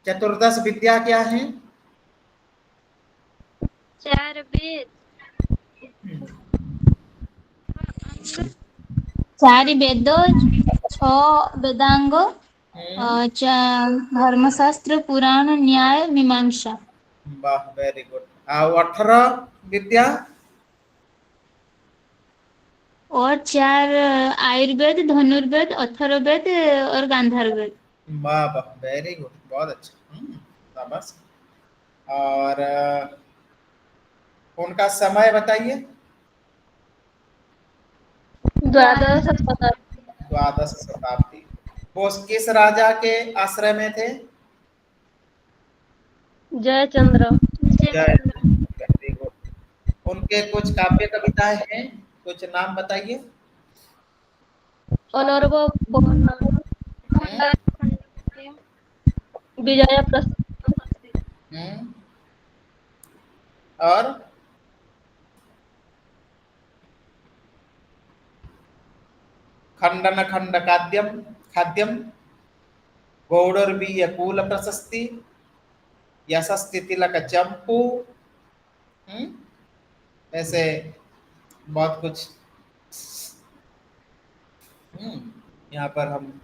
चतुर्दश विद्या क्या है? 4 वेद, 4 वेदों, 6 वेदांग, धर्मशास्त्र, पुराण, न्याय, मीमांसा। वाह, वेरी गुड। 18 विद्या? और 4 आयुर्वेद, धनुर्वेद, अथर्ववेद और गांधारवेद। वाह वाह, वेरी गुड, बहुत अच्छा। शाबाश। और उनका समय बताइए। द्वादश शताब्दी। द्वादश शताब्दी। वो किस राजा के आश्रय में थे? जयचंद्र। जय। Very good. उनके कुछ काव्य कविताएं हैं, कुछ नाम बताइए। अनर्व, हम्म, विजय प्रसिद्ध। हम्म, और खंडन खंड खाद्यम खाद्यम, गौड़र्वीय कूल प्रशस्ति, यशस्ति तिलक चंपू। ऐसे बहुत कुछ। यहाँ पर हम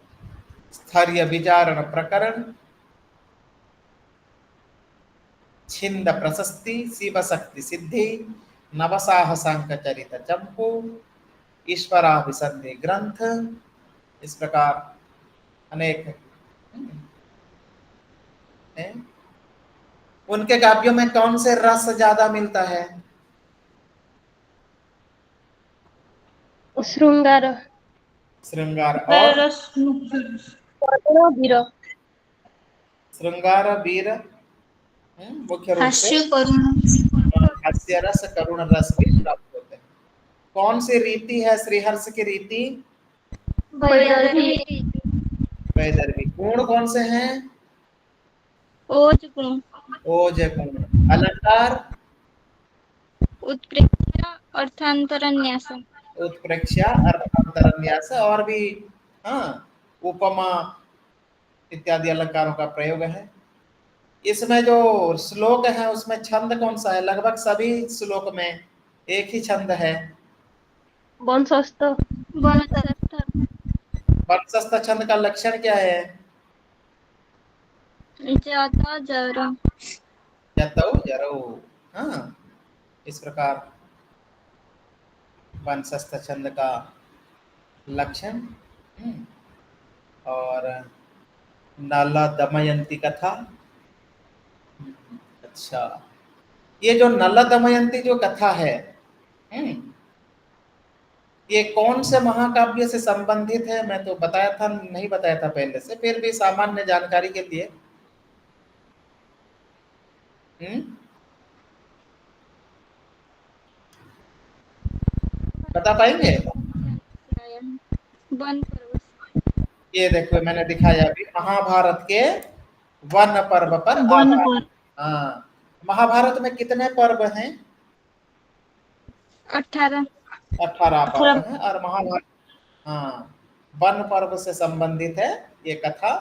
स्थर्य विचारण प्रकरण, छिंद प्रशस्ति, शिव शक्ति सिद्धि, नवसाहसांक चरित चंपू, ईश्वराभिसंधि ग्रंथ। इस प्रकार अनेक हैं। उनके काव्यों में कौन से रस ज्यादा मिलता है? श्रृंगार। श्रृंगार और वीर। श्रृंगार वीर मुख्य रूप से हास्य, करुण। हास्य रस, करुण रस भी प्राप्त होते हैं। कौन सी रीति है श्रीहर्ष की रीति? वैदर्भी। वैदर्भी। गुण कौन से हैं? ओज गुण, ओज गुण। अलंकार? उत्प्रेक्षा, अर्थांतरन्यास। उत्प्रेक्षा, अर्थांतरन्यास और भी। हाँ, उपमा इत्यादि अलंकारों का प्रयोग है। इसमें जो श्लोक है उसमें छंद कौन सा है? लगभग सभी श्लोक में एक ही छंद है। वंशस्थ। वनस्थ, वंशस्थ छंद का लक्षण क्या है? जत, जर। जतौ जरौ। हाँ, इस प्रकार वंशस्थ छंद का लक्षण। और नाला दमयंती कथा। अच्छा, ये जो नल दमयंती जो कथा है, ये कौन से महाकाव्य से संबंधित है? मैं तो बताया था, नहीं बताया था पहले से, फिर भी सामान्य जानकारी के लिए। बता पाएंगे? वन पर्व। ये देखो, मैंने दिखाया अभी, महाभारत के वन पर्व पर वन आधारित। पर्व। हाँ, महाभारत में कितने पर्व हैं? 18। 18 पर्व हैं। और महाभारत, हाँ, वन पर्व से संबंधित है ये कथा।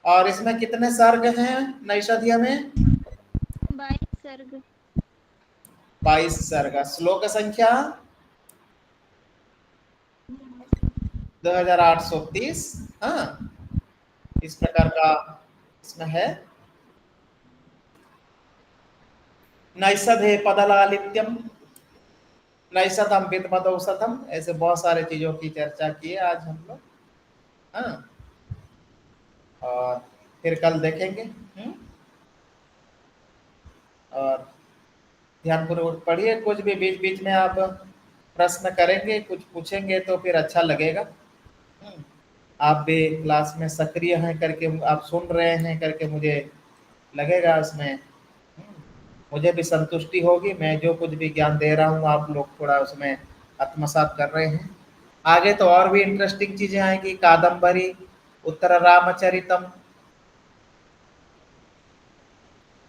और इसमें कितने सर्ग हैं नैषधीय में? 22 सर्ग। 22 सर्ग। श्लोक संख्या 2830। हाँ, इस प्रकार का इसमें है। नैषधे पदलालित्यम, नैषधम विद्मद औषधम, ऐसे बहुत सारे चीजों की चर्चा की है आज हम लोग। हाँ, और फिर कल देखेंगे। और ध्यानपूर्वक पढ़िए, कुछ भी बीच बीच में आप प्रश्न करेंगे, कुछ पूछेंगे तो फिर अच्छा लगेगा। आप भी क्लास में सक्रिय हैं करके, आप सुन रहे हैं करके मुझे लगेगा उसमें, मुझे भी संतुष्टि होगी। मैं जो कुछ भी ज्ञान दे रहा हूँ आप लोग थोड़ा उसमें आत्मसात कर रहे हैं। आगे तो और भी इंटरेस्टिंग चीजें आएंगी। कादम्बरी, उत्तर रामचरितम,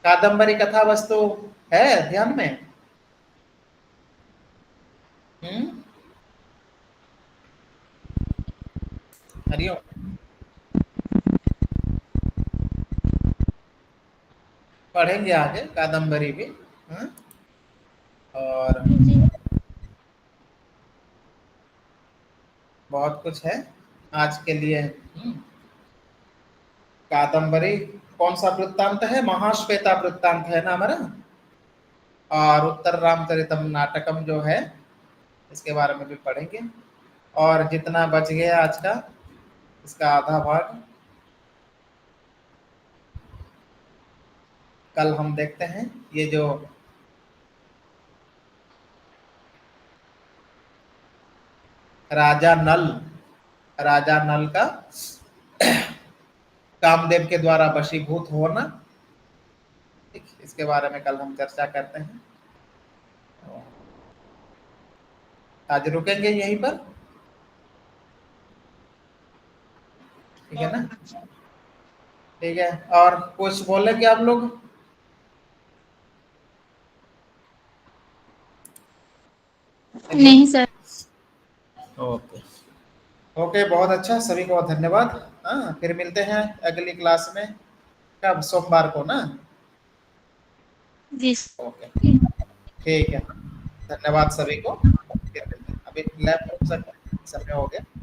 कादम्बरी कथा वस्तु है ध्यान में? हरिओम। पढ़ेंगे आगे कादम्बरी भी। और जी। बहुत कुछ है आज के लिए। कादम्बरी कौन सा वृत्तांत है? महाश्वेता वृत्तांत है ना हमारा। और उत्तर रामचरितम नाटकम जो है इसके बारे में भी पढ़ेंगे। और जितना बच गया आज का, इसका आधा भाग कल हम देखते हैं। ये जो राजा नल का कामदेव के द्वारा वशीभूत होना, ठीक, इसके बारे में कल हम चर्चा करते हैं। आज रुकेंगे यहीं पर, ठीक है ना? ठीक है, और कुछ बोले क्या आप लोग? नहीं सर। ओके ओके, बहुत अच्छा, सभी को धन्यवाद। हाँ, फिर मिलते हैं अगली क्लास में, कब? सोमवार को ना? जी। ओके, ठीक है, धन्यवाद सभी को। फिर मिलते हैं। अभी लैब समय हो गया।